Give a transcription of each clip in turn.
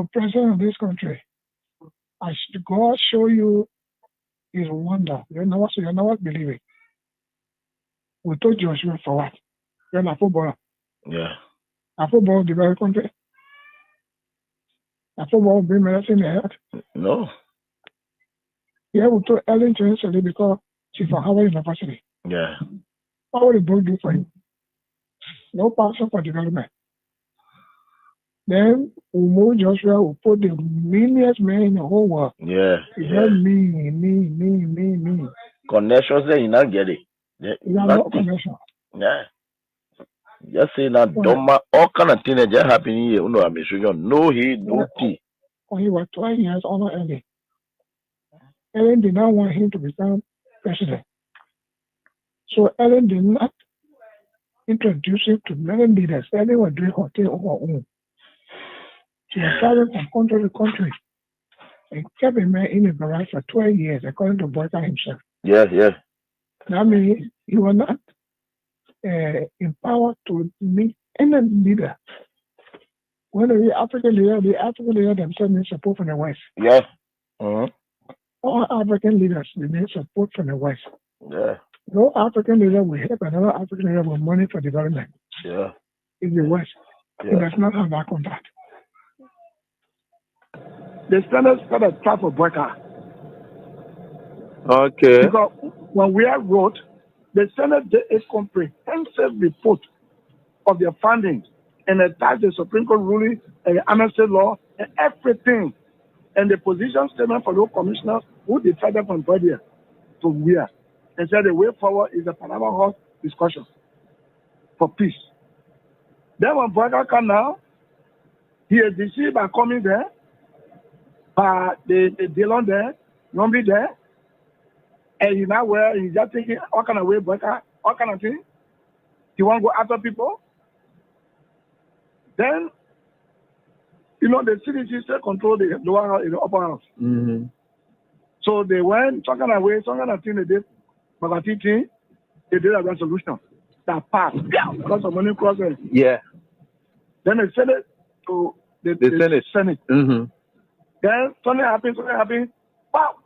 Our president of this country, as God show you his wonder, you're not believing. We told Joshua for what? You're a footballer. Yeah. A football the very country. A football bring medicine in the head. No. Yeah, we told Ellen to instantly because she's from Harvard University. Yeah. What would the book do for you? No passion for development. Then we move Joshua, we put the meanest man in the whole world. Yeah. It's Yeah. just me. Connections there, you not get it. Yeah. You have no connection. Yeah. Just say that doma all kind of things that just happen here. No, I'm sure no he no tea. When he was 12 years older Ellen. Ellen did not want him to become president. So Ellen did not introduce him to many leaders. Ellen was doing her thing on her own. She was traveling from country to country and kept a man in a garage for 12 years, according to Boyka himself. Yeah, yeah. That means he was not empowered to meet any leader. When the African leader themselves need support from the West. Yeah. Uh-huh. All African leaders need support from the West. Yeah. No African leader will help another African leader with money for development. Yeah. In the West. Yeah. It does not have that contact. The standards got a trap of Boyka. Okay. Because when we wrote, the Senate did a comprehensive report of their findings and attached the Supreme Court ruling and the amnesty law and everything. And the position statement for those commissioners who decided from Boyka to where. And said the way forward is a Panama House discussion for peace. Then when Boyka come now, he is deceived by coming there, by the Dillon there, Nombi there, and he now where he's just thinking all kind of way, Boyka, all kind of thing. He want to go after people. Then, you know, the CDC still control the lower house, the upper house. Mm-hmm. So they went some kind of way, some kind of thing they did, but they did a resolution that passed because of money crossing. Yeah. Then they sent it to the Senate. Mm-hmm. Then something happened. Wow!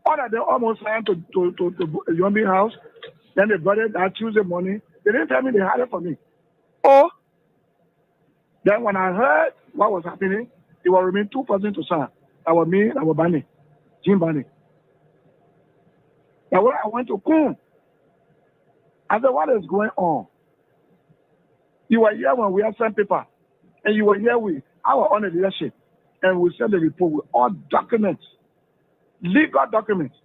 All that they almost signed to Yombi house. Then they brought it that Tuesday morning. They didn't tell me they had it for me. Oh! Then when I heard what was happening, it was remain 2 persons to sign. That was me, that was Barney, Jim Barney. Now when I went to Kun, I said, what is going on? You were here when we had sent paper, and you were here with our own leadership, and we sent the report with all documents, legal documents,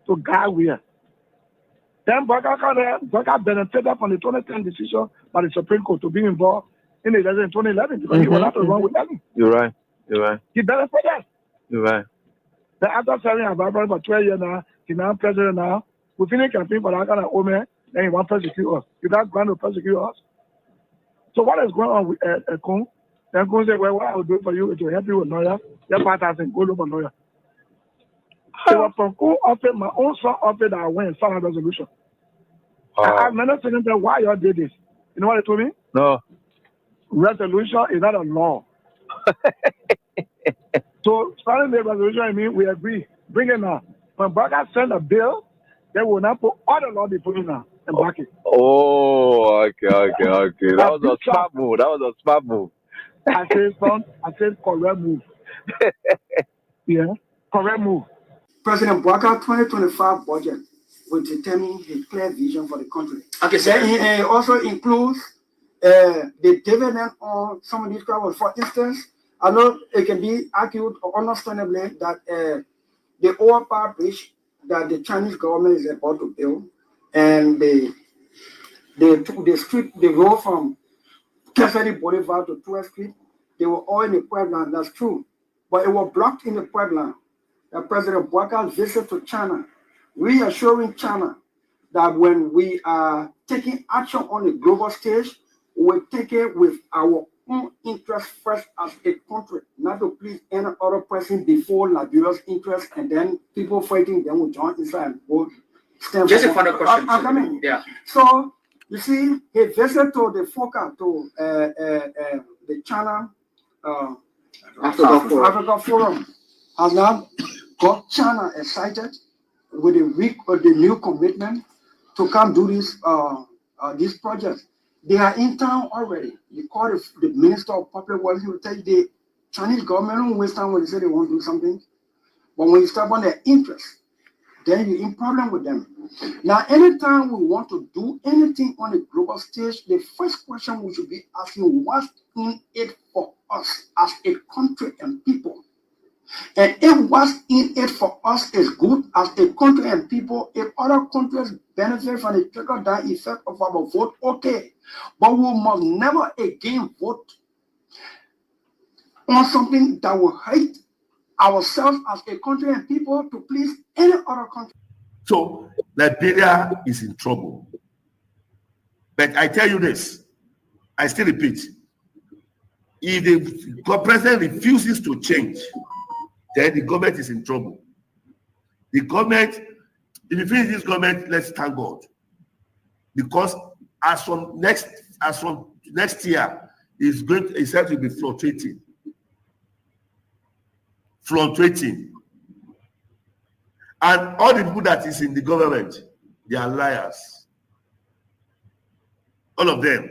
to guide where. Then Boyka benefited from the 2010 decision by the Supreme Court to be involved in the election in 2011 because he was not wrong with Ellen. You're right. He benefited. You're right. Then after serving our Bible for 12 years now, he's now president now. We finished campaign for that kind of old man, then he wants to persecute us. You got going to persecute us? So what is going on with Kun? Then Kun said, well, what I will do for you is to help you with lawyer. Your partner said, go look for lawyer. It was from Kun office, my own son office that I went and signed a resolution. I many seconds why y'all did this. You know what they told me? No. Resolution is not a law. So signing the resolution, I mean, we agree. Bring it now. When Boyka send a bill, they will not put all the law they put in now and back it. Oh, okay. That was a smart move. I said correct move. Yeah, correct move. President Boyka 2025 budget will determine his clear vision for the country. Okay, sir. Then it also includes the dividend on some of these crowds. For instance, I know it can be argued understandably that the overpower bridge that the Chinese government is about to build and the road from Cassidy Boulevard to 12th Street, they were all in the pipeline. That's true. But it was blocked in the pipeline. That President Boyka's visit to China, reassuring China that when we are taking action on the global stage, we take it with our own interest first as a country, not to please any other person before Liberia's interest, and then people fighting, then we join inside and go stand. Just a final question. I'm coming. Yeah. So you see, he visited to the FOCA, to the China Africa Forum has now got China excited with the week of the new commitment to come do this project. They are in town already. You call the Minister of Public Works, he will tell you the Chinese government don't waste time when they say they want to do something. But when you step on their interest, then you're in problem with them. Now, anytime we want to do anything on a global stage, the first question we should be asking, what's in it for us as a country and people? And if what's in it for us is good as a country and people, if other countries benefit from the trickle-down effect of our vote, okay. But we must never again vote on something that will hurt ourselves as a country and people to please any other country. So Liberia is in trouble. But I tell you this, I still repeat, if the president refuses to change, then the government is in trouble. The government, if you finish this government, let's thank God. Because as from next year, it's said to be fluctuating. And all the people that is in the government, they are liars. All of them.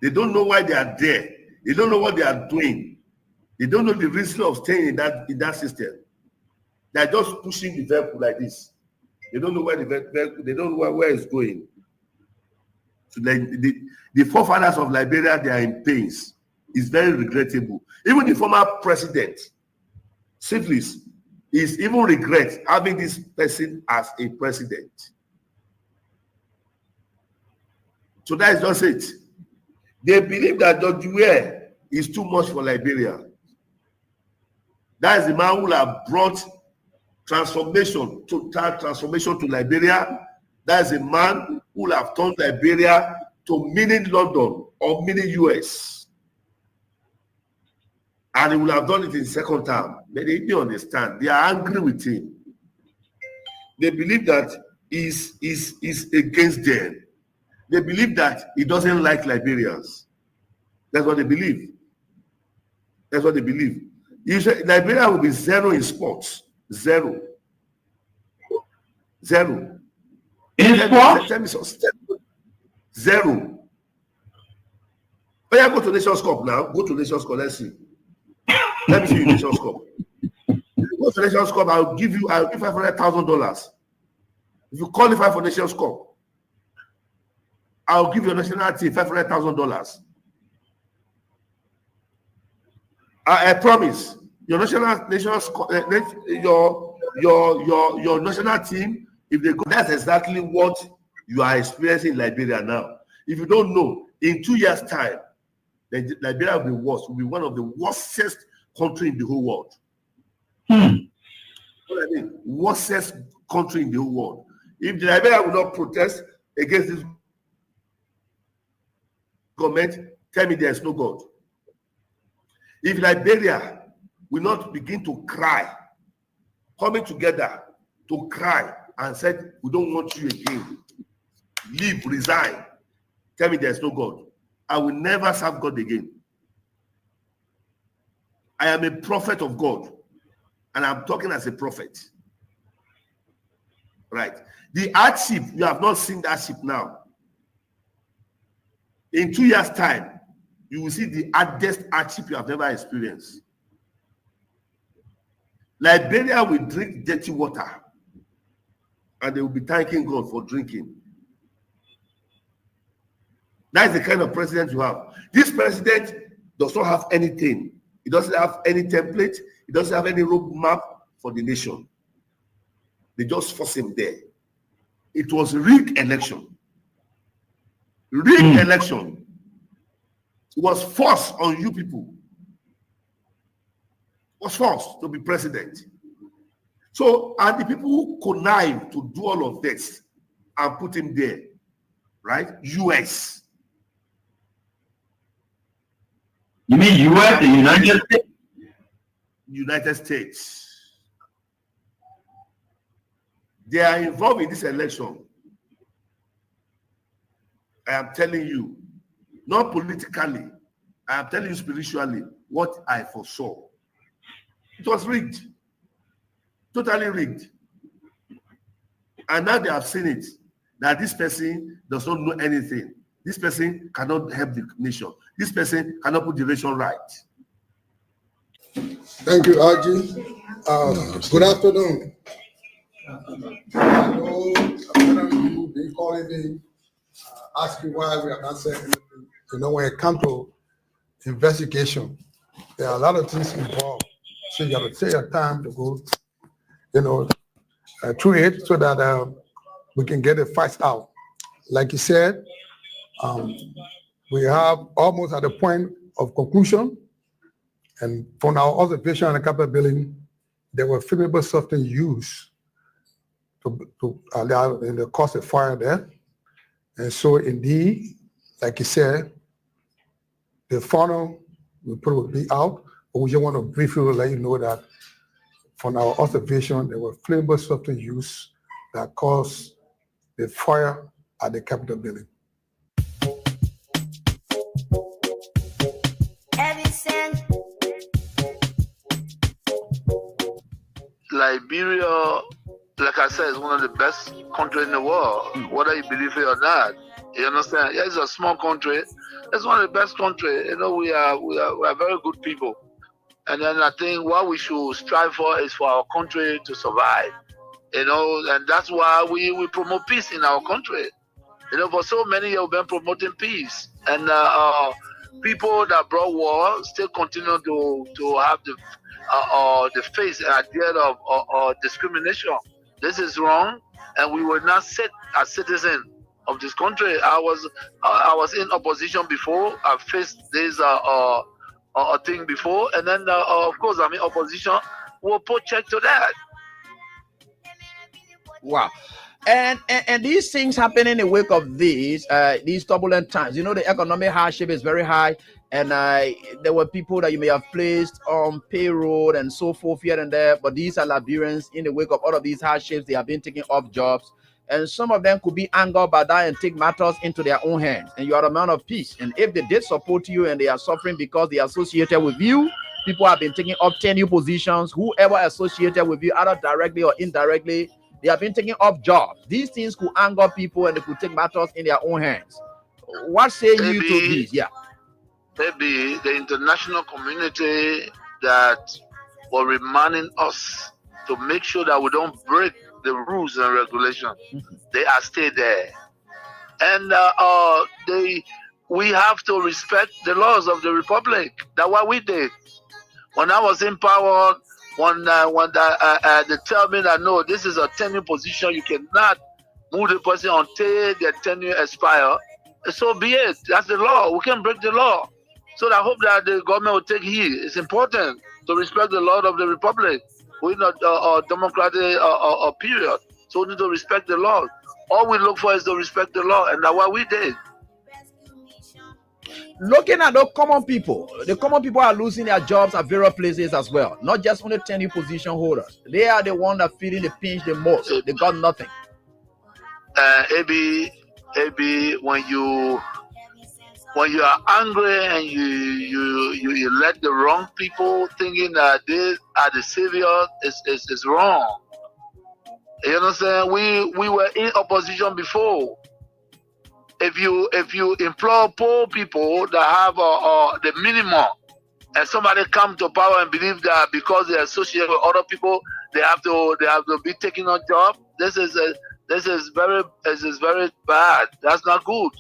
They don't know why they are there. They don't know what they are doing. They don't know the reason of staying in that system. They are just pushing the vehicle like this. They don't know where the vehicle, they don't know where it's going. So the forefathers of Liberia, they are in pains. It's very regrettable. Even the former president, Syphilis, is even regret having this person as a president. So that is just it. They believe that George Weah is too much for Liberia. That is the man who have brought transformation to Liberia. That is a man who have turned Liberia to mini London or mini US. And he will have done it in second term. But they didn't understand. They are angry with him. They believe that he's against them. They believe that he doesn't like Liberians. That's what they believe. That's what they believe. You say Liberia will be zero in sports. Zero. In sports? Zero. Oh yeah, go to Nations Cup now. Go to Nations Cup. Let's see. Let me see you Nations Cup. Go to Nations Cup. I'll give $500,000. If you qualify for Nations Cup, I'll give your national team $500,000. I promise. Your national team, if they go, that's exactly what you are experiencing in Liberia now. If you don't know, in 2 years' time, Liberia will be worse. Will be one of the worstest country in the whole world. What I mean, worstest country in the whole world. If the Liberia will not protest against this government, tell me there is no God. If Liberia will not begin to cry, coming together to cry and said, we don't want you again, leave, resign, tell me there is no God. I will never serve God again. I am a prophet of God, and I'm talking as a prophet. Right. The hardship, you have not seen that hardship now. In 2 years' time, you will see the hardest hardship you have never experienced. Liberia will drink dirty water, and they will be thanking God for drinking. That is the kind of president you have. This president does not have anything. He doesn't have any template. He doesn't have any roadmap for the nation. They just force him there. It was a rigged election. Rigged election. It was forced on you people. It was forced to be president. So, and the people who connive to do all of this and put him there, right? US. You mean US, the United States? United States. They are involved in this election. I am telling you, not politically, I am telling you spiritually, what I foresaw. It was rigged, totally rigged. And now they have seen it, that this person does not know anything. This person cannot help the nation. This person cannot put the nation right. Thank you, RG. Good afternoon. I know some of you been calling me, asking why we are not saying anything. You know, when it comes to investigation, there are a lot of things involved. So you have to take your time to go, through it so that we can get the facts out. Like you said, we have almost at the point of conclusion, and from our observation on the Capitol building, there were flammable substance used to allow in the cause of fire there. And so indeed, like you said, the funnel will probably be out, but we just want to briefly let you know that from our observation, there were flammable substance used that caused the fire at the Capitol building. Liberia, like I said, is one of the best countries in the world, whether you believe it or not. You understand? Yeah, it's a small country. It's one of the best countries. You know, we are very good people. And then I think what we should strive for is for our country to survive. You know, and that's why we promote peace in our country. You know, for so many years we've been promoting peace. And people that brought war still continue to have the face and idea of discrimination. This is wrong, and we will not sit as citizens of this country. I was in opposition before. I faced this thing before, and then of course I'm in opposition. We'll put check to that. Wow. And these things happen in the wake of these turbulent times. You know, the economic hardship is very high, and there were people that you may have placed on payroll and so forth here and there, but these are Liberians. In the wake of all of these hardships, they have been taking off jobs, and some of them could be angered by that and take matters into their own hands. And you are a man of peace, and if they did support you and they are suffering because they are associated with you, people have been taking up tenure positions. Whoever associated with you, either directly or indirectly, they have been taking up jobs. These things could anger people and they could take matters in their own hands. What say you to this? Yeah. Maybe the international community that were reminding us to make sure that we don't break the rules and regulations. They are still there. And we have to respect the laws of the Republic. That's what we did. When I was in power, when they tell me that no, this is a tenure position, you cannot move the person until their tenure expire. So be it. That's the law. We can break the law. So I hope that the government will take heed. It's important to respect the law of the Republic. We're not a democratic period, so we need to respect the law. All we look for is to respect the law, and that's what we did. Looking at the common people are losing their jobs at various places as well. Not just only tenure position holders. They are the one that feeling the pinch the most. They got nothing. Maybe when you are angry and you let the wrong people thinking that they are the savior, is wrong. You understand? We were in opposition before. If you employ poor people that have the minimum, and somebody come to power and believe that because they associate with other people, they have to be taking a job. This is very bad. That's not good.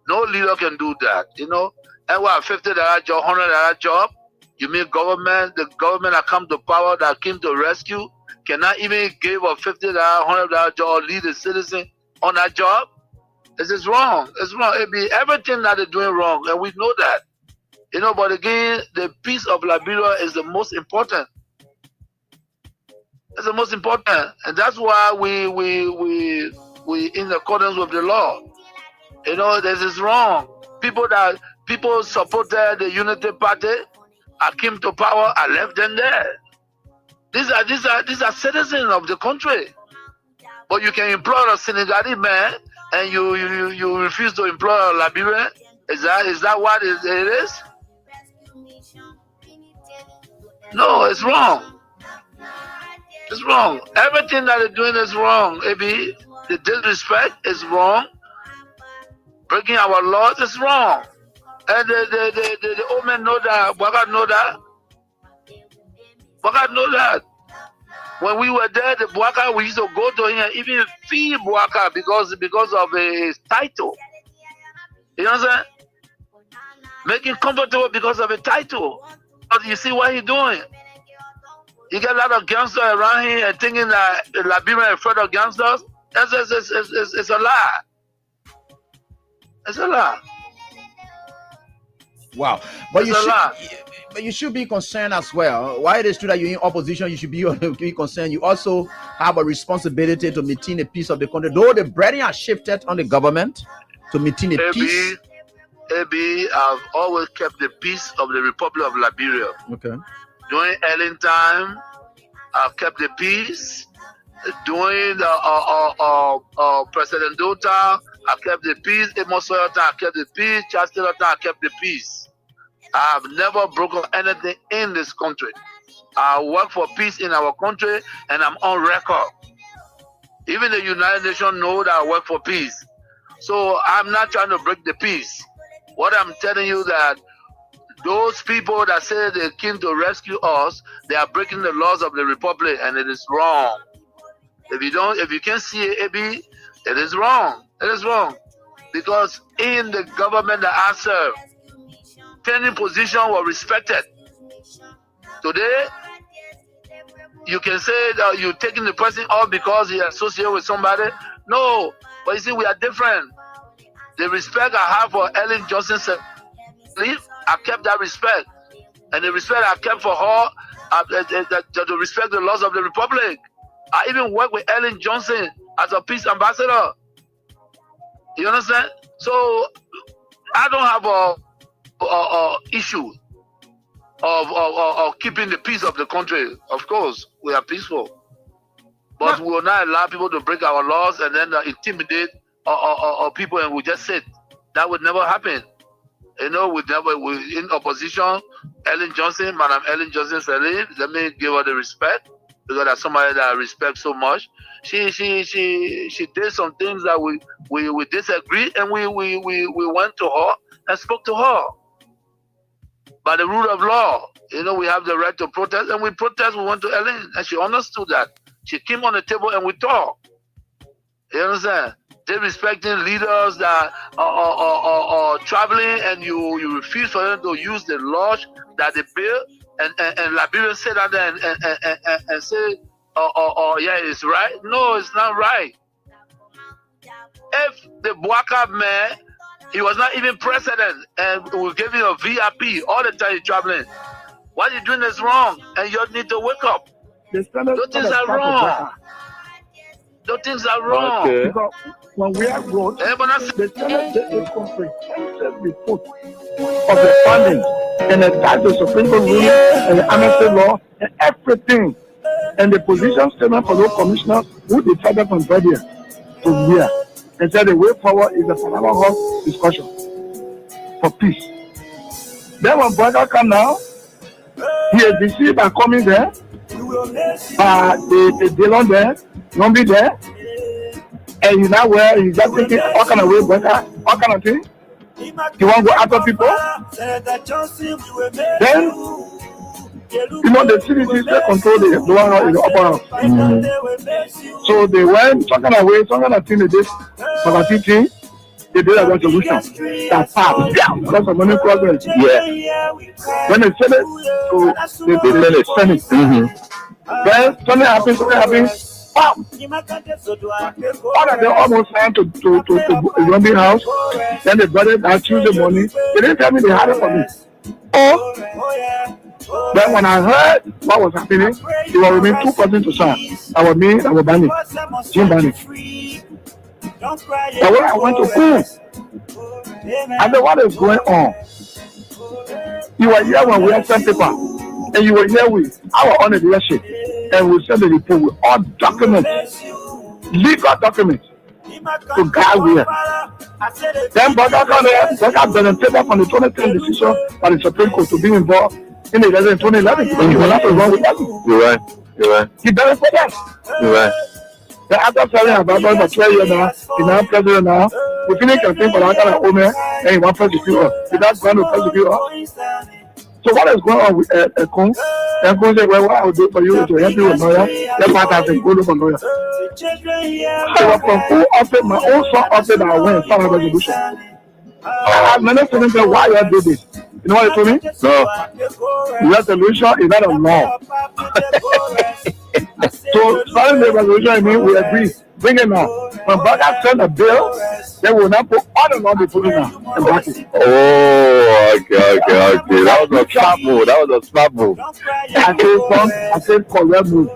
No leader can do that, you know. And what, $50 job, $100 job? You mean the government that come to power, that came to rescue, cannot even give a $50, $100 job or lead a citizen on that job? This is wrong. It's wrong. It be everything that they're doing wrong, and we know that. You know, but again, the peace of Liberia is the most important. It's the most important, and that's why we in accordance with the law. You know, this is wrong. People supported the Unity Party. I came to power. I left them there. These are citizens of the country. But you can employ a Senegalese man, and you refuse to employ a Liberian. Is that what it is? No, it's wrong. It's wrong. Everything that they're doing is wrong. Maybe the disrespect is wrong. Breaking our laws is wrong. And the old men know that. Bwaga know that. Bwaga know that. When we were there, the Bwaga, we used to go to him, even fee Bwaga because of his title. You know what I'm saying? Make him comfortable because of a title. But you see what he's doing. You get a lot of gangsters around here and thinking that Liberia is afraid of gangsters. It's a lie. It's a lie. Wow. But you should be concerned as well. Why it is true that you're in opposition, you should be concerned. You also have a responsibility to maintain the peace of the country. Though the burden has shifted on the government to maintain the peace. I've always kept the peace of the Republic of Liberia. Okay. During Ellen time, I've kept the peace. During the President Dota, I kept the peace. Amos Sawyer time, I kept the peace. Charles Taylor time, I kept the peace. I have never broken anything in this country. I work for peace in our country, and I'm on record. Even the United Nations know that I work for peace. So I'm not trying to break the peace. What I'm telling you that those people that say they came to rescue us, they are breaking the laws of the Republic, and it is wrong. If you can't see it, AB, it is wrong. It is wrong. Because in the government that I serve, training position was respected. Today, you can say that you're taking the person off because he associated with somebody. No, but you see, we are different. The respect I have for Ellen Johnson, I kept that respect. And the respect I kept for her, to respect the laws of the Republic. I even work with Ellen Johnson as a peace ambassador. You understand? So I don't have a issue of keeping the peace of the country. Of course, we are peaceful, but we will not allow people to break our laws and then intimidate people, and we just sit. That would never happen. You know, we in opposition. Ellen Johnson, Madam Ellen Johnson said, let me give her the respect because that's somebody that I respect so much. She did some things that we disagreed, and we went to her and spoke to her. By the rule of law, you know, we have the right to protest, and we protest. We went to Ellen, and she understood that. She came on the table and we talked. You understand? They respecting leaders that are traveling, and you refuse for them to use the laws that they built, and Liberians say that and say, yeah, it's right. No, it's not right. If the Bwaka man, he was not even president, and we gave him a VIP all the time he's traveling. What you're doing is wrong, and you need to wake up. Those things are wrong. Those things are wrong. Okay. Because when we are wrote, the Senate did a comprehensive report of the funding and attached the Supreme Court ruling and the amnesty law and everything, and the position statement for those commissioners who decided from here to here, and said the way forward is a Panama Hall discussion for peace. Then when Bwaga come now, he is deceived by coming there, the Dillon there, Nombi there, and you know where he's just thinking all kind of way, Bwaga, all kind of thing. He want to go after people. Then, you know, the CDC they control the lower house, the upper house. So they went some kind of way, some kind of thing they did for the teaching. They did a resolution that passed down because of money problems. Yeah. When they send it to the Senate. Mm-hmm. Then something happens. Wow. All of them almost went to Gombe house. Then they brought it. I choose the money. They didn't tell me they had it for me. Then when I heard what was happening, it was remain two persons to sign. That was me, that was Bani, Jim Bani. But when I went to school, I said, what is going on? You were here when we had sent paper, and you were here with our own leadership, and we sent the report with all documents, legal documents, to guide here. Then Bwaga benefited from the 2010 decision by the Supreme Court to be involved in 2011. He was not wrong with that. You're right. You're right. He done it for that. You're right. The after serving about for 12 years now, he's now president now. We finish campaign for that kind of owner, and he wants to prosecute us. He's not going to prosecute us. So what is going on with Ekun? Ekun said, well, what I will do for you is to help you with lawyer. Let my have to go look for lawyer. So from who offered my own son offered that I went and found a resolution. I had many students say, why you do this? You know what they told me? So, Resolution is not a law. So starting the resolution, I mean, we agree. Bring it now. When Baga send a bill, they will not put all the law they put in now and back it. oh, okay. That was a smart move. I said correct move.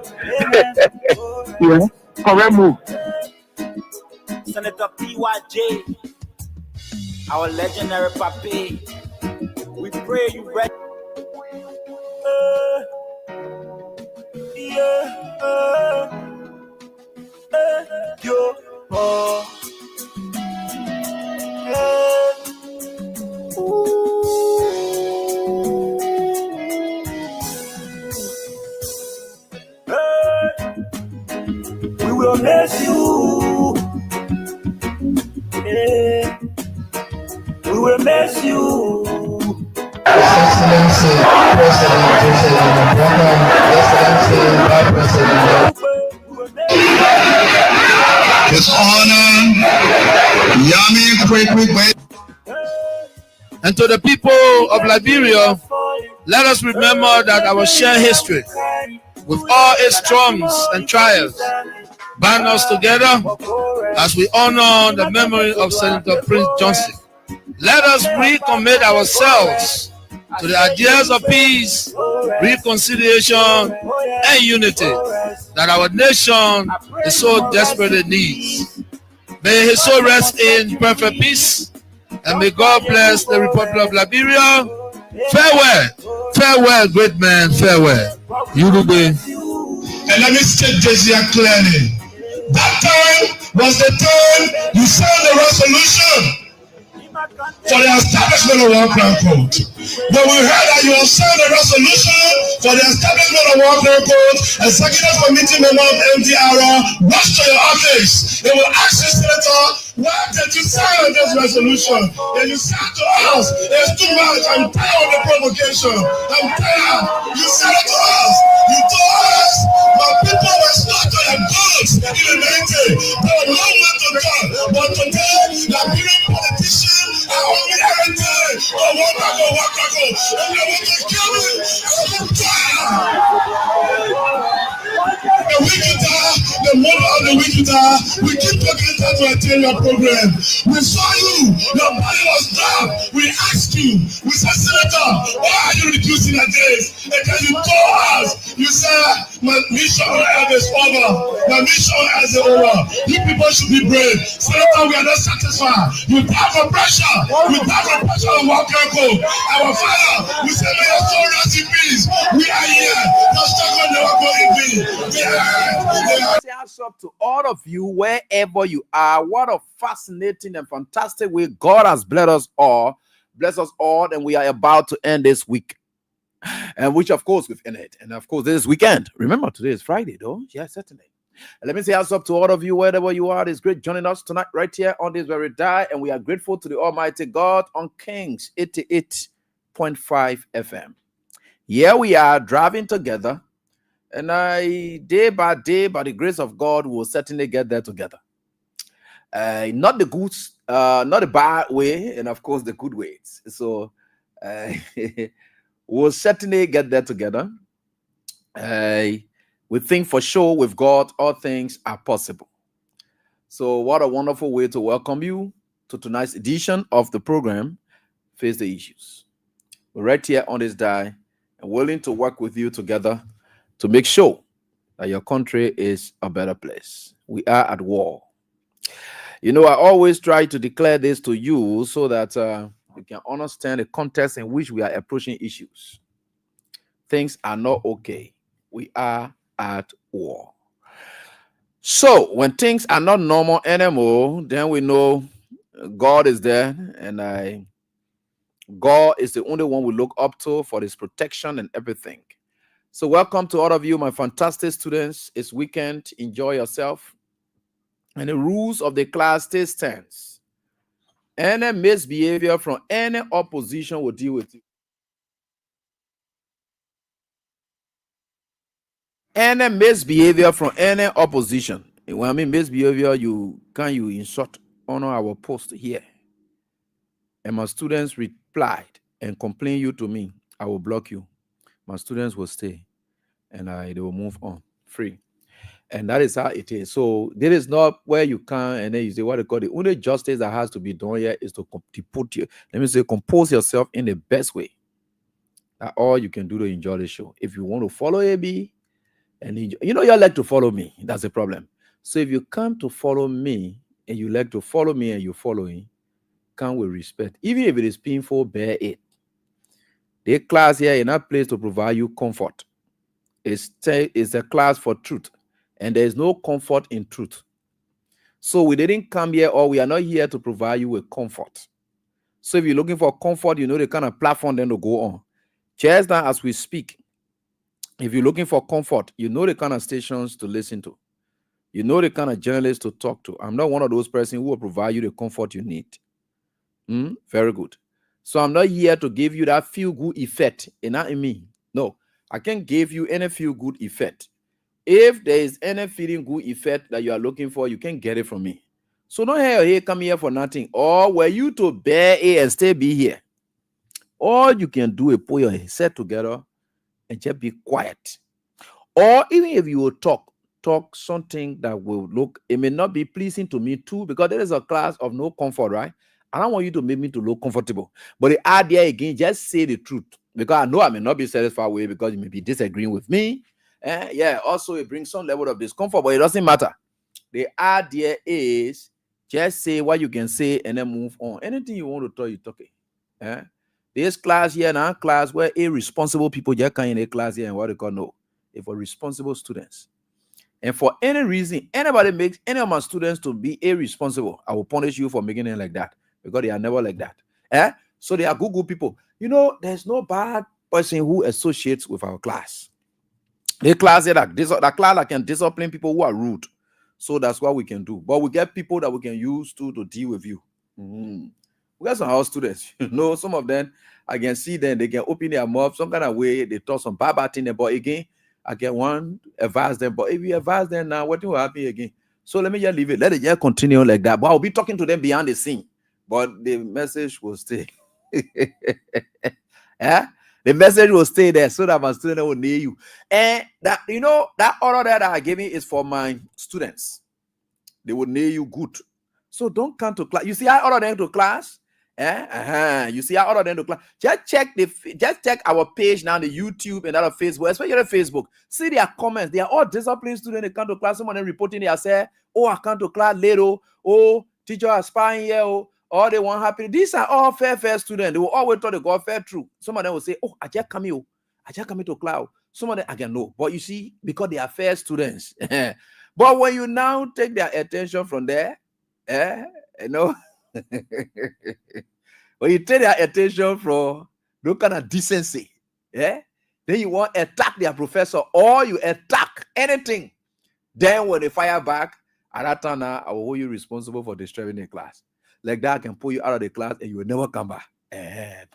Yeah, correct move. Senator PYJ, our legendary papi. We pray you ready. We will miss you. Yeah. We will miss you. Excellency, President His Honor, Yami Kwekwe. And to the people of Liberia, let us remember that our shared history, with all its storms and trials, bind us together as we honor the memory of Senator Prince Johnson. Let us recommit ourselves to the ideas of peace, reconciliation, and unity that our nation is so desperately needs. May his soul rest in perfect peace, and may God bless the Republic of Liberia. Farewell, great man, farewell. You do good. And let me state this here clearly. That time was the time you signed the resolution for the establishment of one crime code. When we heard that you have signed a resolution for the establishment of one crime code, executive committee member of MDR rushed to your office. They will ask you, Senator, why did you sign this resolution? And you said to us, it's too much. I'm tired of the provocation. I'm tired. You said it to us. You told us, my people were slaughtered and bullets in the 90s. There were no way to talk. But today, Liberian politicians are only heritage. Oh, one ago. And they want to kill me. I'm tired. The wickeder, the mother of the wickeder, we keep talking to attend your program. We saw you, your body was down. We asked you, we said, Senator, why are you reducing the days? And then you told us, you said, my mission is over. My mission is over. You people should be brave. Senator, we are not satisfied. You die for pressure. You die for pressure on one circle. Our Father, we say, may your soul rest in peace. We are here. The struggle never going to be. Shouts up to all of you wherever you are. What a fascinating and fantastic way God has blessed us all, and we are about to end this week, and which of course we've ended, and of course this is weekend. Remember, today is Friday though. Yeah, certainly. And let me say shouts up to all of you wherever you are. It's great joining us tonight right here on this very day, and we are grateful to the Almighty God on Kings 88.5 FM. Here we are driving together. And day by day, by the grace of God, we'll certainly get there together. Not the good, not the bad way, and of course the good ways. So we'll certainly get there together. We think for sure with God, all things are possible. So what a wonderful way to welcome you to tonight's edition of the program, Face the Issues. We're right here on this day and willing to work with you together to make sure that your country is a better place. We are at war. You know, I always try to declare this to you so that you can understand the context in which we are approaching issues. Things are not okay. We are at war. So when things are not normal anymore, then we know God is there, and God is the only one we look up to for his protection and everything. So welcome to all of you, my fantastic students. It's weekend. Enjoy yourself. And the rules of the class still stands. Any misbehavior from any opposition will deal with you. Any misbehavior from any opposition. When I mean misbehavior, you insult honor our post here. And my students replied and complain you to me, I will block you. My students will stay and they will move on free. And that is how it is. So there is not where you can and then you say what they call the only justice that has to be done here is to put you, compose yourself in the best way. That's all you can do to enjoy the show. If you want to follow AB and enjoy, you like to follow me. That's the problem. So if you come to follow me and you like to follow me and you're following, come with respect. Even if it is painful, bear it. The class here is not place to provide you comfort. It's a class for truth. And there is no comfort in truth. So we didn't come here, or we are not here to provide you with comfort. So if you're looking for comfort, you know the kind of platform then to go on. Just now as we speak, if you're looking for comfort, you know the kind of stations to listen to. You know the kind of journalists to talk to. I'm not one of those persons who will provide you the comfort you need. Very good. So I'm not here to give you that feel-good effect. And not in me. No, I can't give you any feel-good effect. If there is any feeling good effect that you are looking for, you can get it from me. So don't hey, come here for nothing. Or were you to bear it and stay be here? All you can do is put your head together and just be quiet. Or even if you will talk something that will look, it may not be pleasing to me too, because there is a class of no comfort, right? I don't want you to make me to look comfortable. But the idea again, just say the truth. Because I know I may not be satisfied with it because you may be disagreeing with me. Also it brings some level of discomfort, but it doesn't matter. The idea is just say what you can say and then move on. Anything you want to talk, you talk it. This class here and our class where irresponsible people just come in a class here and what they call no. It's for responsible students. And for any reason, anybody makes any of my students to be irresponsible, I will punish you for making it like that because they are never like that. So they are good people. There's no bad person who associates with our class. The class that class that can discipline people who are rude. So that's what we can do. But we get people that we can use to deal with you. We got some house students. Some of them, I can see them, they can open their mouth some kind of way, they talk some bad thing. But again, I can advise them. But if you advise them now, what will happen again? So let me just leave it. Let it just continue like that. But I'll be talking to them behind the scene. But the message will stay. The message will stay there so that my student will near you. And that that order that I gave you is for my students. They will near you good. So don't come to class. You see, I order them to class. You see, I order them to class. Just check our page now, the YouTube and other Facebook, especially Facebook. See their comments. They are all disciplined students. They come to class. Someone reporting they say, "Oh, I come to class late. Oh, teacher aspiring here. Or they want happy." These are all fair students. They will always thought they got fair through. Some of them will say, "Oh, I just come here. I just come to class." Some of them again no. But you see, because they are fair students. But when you now take their attention from there, when you take their attention from no kind of decency, then you want to attack their professor or you attack anything. Then when they fire back, at that time now, I will hold you responsible for disturbing the class. Like that, I can pull you out of the class and you will never come back.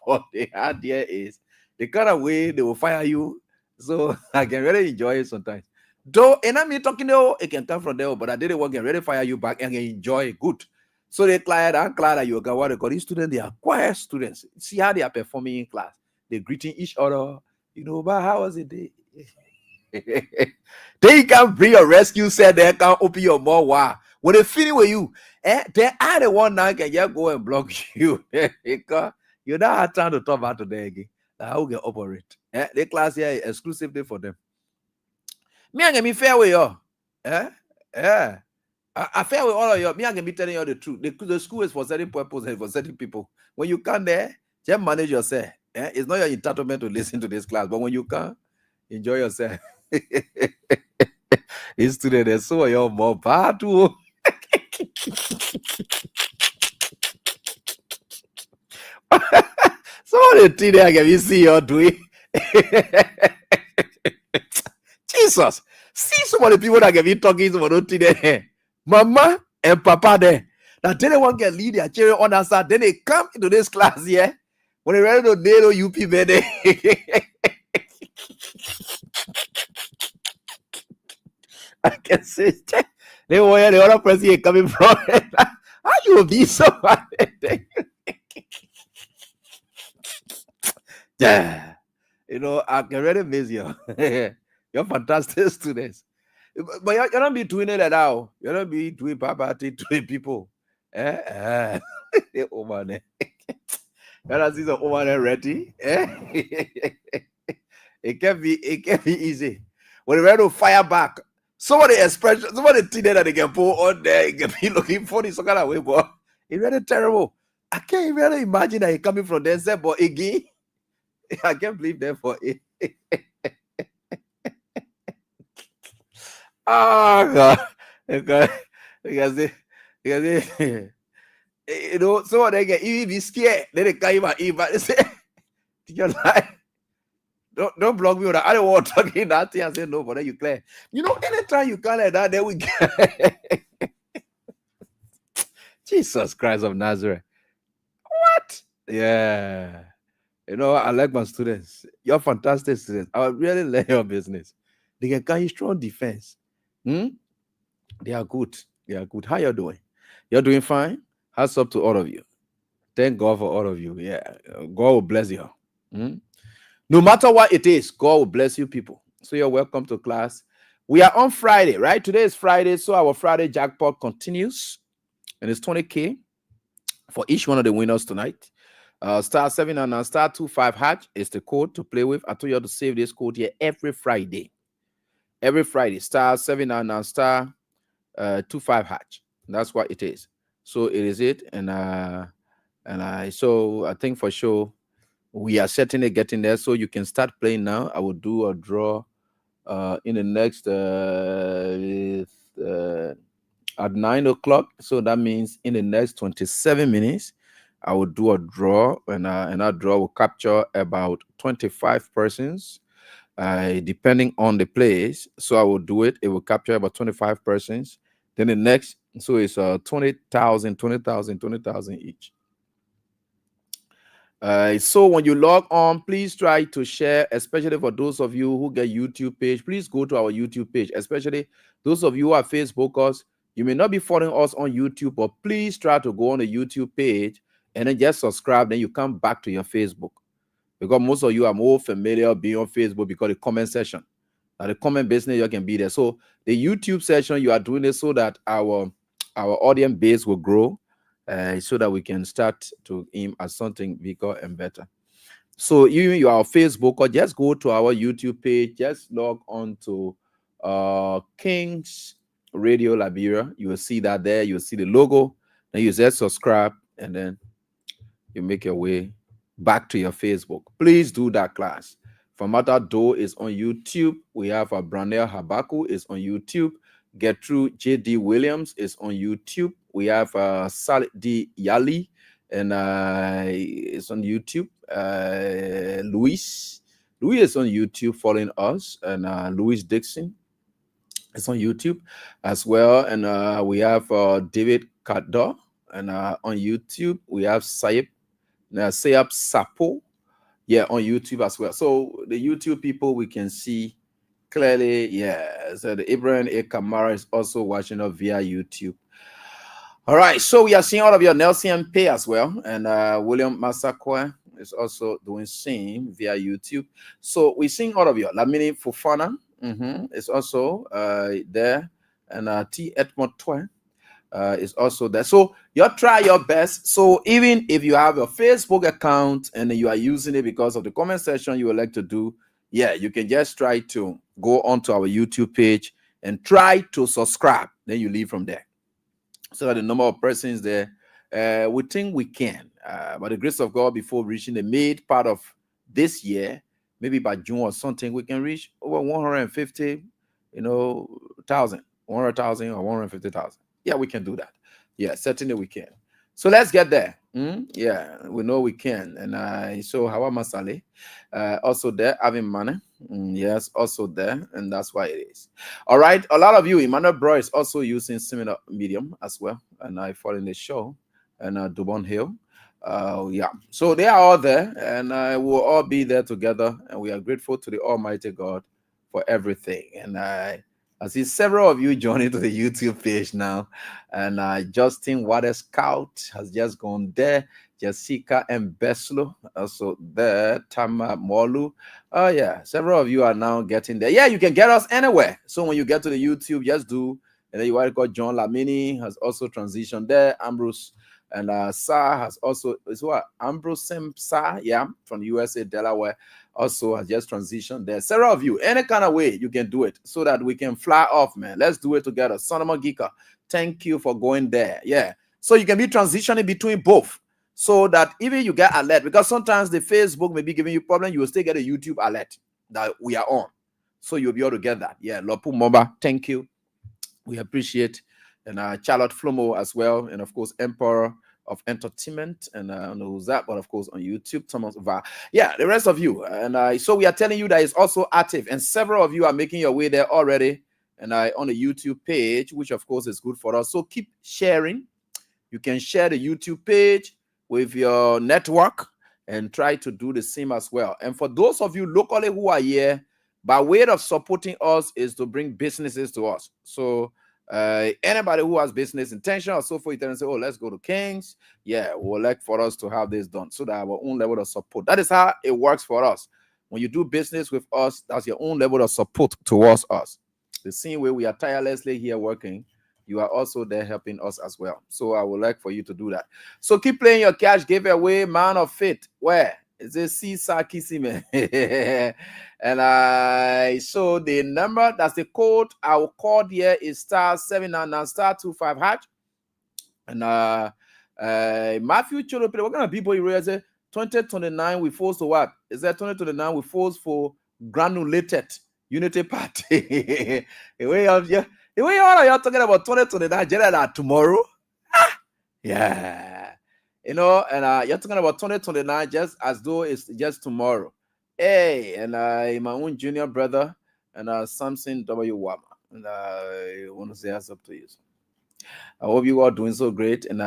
But the idea is the kind of way they will fire you. So I can really enjoy it sometimes. Though, and I'm talking though, it can come from there, but I didn't want to really fire you back and enjoy it good. So they client and client you got what they call these students, they are quiet students. See how they are performing in class. They're greeting each other, but how was it day? They can bring a rescue set, they can open your mouth. Wow. When they finish with you, they are the one now can just go and block you. Because you don't have time to talk about today again. How we can operate. The class here is exclusively for them. Me, I can be fair with you. I fair with all of you. Me, I can be telling you the truth. The school is for certain purposes and for certain people. When you come there, just manage yourself. It's not your entitlement to listen to this class, but when you come, enjoy yourself. It's today, there's so your more bad too. of the things I can see you doing. Jesus. See some of the people that can be talking to the Mama and Papa there. Now then they want to lead their children on that side. Then they come into this class here. When they ready to nail UP baby. I can say they were the other person here coming from. How you be so yeah. You know, I can really miss you. You're fantastic students. But you're not be doing it at all. You're not be doing property to people. Oh man. You're not see the over there ready. It can be easy. When you're ready to fire back, some of the expression, some of the things that they can put on there, it can be looking funny some kind of way, but it's really terrible. I can't really imagine that it coming from them, but again, I can't believe that for it. Oh God. Because you know, so they get even be scared. Then they can't even they say, you're like, don't block me with that. I don't want to talk in that thing. I say no, but then you clear. You know, anytime you can like that, then we get Jesus Christ of Nazareth. What? Yeah. You know, I like my students. You're fantastic students. I really learn your business. They can carry strong defense. They are good. They are good. How you doing? You're doing fine. Hats up to all of you. Thank God for all of you. Yeah, God will bless you. No matter what it is, God will bless you, people. So you're welcome to class. We are on Friday, right? Today is Friday, so our Friday jackpot continues, and it's 20K for each one of the winners tonight. Star 7 and star 25 hatch is the code to play with. I told you to save this code here every Friday. Every Friday, star 7 and star 25 hatch. That's what it is. So it is it, so I think for sure we are certainly getting there. So you can start playing now. I will do a draw in the next at 9 o'clock. So that means in the next 27 minutes, I will do a draw, and that draw will capture about 25 persons. Depending on the place, so I will do it. It will capture about 25 persons. Then the next, so it's 20,000 each. So when you log on, please try to share, especially for those of you who get YouTube page. Please go to our YouTube page, especially those of you who are Facebookers. You may not be following us on YouTube, but please try to go on the YouTube page and then just subscribe. Then you come back to your Facebook. Because most of you are more familiar being on Facebook because the comment section. The comment business, you can be there. So the YouTube section, you are doing it so that our audience base will grow, so that we can start to aim at something bigger and better. So you are on Facebook, or just go to our YouTube page, just log on to King's Radio Liberia. You will see that there. You will see the logo. Then you just subscribe, and then you make your way back to your Facebook. Please do that, class. Famata Do is on YouTube. We have a Branel Habaku is on YouTube. Gertrude J.D. Williams is on YouTube. We have Salih D. Yali, and it's on YouTube. Louis is on YouTube following us, and Louis Dixon is on YouTube as well. And we have David Kador, and on YouTube we have Sayep Sapo, on YouTube as well. So the YouTube people, we can see clearly, so the Ibrahim A. Kamara is also watching us via YouTube. All right, so we are seeing all of your Nelson Pay as well, and William Masakwe is also doing same via YouTube. So we're seeing all of you. Lamini Fufana is also there, and T. Edmond Twain is also there. So you try your best. So even if you have a Facebook account and you are using it because of the comment section you would like to do, you can just try to go onto our YouTube page and try to subscribe. Then you leave from there. So that the number of persons there, we think we can. By the grace of God, before reaching the mid part of this year, maybe by June or something, we can reach over 150, 100,000 or 150,000. Yeah, we can do that. Yeah, certainly we can. So let's get there. Yeah, we know we can. And so Hawa Masale, also there, having money. Yes, also there, and that's why it is. All right, a lot of you, Emmanuel Bro is also using similar medium as well, and I follow in the show, and Dubon Hill. Yeah, so they are all there, and we'll all be there together, and we are grateful to the Almighty God for everything. And I see several of you joining to the YouTube page now, and Justin Water Scout has just gone there. Jessica and Beslo also there. Tama Molu. Oh yeah, several of you are now getting there. Yeah, you can get us anywhere. So when you get to the YouTube, just do. And then you want to call John Lamini has also transitioned there. Ambrose and Sa has also is what Ambrose Sa, yeah, from the USA, Delaware, also has just transitioned there. Several of you, any kind of way you can do it so that we can fly off, man. Let's do it together. Sonoma Gika, thank you for going there. Yeah, so you can be transitioning between both, so that even you get alert, because sometimes the Facebook may be giving you problem, you will still get a YouTube alert that we are on, so you'll be able to get that. Yeah, Lopu Moba, thank you. We appreciate, and Charlotte Flomo as well, and of course Emperor of Entertainment, and I don't know who's that, but of course on YouTube, Thomas Va. Yeah, the rest of you, and so we are telling you that it's also active, and several of you are making your way there already, and on the YouTube page, which of course is good for us. So keep sharing. You can share the YouTube page with your network and try to do the same as well. And for those of you locally who are here, by way of supporting us is to bring businesses to us. So anybody who has business intention or so forth, you can say, oh, let's go to Kings. Yeah, we'll like for us to have this done so that our own level of support. That is how it works for us. When you do business with us, that's your own level of support towards us. The same way we are tirelessly here working, you are also there helping us as well. So I would like for you to do that. So keep playing your cash giveaway, man of faith. Where is it? Caesar Kissime. And so the number, that's the code I will call here is *799 *25#. And Matthew Cholo, what kind of people you realize 2029 we force to what? Is that 2029 we force for granulated unity party? The way you're talking about 2029 general tomorrow. Yeah. You know, and you're talking about 2029 just as though it's just tomorrow. Hey, and my own junior brother, and Samson W. Wama. And I want to say that's up to you. I hope you are doing so great. And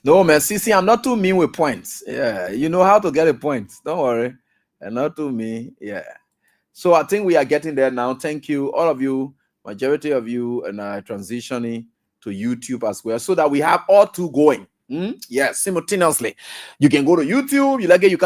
no, man, CC, I'm not too mean with points. Yeah, you know how to get a point. Don't worry. And not too mean. Yeah. So I think we are getting there now. Thank you, all of you, majority of you, and transitioning to YouTube as well, so that we have all two going. Yeah, simultaneously. You can go to YouTube,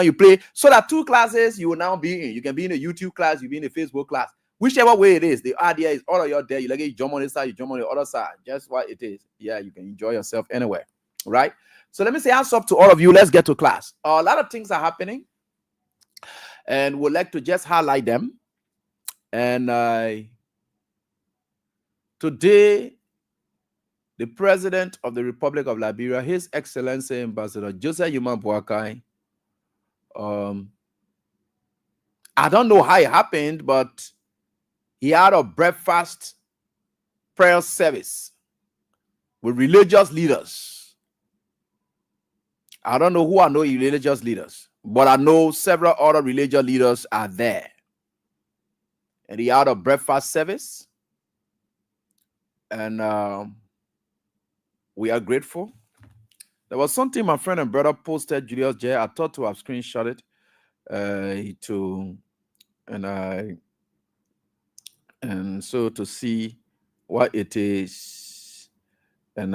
you play, so that two classes you will now be in. You can be in a YouTube class, you be in a Facebook class, whichever way it is. The idea is all of you there. You jump on this side, you jump on the other side. Just what it is. Yeah, you can enjoy yourself anywhere, right? So let me say hands up to all of you. Let's get to class. A lot of things are happening, and we'd like to just highlight them. And today, the President of the Republic of Liberia, His Excellency Ambassador Joseph Yuma Boakai, I don't know how it happened, but he had a breakfast prayer service with religious leaders. I don't know who are no religious leaders, but I know several other religious leaders are there. And he had a breakfast service. And we are grateful. There was something my friend and brother posted, Julius J. I thought to have screenshot it and so to see what it is. And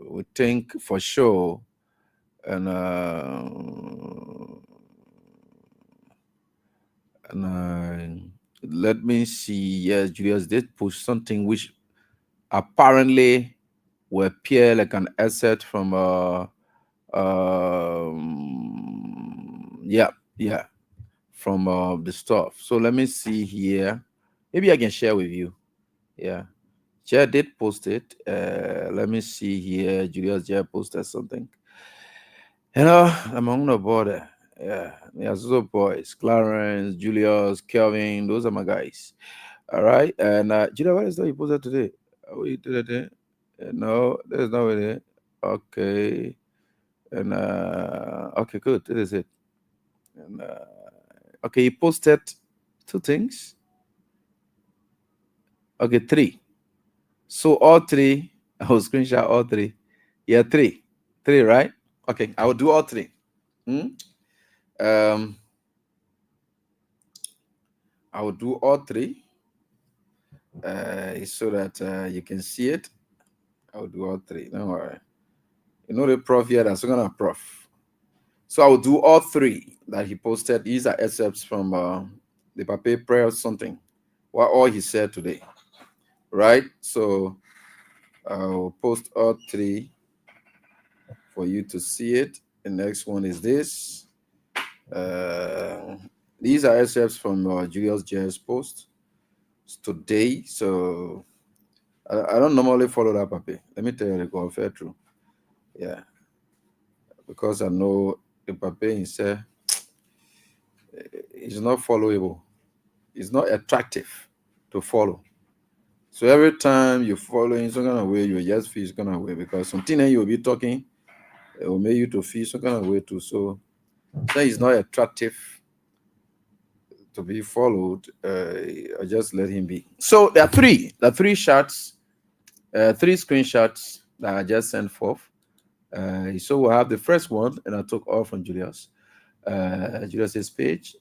we think for sure. And let me see. Yes, Julius did push something which apparently will appear like an asset from from the stuff. So let me see here. Maybe I can share with you. Yeah, Chair did post it. Let me see here. Julius Chair posted something. I'm on the border. Yeah, those boys, Clarence, Julius, Kelvin, those are my guys. All right. And Judah, what is that you posted today? Oh, you did it. No, there's no way. Okay. And okay, good. This is it. And okay, he posted 2 things. Okay, 3. So all 3, I will screenshot all 3. Yeah, 3. 3, right? Okay, I will do all 3. I will do all 3 so that you can see it. I will do all 3. Don't worry. You know the prof here, that's gonna prof. So I will do all 3 that he posted. These are excerpts from the Pape prayer or something. What all he said today. Right? So I will post all 3 for you to see it. The next one is this. These are excerpts from Julius J's post today. So I don't normally follow that, Pape. Let me tell you the God fair true. Yeah. Because I know the Pape himself is not followable. It's not attractive to follow. So every time you follow in some kind of way, you just feel some kind of way because something you'll be talking, it will make you to feel some kind of way too. So it's not attractive to be followed. I just let him be. So there are 3 shots, 3 screenshots that I just sent forth. So we'll have the first one, and I took off from Julius's page.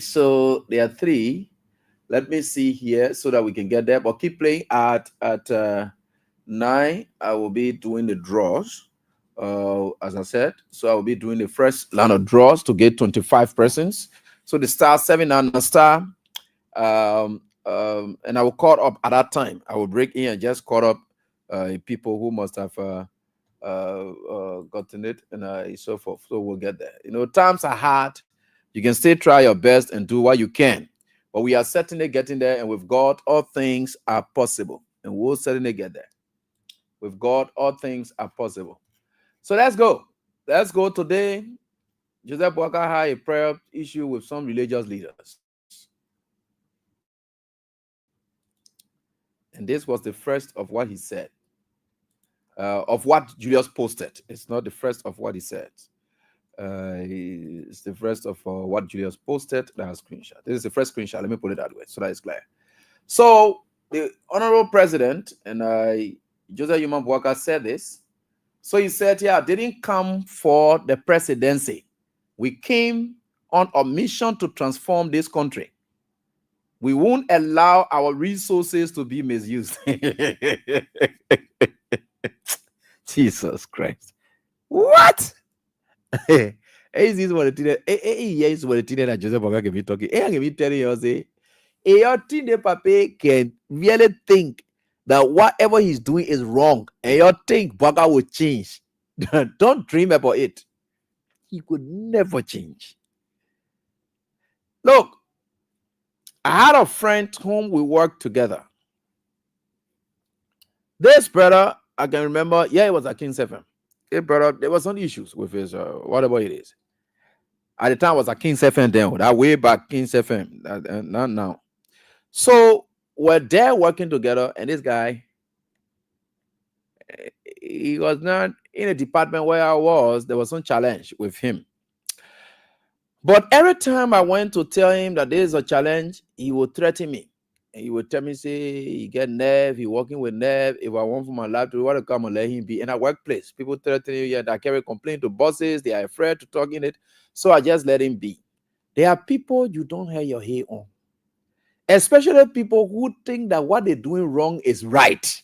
So there are 3. Let me see here so that we can get there. But keep playing at 9. I will be doing the draws, as I said. So I will be doing the first line of draws to get 25 persons. So the star 7 and a star, and I will call up at that time. I will break in and just call up people who must have gotten it and so forth. So we'll get there. You know, times are hard. You can still try your best and do what you can. But we are certainly getting there, and with God, all things are possible. And we'll certainly get there. With God, all things are possible. So let's go. Let's go today. Joseph Walker had a prayer issue with some religious leaders. And this was the first of what he said. Of what Julius posted. It's not the first of what he said. It's the first of what Julius posted. That has screenshot. This is the first screenshot. Let me put it that way so that it's clear. So the honorable president and Joseph Human Walker said this. So he said, "Yeah, I didn't come for the presidency. We came on a mission to transform this country. We won't allow our resources to be misused." Jesus Christ! What? Is this what it is? What it is that Joseph Walker can be talking? I can be telling you, say, your teen papa can really think that whatever he's doing is wrong, and you think Walker will change. Don't dream about it. He could never change. Look, I had a friend whom we worked together. This brother, I can remember, yeah, it was at King's FM. Hey, brother, there was some issues with his whatever it is. At the time, it was at King's FM then, that way back King's FM, not now. So we're there working together, and this guy, he was not in a department where I was. There was some challenge with him. But every time I went to tell him that there is a challenge, he would threaten me. And he would tell me, say, he get nerve, he working with nerve. If I want for my life to want to come and let him be. In a workplace, people threaten you, yeah, I carry complaint to bosses, they are afraid to talk in it. So I just let him be. There are people you don't have your hair on. Especially people who think that what they're doing wrong is right.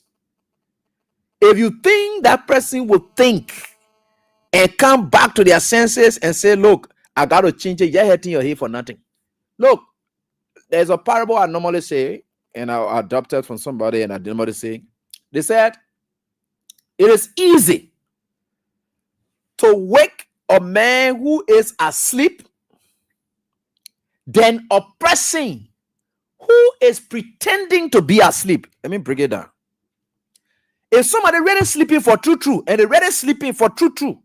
If you think that person will think and come back to their senses and say, look, I got to change it, you're hurting your hair for nothing. Look, there's a parable I normally say, and I adopted from somebody, and I normally say, they said, it is easy to wake a man who is asleep than a person who is pretending to be asleep. Let me break it down. If somebody really sleeping for true, and they're really sleeping for true,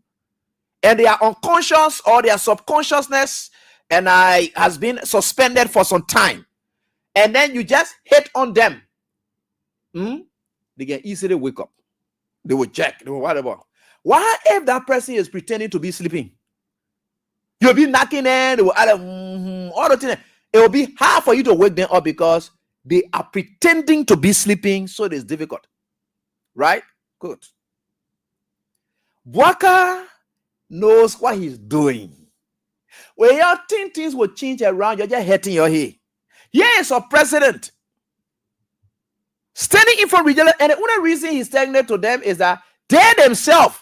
and they are unconscious or their subconsciousness and has been suspended for some time, and then you just hit on them, they can easily wake up. They will check, they will whatever. Why if that person is pretending to be sleeping? You'll be knocking them, they will all the things. It will be hard for you to wake them up because they are pretending to be sleeping, so it is difficult. Right? Good. Bwaka knows what he's doing. When you think things will change around, you're just hitting your head. Yes, a president standing in front of regional, and the only reason he's telling it to them is that they themselves,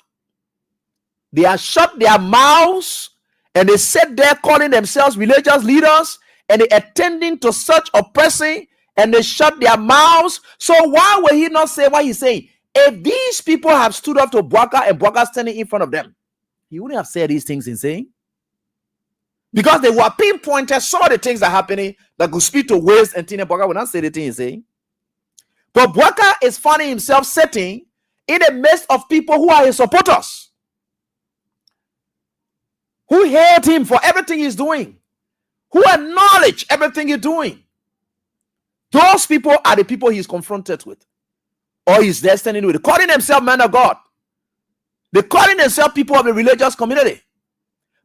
they have shut their mouths and they sit there calling themselves religious leaders and they attending to such a person and they shut their mouths. So why will he not say what he's saying? If these people have stood up to Bwaka and Bwaka standing in front of them, he wouldn't have said these things in saying. Because they were pinpointed some of the things that are happening that could speak to waste, and Tina Bwaka would not say the thing he's saying. But Bwaka is finding himself sitting in the midst of people who are his supporters, who hate him for everything he's doing, who acknowledge everything he's doing. Those people are the people he's confronted with, or he's there standing with, calling themselves men of God. They're calling themselves people of the religious community.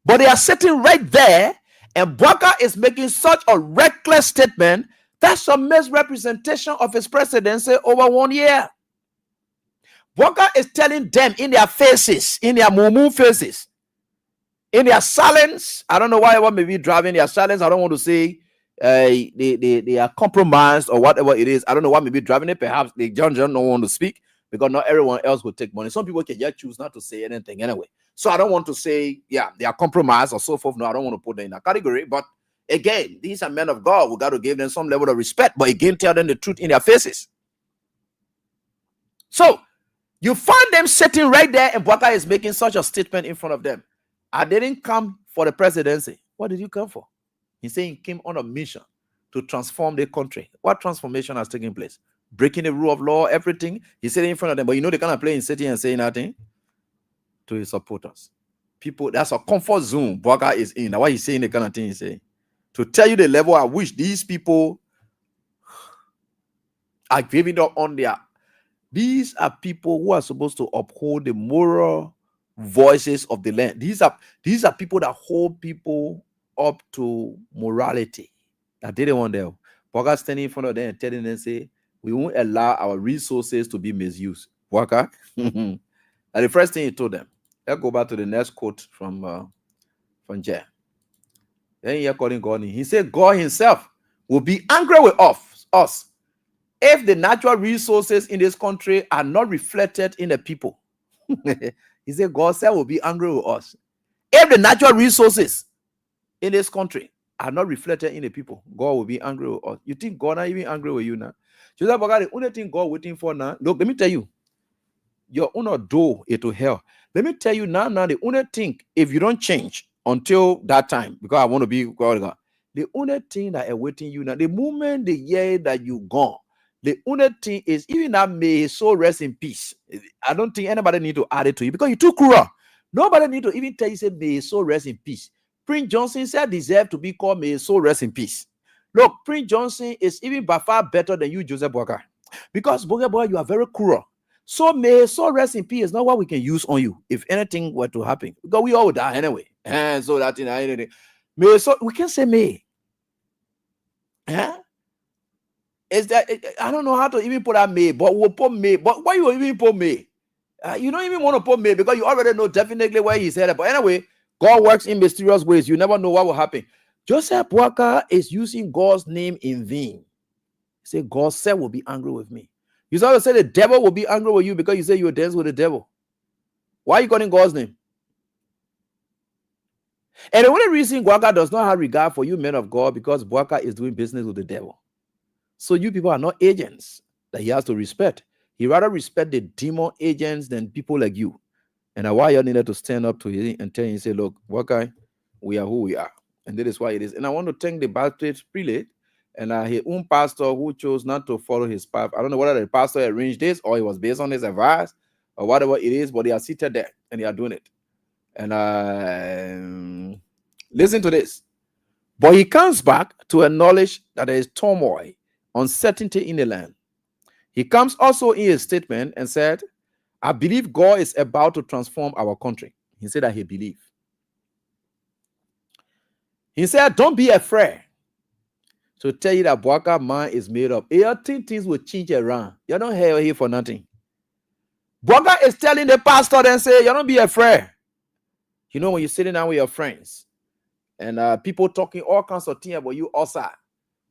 But they are sitting right there, and Bwaka is making such a reckless statement. That's a misrepresentation of his presidency over 1 year. Bwaka is telling them in their faces, in their mumu faces, in their silence. I don't know why everyone may be driving their silence. I don't want to say they are compromised or whatever it is. I don't know why may be driving it. Perhaps they don't want to speak because not everyone else will take money. Some people can just choose not to say anything anyway. So I don't want to say, yeah, they are compromised or so forth. No, I don't want to put them in that category. But again, these are men of God. We got to give them some level of respect, but again, tell them the truth in their faces. So you find them sitting right there, and Bwaka is making such a statement in front of them. I didn't come for the presidency. What did you come for? He's saying he came on a mission to transform the country. What transformation has taken place? Breaking the rule of law, everything. He's sitting in front of them, but you know they kind of play in city and say nothing to his supporters. People, that's a comfort zone Bwaka is in. That's why he's saying the kind of thing he's saying. To tell you the level at which these people are giving up on their. These are people who are supposed to uphold the moral voices of the land. These are people that hold people up to morality. That they don't want them. Bwaka standing in front of them and telling them, say, we won't allow our resources to be misused. Bwaka. And the first thing he told them. Let's go back to the next quote from Jay. Then he calling God. He said, God himself will be angry with us if the natural resources in this country are not reflected in the people. He said, God himself will be angry with us if the natural resources in this country are not reflected in the people. God will be angry with us. You think God not even angry with you now? Joseph Bwaka, the only thing God waiting for now. Look, let me tell you, your own door into hell. Let me tell you now, the only thing, if you don't change until that time, because I want to be God, the only thing that is waiting you now, the moment the year that you gone, the only thing is, even that may his soul rest in peace. I don't think anybody need to add it to you because you're too cruel. Nobody need to even tell you, say, may his soul rest in peace. Prince Johnson said deserve to be called may his soul rest in peace. Look, Prince Johnson is even by far better than you, Joseph Bwaka, because Bwaka, you are very cruel. So may soul rest in peace is not what we can use on you if anything were to happen. Because we all die anyway. And so that anything. May so we can say may. Yeah? Is that I don't know how to even put that may, but we'll put may. But why you even put may? You don't even want to put may because you already know definitely where he's headed. But anyway, God works in mysterious ways. You never know what will happen. Joseph Bwaka is using God's name in vain. He said, God said will be angry with me. You always say the devil will be angry with you because you say you're dancing with the devil. Why are you calling God's name? And the only reason Bwaka does not have regard for you, men of God, because Bwaka is doing business with the devil. So you people are not agents that he has to respect. He rather respect the demon agents than people like you. And why you needed to stand up to him and tell him, say, look, Bwaka, we are who we are. And that is why it is. And I want to thank the Baptist prelate and his own pastor who chose not to follow his path. I don't know whether the pastor arranged this or it was based on his advice or whatever it is, but they are seated there and they are doing it. And listen to this. But he comes back to acknowledge that there is turmoil uncertainty in the land. He comes also in a statement and said, I believe God is about to transform our country. He said that he believed. He said, don't be afraid to tell you that Boaka mind is made up. You think things will change around. You don't hear here for nothing. Boaka is telling the pastor and say, you don't be afraid. You know, when you're sitting down with your friends and people talking all kinds of things about you outside,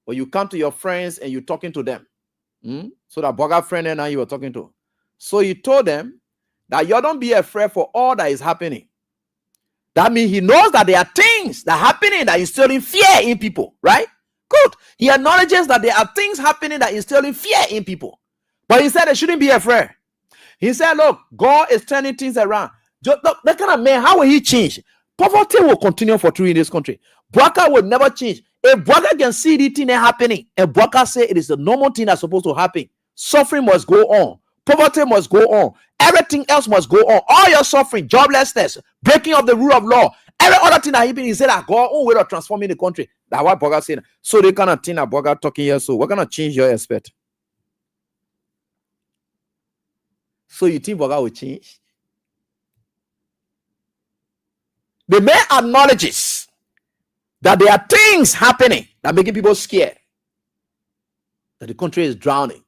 but you come to your friends and you're talking to them. So that Boaka friend and now you were talking to. So he told them that you don't be afraid for all that is happening. That means he knows that there are things that are happening that is instilling fear in people, right? Good. He acknowledges that there are things happening that is instilling fear in people. But he said they shouldn't be afraid. He said, look, God is turning things around. Look, that kind of man, how will he change? Poverty will continue for 2 years in this country. Boaka will never change. If Boaka can see the thing happening, and Boaka say it is the normal thing that's supposed to happen, suffering must go on. Poverty must go on. Everything else must go on. All your suffering, joblessness, breaking of the rule of law, every other thing that happened, he said that God will way of transforming the country. That's what Boaka said. So they kind of thing that Boaka talking here. So we're gonna change your expect. So you think Boaka will change? The man acknowledges that there are things happening that making people scared. That the country is drowning.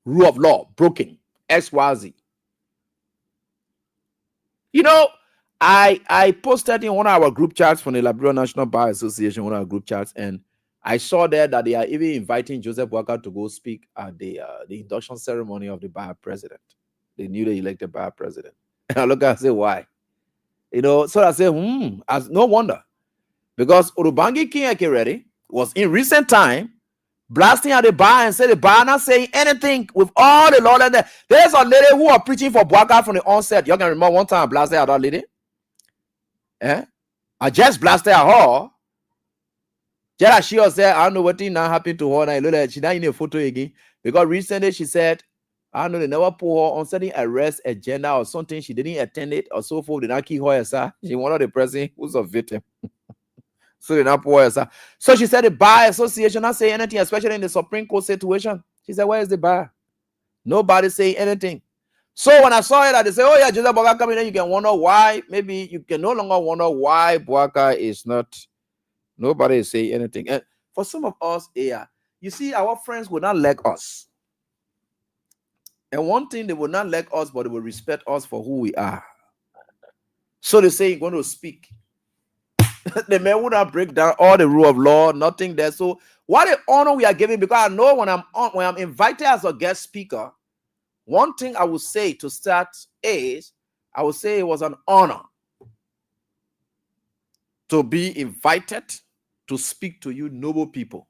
Rule of law broken. XYZ. You know, I posted in one of our group chats from the Liberia National Bar Association, one of our group chats, and I saw there that they are even inviting Joseph Boaka to go speak at the induction ceremony of the bar president, the newly elected bar president. And I look and say, why? You know, so I say, as no wonder. Because Urubangi King Ekeredi was in recent time blasting at the bar and said the bar not saying anything with all the law that there's a lady who are preaching for Boaka from the onset. You can remember one time I blasted at that lady. I just blasted at her. Just she was there, I don't know what thing now happened to her. And I look at she not in a photo again. Because recently she said, I don't know, they never put her on certain arrest agenda or something. She didn't attend it or so forth. They not keep her, sir. She one of the person who's a victim. So they not pour her. So she said the bar association not say anything, especially in the Supreme Court situation. She said, where is the bar? Nobody say anything. So when I saw it, they say, oh yeah, Joseph Boaka coming in, you can wonder why. Maybe you can no longer wonder why Boaka is not. Nobody is saying anything. And for some of us, yeah, you see, our friends will not like us. And one thing, they will not like us, but they will respect us for who we are. So they say, you're going to speak. The man would not break down all the rule of law, nothing there. So what an honor we are giving, because I know when I'm invited as a guest speaker, one thing I would say to start is, I would say it was an honor to be invited to speak to you noble people.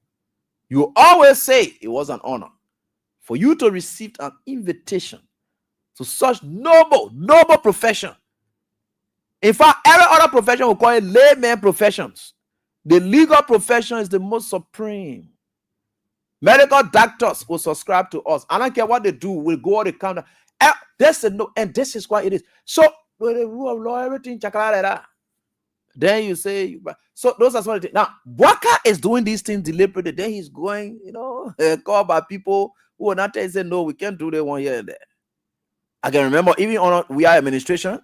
You always say it was an honor for you to receive an invitation to such noble profession. In fact, every other profession we call it layman professions. The legal profession is the most supreme. Medical doctors will subscribe to us. I don't care what they do, we'll go on the counter. This is what it is. So, with the rule of law, everything, that. Then you say, so those are some of the things. Now, Boaka is doing these things deliberately. Then he's going, called by people who are not saying, no, we can't do that one here and there. I can remember, even on we are administration,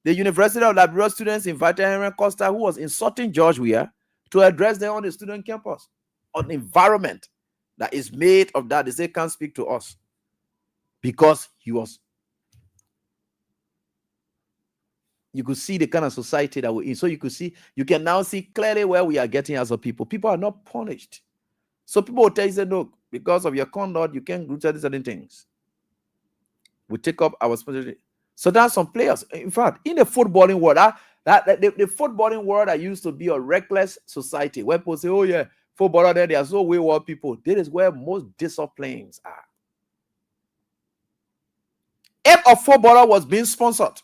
the University of Liberia students invited Henry Costa, who was insulting George Weah, to address them on the student campus, on the environment that is made of that. They say can't speak to us because he was. You could see the kind of society that we're in. So you can now see clearly where we are getting as a people. People are not punished. So people will tell you, look, because of your conduct, you can't do certain things. We take up our responsibility. So there are some players. In fact, in the footballing world, the footballing world that used to be a reckless society, where people say, oh yeah, footballer there, they are so wayward people. This is where most disciplines are. If a footballer was being sponsored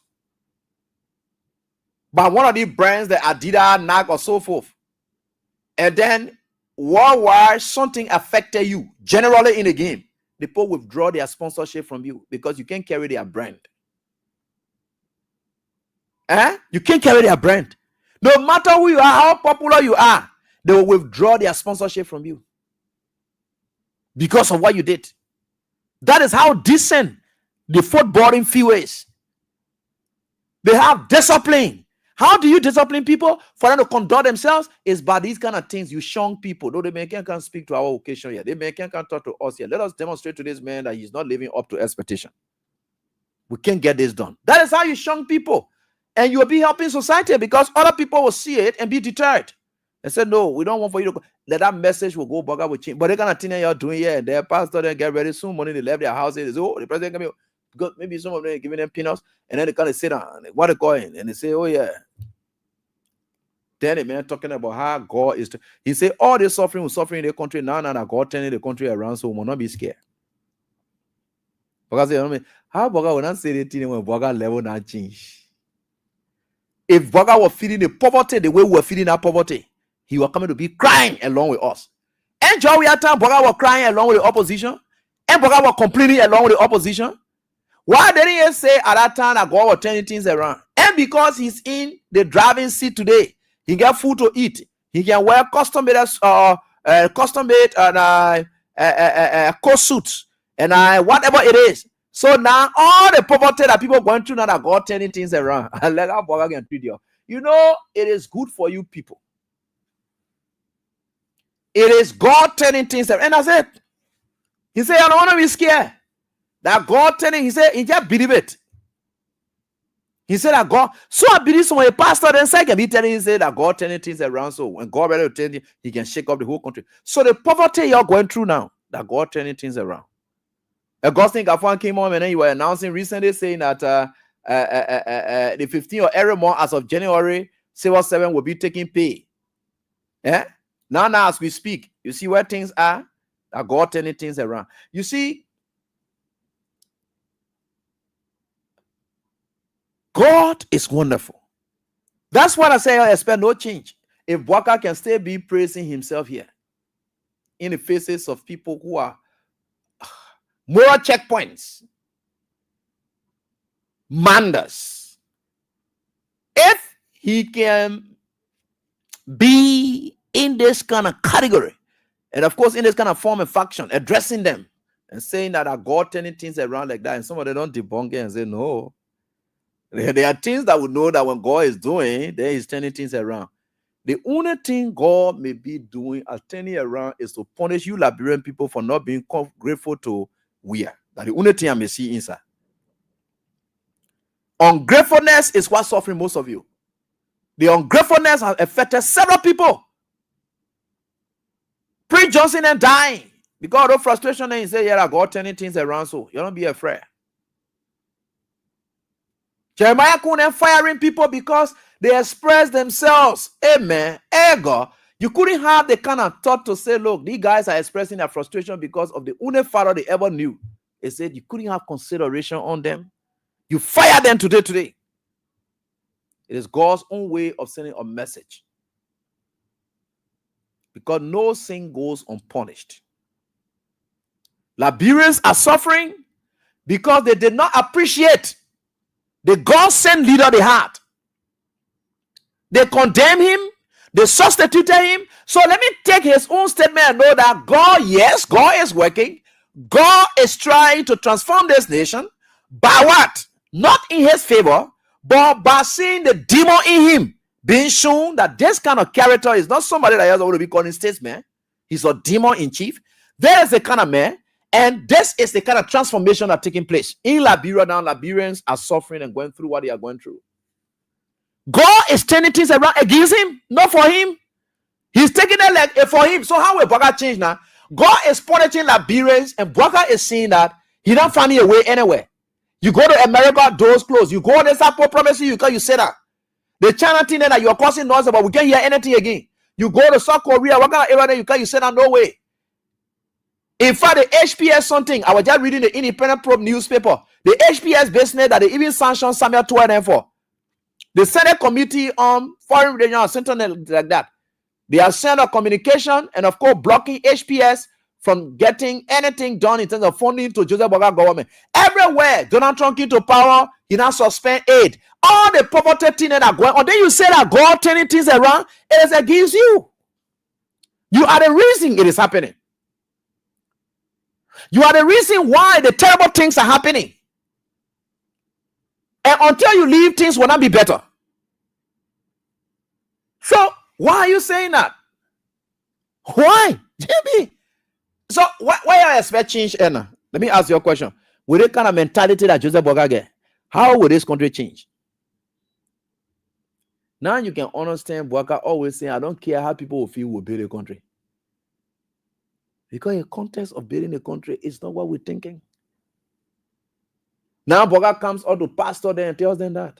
by one of these brands, the Adidas, Nike, or so forth, and then worldwide something affected you, generally in the game, the people withdraw their sponsorship from you because you can't carry their brand. You can't carry their brand. No matter who you are, how popular you are, they will withdraw their sponsorship from you. because of what you did. That is how decent the footballing field is. They have discipline. How do you discipline people for them to conduct themselves? Is by these kind of things. You shun people. Though the man can't speak to our occasion here. The man can't talk to us here. Let us demonstrate to this man that he's not living up to expectation. We can't get this done. That is how you shun people. And you'll be helping society because other people will see it and be deterred. They said, no, we don't want for you to go. That message will go bugger with change. But they kind of thing you're doing here and their pastor then get ready soon. Money they left their houses. They say, oh, the president coming. Because maybe some of them are giving them peanuts, and then they kind of sit down and what they going and they say, oh yeah. Then the man talking about how God is. He said, all the suffering in the country now, God turning the country around, so we will not be scared. Because how Boga will not say the thing when Boga level not change. If Boga was feeding the poverty the way we were feeding that poverty, he was coming to be crying along with us. And Joe, we had time Boga was crying along with the opposition, and Boga was complaining along with the opposition. Why didn't he say at that time that God was turning things around? And because he's in the driving seat today, he get food to eat. He can wear custom-made coat suits and whatever it is. So now all the poverty that people are going through now that God turning things around. Let our Boga get video. You know, it is good for you people. It is God turning things around. And that's it. He said, I don't want to be scared. That God telling, he said, he just believe it. He said that God, so I believe when a pastor then second, he telling, he said that God turning things around. So when God ready to turn you, he can shake up the whole country. So the poverty you're going through now, that God turning things around. Augustine Gafwan came on and then you were announcing recently saying that the 15th of every month as of January, Civil 7 will be taking pay. Yeah? Now as we speak, you see where things are, that God turning things around. You see, God is wonderful. That's what I say. I expect no change. If Boaka can still be praising himself here in the faces of people who are moral checkpoints, manders, if he can be in this kind of category, and of course in this kind of form and faction, addressing them and saying that God turning things around like that, and some of them don't debunk it and say no. There are things that we know that when God is doing, then he's turning things around. The only thing God may be doing or turning around is to punish you Liberian people for not being grateful to we are. That's the only thing I may see inside. Ungratefulness is what's suffering most of you. The ungratefulness has affected several people. Prince Johnson and dying because of frustration, and he said, yeah, God turning things around, so you don't be afraid. Jeremiah couldn't firing people because they express themselves. Amen. Ego. You couldn't have the kind of thought to say, look, these guys are expressing their frustration because of the only father they ever knew. They said you couldn't have consideration on them. You fire them today. It is God's own way of sending a message. Because no sin goes unpunished. Liberians are suffering because they did not appreciate the God-sent leader they had. They condemned him. They substituted him. So let me take his own statement and know that God, yes, God is working. God is trying to transform this nation. By what? Not in his favor, but by seeing the demon in him. Being shown that this kind of character is not somebody that has already been called in statesman. He's a demon in chief. There is the kind of man. And this is the kind of transformation that's taking place. In Liberia now, Liberians are suffering and going through what they are going through. God is turning things around against him, not for him. He's taking it like for him. So how will Boaka change now? God is punishing Liberians, and Boaka is seeing that he don't find a way anywhere. You go to America, doors closed. You go to Sapo promise you can't. You say that. The China thing that you are causing noise about, we can't hear anything again. You go to South Korea, what kind of area you can't? You say that no way. In fact, the HPS something, I was just reading the Independent Probe newspaper. The HPS business that they even sanctioned Samuel Tuaren for. The Senate Committee on Foreign Relations, something like that. They are sent a communication and, of course, blocking HPS from getting anything done in terms of funding to Joseph Boga government. Everywhere, Donald Trump came to power, he now suspend aid. All the poverty things that are going on. Then you say that God turning things around, it is against you. You are the reason it is happening. You are the reason why the terrible things are happening. And until you leave, things will not be better. So why are you saying that? Why? Jimmy. So why you expect change, Anna? Let me ask you a question. With the kind of mentality that Joseph Boga get, how will this country change? Now you can understand Boga always saying, I don't care how people will feel will build a country. Because the context of building a country is not what we're thinking. Now Boga comes out to pastor them and tells them that.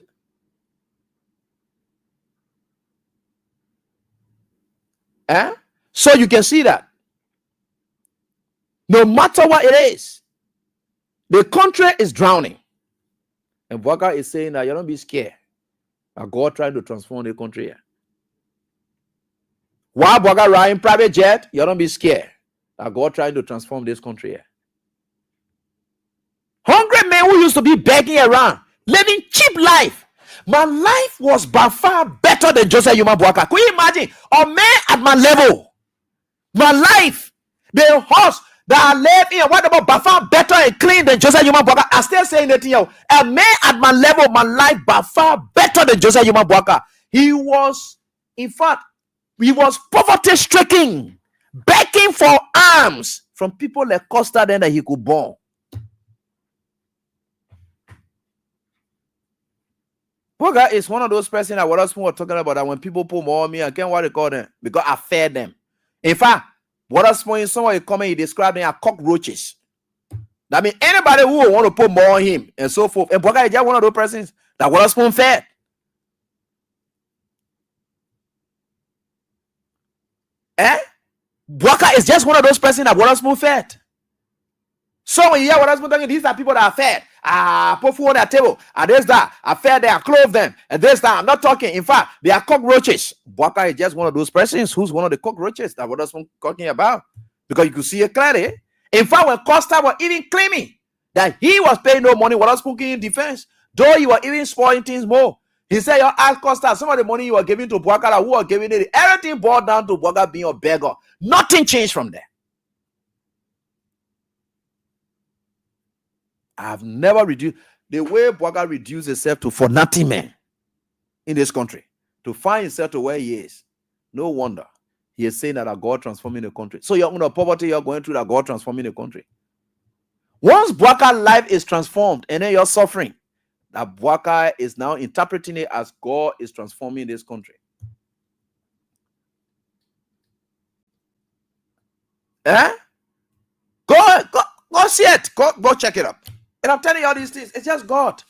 So you can see that no matter what it is, the country is drowning. And Boga is saying that you don't be scared. God trying to transform the country here. While Boga riding private jet, you don't be scared. God trying to transform this country here. Hungry men who used to be begging around, living cheap life. My life was by far better than Joseph Yuma Boaka. Could you imagine? A man at my level. My life, the horse that I live in, what about by far better and clean than Joseph Yuma Boaka? I still saying that here. A man at my level, my life by far better than Joseph Yuma Boaka. He was, in fact, he was poverty stricken, begging for alms from people like Costa then that he could born. Boga is one of those persons that what else we were talking about, that when people put more on me, I can't what they call them because I fed them. In fact, what else when someone comment, he described them as cockroaches. That means anybody who will want to put more on him and so forth. And Boga is just one of those persons that what else spoon fed. Boga is just one of those persons that what else spoon fed. So when you hear what else talking, these are people that are fed. Put food on their table. And this, that. I fed them, I clothed them. And this, that. I'm not talking. In fact, they are cockroaches. Boga is just one of those persons who's one of the cockroaches that what else I'm talking about. Because you could see it clearly. In fact, when Costa was even claiming that he was paying no money, what else speaking in defense, though he was even spoiling things more. He said, "Your ask Costa, some of the money you were giving to Boga, who were giving it, everything boiled down to Boga being a beggar. Nothing changed from there." I've never reduced the way Boga reduced himself to for nothing man in this country to find himself to where he is. No wonder he is saying that God transforming the country. So you're under poverty, you're going through that God transforming the country. Once Boga life is transformed and then you're suffering, that Boga is now interpreting it as God is transforming this country. Go see it. Go check it up. And I'm telling you all these things. It's just God.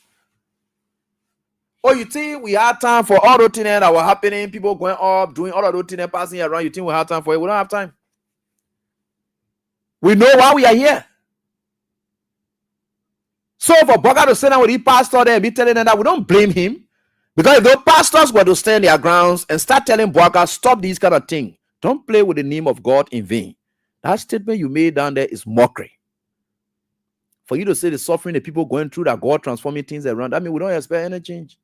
Oh, you think we had time for all those things that were happening? People going up, doing all of those things, passing around. You think we have time for it? We don't have time. We know why we are here. So for Boga to sit down with the pastor there and be telling them that, we don't blame him. Because if those pastors were to stand their grounds and start telling Boga, stop these kind of things. Don't play with the name of God in vain. That statement you made down there is mockery. For you to say the suffering, the people going through, that God transforming things around, I mean, we don't expect any change.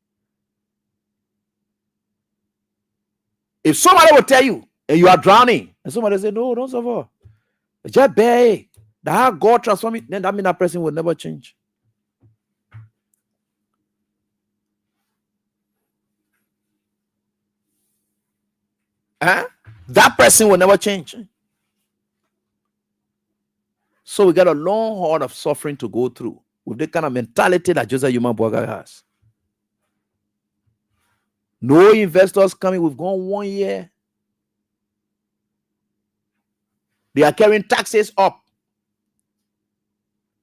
If somebody will tell you, and you are drowning, and somebody say, no, don't suffer. Just bear it. That God transforming, then that means that person will never change. That person will never change. So we got a long haul of suffering to go through with the kind of mentality that Joseph Yuma Boga has. No investors coming. We've gone 1 year. They are carrying taxes up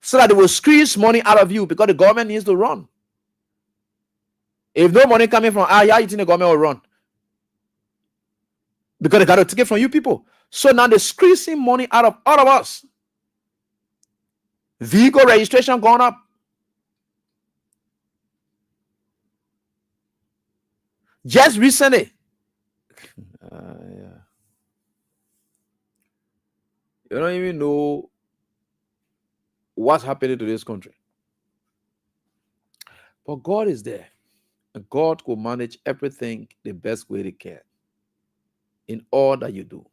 so that they will squeeze money out of you because the government needs to run. If no money coming from how you think the government will run? Because they got to take it from you people. So now they're squeezing money out of all of us. Vehicle registration gone up. Just recently. You don't even know what's happening to this country. But God is there. And God will manage everything the best way they can. In all that you do.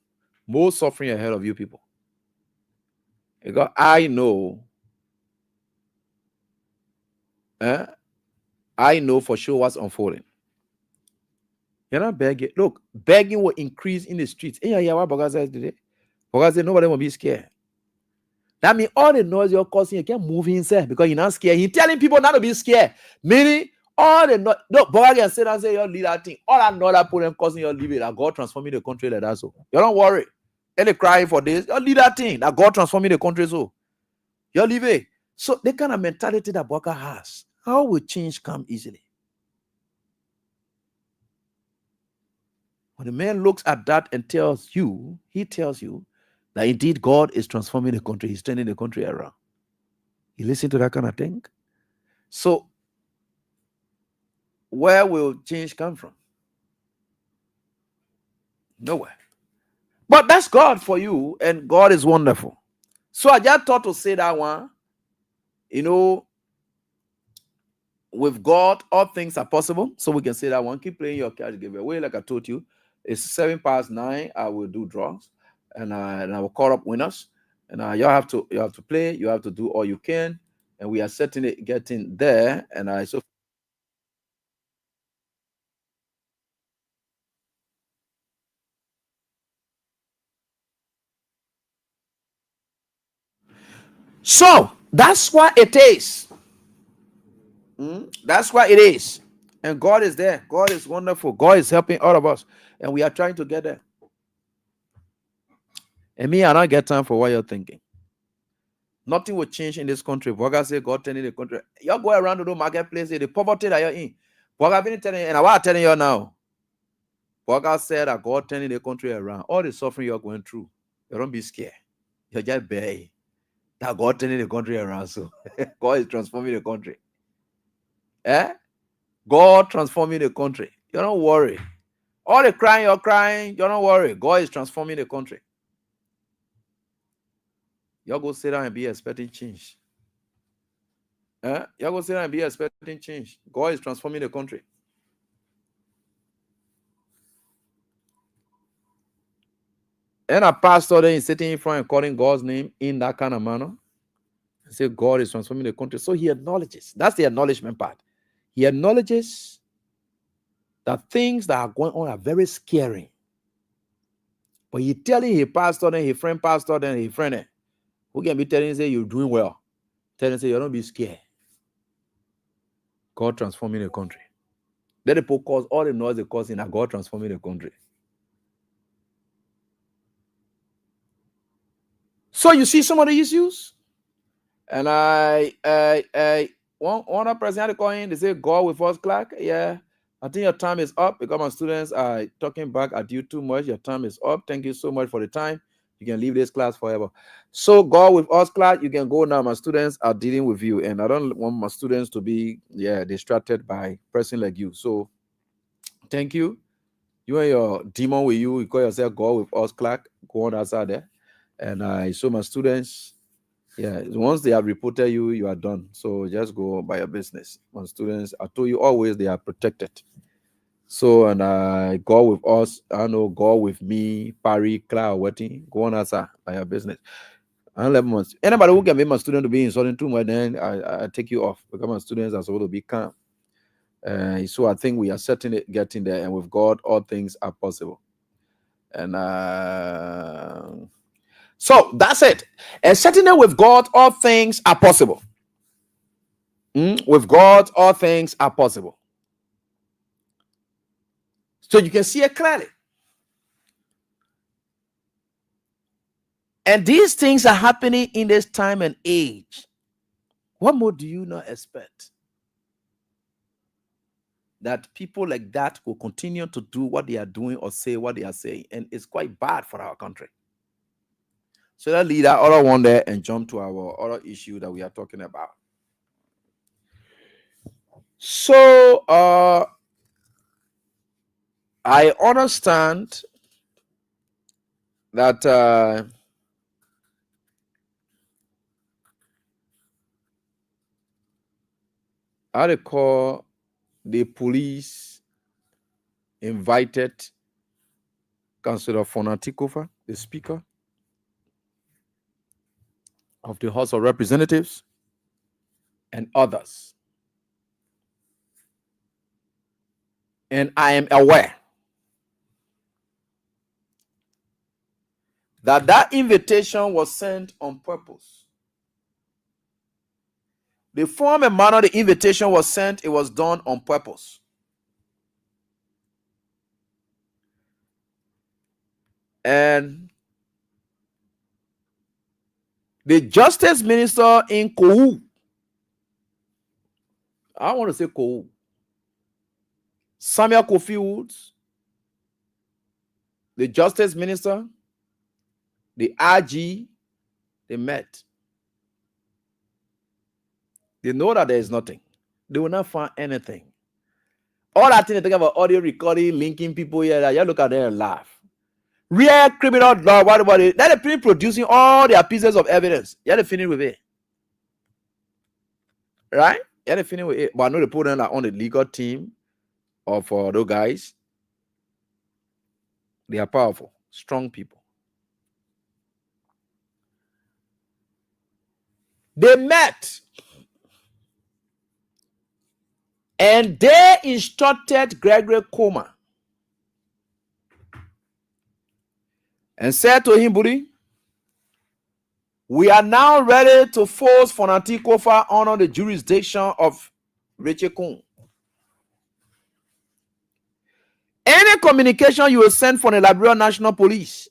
More suffering ahead of you people. Because I know for sure what's unfolding. You're not begging. Look, begging will increase in the streets. Yeah, what Boga says today. Boga said nobody will be scared. That means all the noise you're causing, you can't move himself because you're not scared. He's telling people not to be scared. Meaning, all the noise. No, Boga can sit and say you're lead that thing. All that noise that put them causing your leave it. That God transforming the country like that. So you don't worry. And they crying for this. You lead that thing. That God transforming the country. So you leave it. So the kind of mentality that Boga has, how will change come easily? When the man looks at that and he tells you that indeed God is transforming the country. He's turning the country around. You listen to that kind of thing? So, where will change come from? Nowhere. But that's God for you, and God is wonderful. So, I just thought to say that one. With God, all things are possible. So, we can say that one. Keep playing your card giveaway. Like I told you, it's 9:07. I will do draws, and I will call up winners. And you have to play. You have to do all you can, and we are certainly getting there. And so that's why it is. That's why it is. And God is there. God is wonderful. God is helping all of us, and we are trying to get there. And me, I don't get time for what you're thinking. Nothing will change in this country. Boga say God turning the country. You go around to the marketplace, the poverty that you're in. Boga been telling you, and I was telling you now. Boga said that God turning the country around. All the suffering you're going through, you don't be scared. You're just bare. That God turning the country around. So God is transforming the country. God transforming the country. You don't worry. All the crying you're crying, you don't worry. God is transforming the country. You go sit down and be expecting change. You go sit down and be expecting change. God is transforming the country. And a pastor then is sitting in front and calling God's name in that kind of manner. And say God is transforming the country. So he acknowledges. That's the acknowledgement part. He acknowledges that things that are going on are very scary. But he telling his pastor, then his friend pastor, then his friend, who can be telling say you're doing well. Telling say you don't be scared. God transforming the country. Let the people cause all the noise they cause in God transforming the country. So you see some of the issues, and one person had to call in. They say God with us, Clark. Yeah, I think your time is up because my students are talking back at you too much. Your time is up. Thank you so much for the time. You can leave this class forever. So God with us, Clark. You can go now. My students are dealing with you, and I don't want my students to be distracted by a person like you. So thank you. You and your demon with you. You call yourself God with us, Clark. Go on outside there. And I show my students, once they have reported you, you are done. So just go by your business. My students, I told you always they are protected. So, and God with us, I know God with me, Parry, Cloud, Wetting, go on outside by your business. Anybody who can make my student to be insulting too much, then I take you off because my students are supposed to be calm. So I think we are certainly getting there, and with God, all things are possible. And so that's it. And certainly with God, all things are possible. With God, all things are possible. So you can see it clearly. And these things are happening in this time and age. What more do you not expect? That people like that will continue to do what they are doing or say what they are saying. And it's quite bad for our country. So let's leave that other one there and jump to our other issue that we are talking about. So I understand that how they call the police invited Councillor Fonatikova, the speaker, of the House of Representatives, and others. And I am aware that that invitation was sent on purpose. The form and manner the invitation was sent, it was done on purpose. And the Justice Minister in Kou, I want to say Kou, Samuel Kofi Woods, the Justice Minister, the RG, they met. They know that there is nothing. They will not find anything. All that thing they talk about audio recording, linking people here, you look at them and laugh. Real criminal law, what about it? They're producing all their pieces of evidence. You have to finish with it. Right? You have to finish with it. But I know they put them on the legal team of those guys. They are powerful, strong people. They met. And they instructed Gregory Coma and said to him, Buddy, we are now ready to force Fonati Kofa under the jurisdiction of Rachel Kun. Any communication you will send from the Liberian National Police,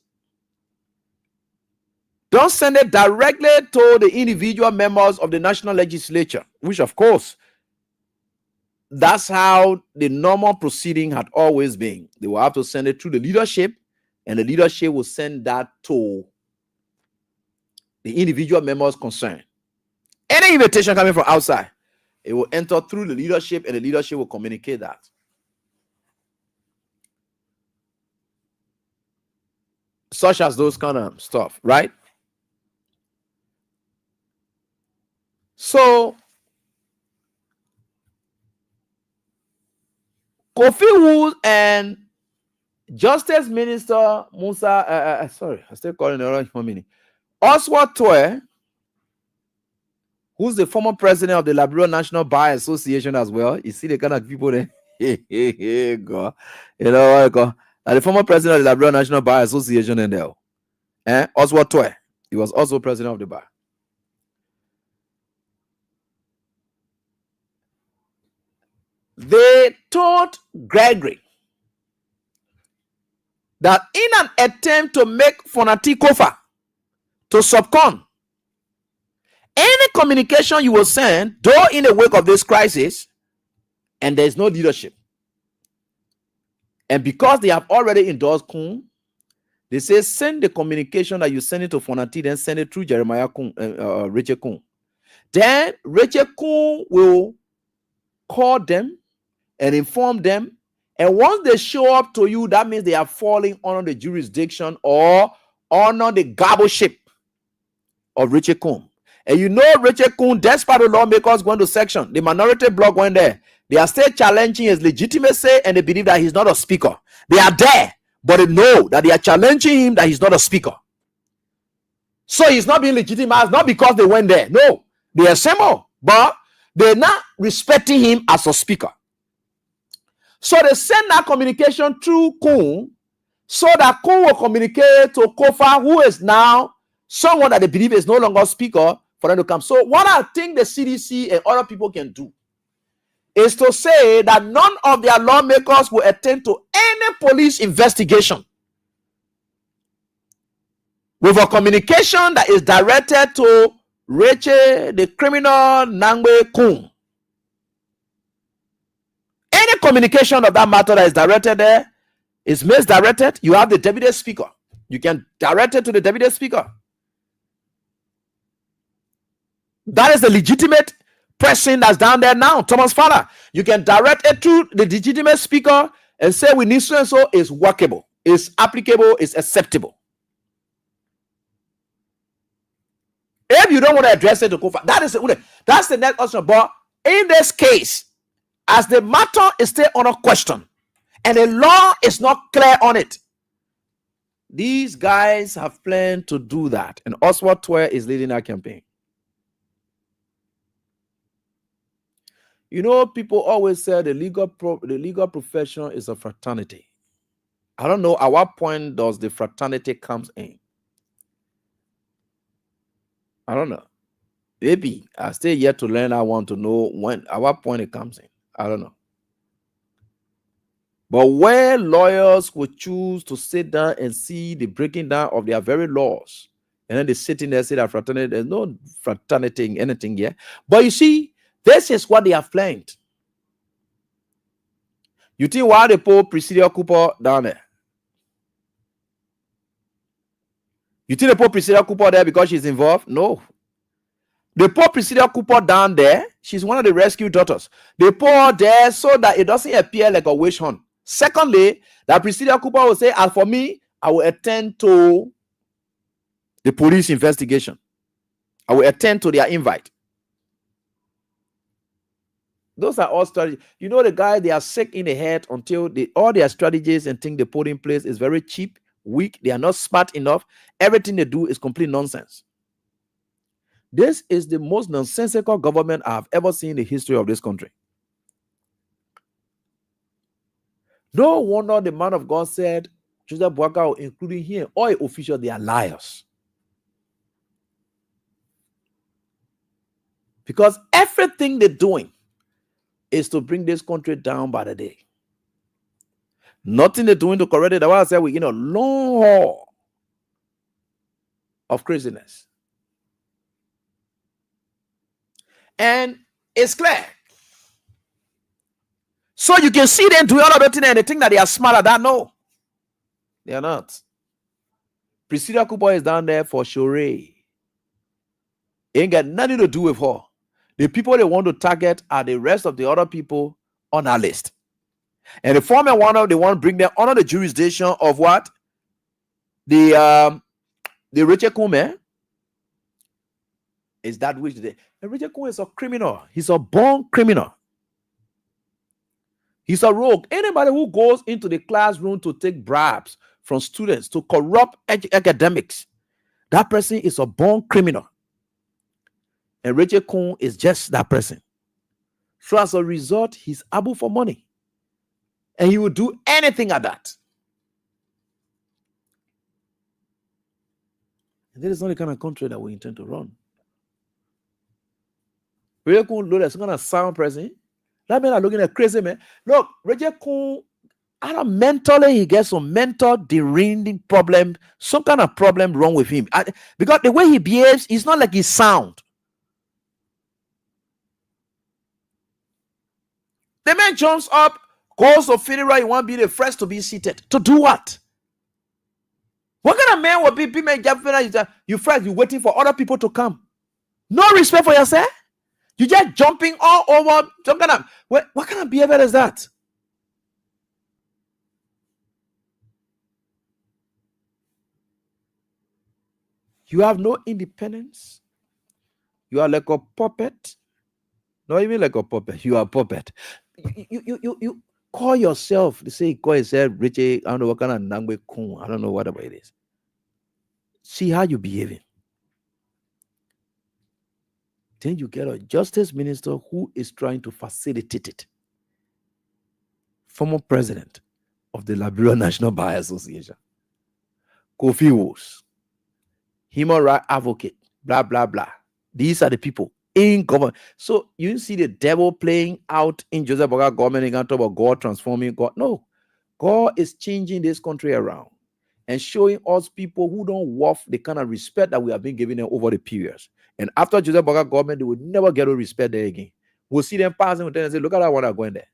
don't send it directly to the individual members of the National Legislature, which of course, that's how the normal proceeding had always been. They will have to send it through the leadership, and the leadership will send that to the individual members concerned. Any invitation coming from outside, it will enter through the leadership, and the leadership will communicate that. Such as those kind of stuff, right? So, Kofi Woods and Justice Minister Musa, sorry, I still calling the wrong meaning. Oswald Toe, who's the former president of the Liberian National Bar Association as well. You see the kind of people there. God. You know, the former president of the Liberian National Bar Association in there. Oswald Toe. He was also president of the bar. They told Gregory that in an attempt to make Fonati Kofa to subcon, any communication you will send, though in the wake of this crisis, and there is no leadership, and because they have already endorsed Kun, they say send the communication that you send it to Fonati, then send it through Jeremiah Kun, Rachel Kun. Then Rachel Kun will call them and inform them, and once they show up to you, that means they are falling under the jurisdiction or under the garbleship of Richard Kun. And you know Richard Kun, despite the lawmakers going to section, the minority bloc went there. They are still challenging his legitimacy, and they believe that he's not a speaker. They are there, but they know that they are challenging him that he's not a speaker. So he's not being legitimized, not because they went there. No, they assemble, but they're not respecting him as a speaker. So they send that communication through Kun, so that Kun will communicate to Kofa, who is now someone that they believe is no longer speaker, for them to come. So what I think the CDC and other people can do is to say that none of their lawmakers will attend to any police investigation with a communication that is directed to Rachel, the criminal Nangbe Kun. Any communication of that matter that is directed there is misdirected. You have the deputy speaker. You can direct it to the deputy speaker. That is the legitimate person that's down there now, Thomas Father. You can direct it to the legitimate speaker and say we need so and so is workable, is applicable, is acceptable. If you don't want to address it to Kofa, that's the next option. But in this case, as the matter is still under question and the law is not clear on it, These guys have planned to do that, and Oswald Tuer is leading that campaign. You know, people always say the legal profession is a fraternity. I don't know at what point does the fraternity comes in. I don't know. Maybe I still yet to learn. I want to know when, at what point it comes in. I don't know. But where lawyers would choose to sit down and see the breaking down of their very laws, and then they sit in there and say that fraternity, there's no fraternity in anything here. But you see, this is what they have planned. You think why they put Priscilla Cooper down there? You think they put Priscilla Cooper there because she's involved? No. They put Priscilla Cooper down there. She's one of the rescue daughters. They put her there so that it doesn't appear like a witch hunt. Secondly, that Priscilla Cooper will say, as for me, I will attend to the police investigation. I will attend to their invite. Those are all strategies. You know, the guy, they are sick in the head until all their strategies and things they put in place is very cheap, weak. They are not smart enough. Everything they do is complete nonsense. This is the most nonsensical government I have ever seen in the history of this country. No wonder the man of God said, Joseph Boakao, including here, all officials, they are liars. Because everything they're doing is to bring this country down by the day. Nothing they're doing to correct it. That's why I said we're in a long haul of craziness. And it's clear. So you can see them doing all of the things and they think that they are smarter than. No, they are not. Priscilla Cooper is down there for charade. Ain't got nothing to do with her. The people they want to target are the rest of the other people on our list. And the former one of they want to bring them under the jurisdiction of what? The Richard Kume. Is that which they? And Richard Kume is a criminal. He's a born criminal. He's a rogue. Anybody who goes into the classroom to take bribes from students to corrupt academics, that person is a born criminal. And Richard Kuhn is just that person. So as a result, he's able for money. And he will do anything at that. And that is not the kind of country that we intend to run. Richard Kuhn, look, that's going to sound president. That man are looking at crazy, man. Look, Richard Kuhn, mentally, he gets some mental deranging problem, some kind of problem wrong with him. Because the way he behaves, it's not like he's sound. The man jumps up, goes to funeral, he want to be the first to be seated. To do what? What kind of man will be you first, you waiting for other people to come? No respect for yourself? You just jumping all over. What kind of behavior is that? You have no independence. You are like a puppet. Not even like a puppet. You are a puppet. You call yourself. They say call yourself Richie. I don't know what kind of Nangwe Kun. I don't know whatever it is. See how you behaving. Then you get a justice minister who is trying to facilitate it. Former president of the Liberia National Bar Association. Kofi Wos. Human rights advocate. Blah, blah, blah. These are the people in government. So you see the devil playing out in Joseph Boga government. You can talk about God transforming God. No. God is changing this country around and showing us people who don't worth the kind of respect that we have been giving them over the periods. And after Joseph Boga government, they would never get a respect there again. We'll see them passing with them and say, look at that one going there.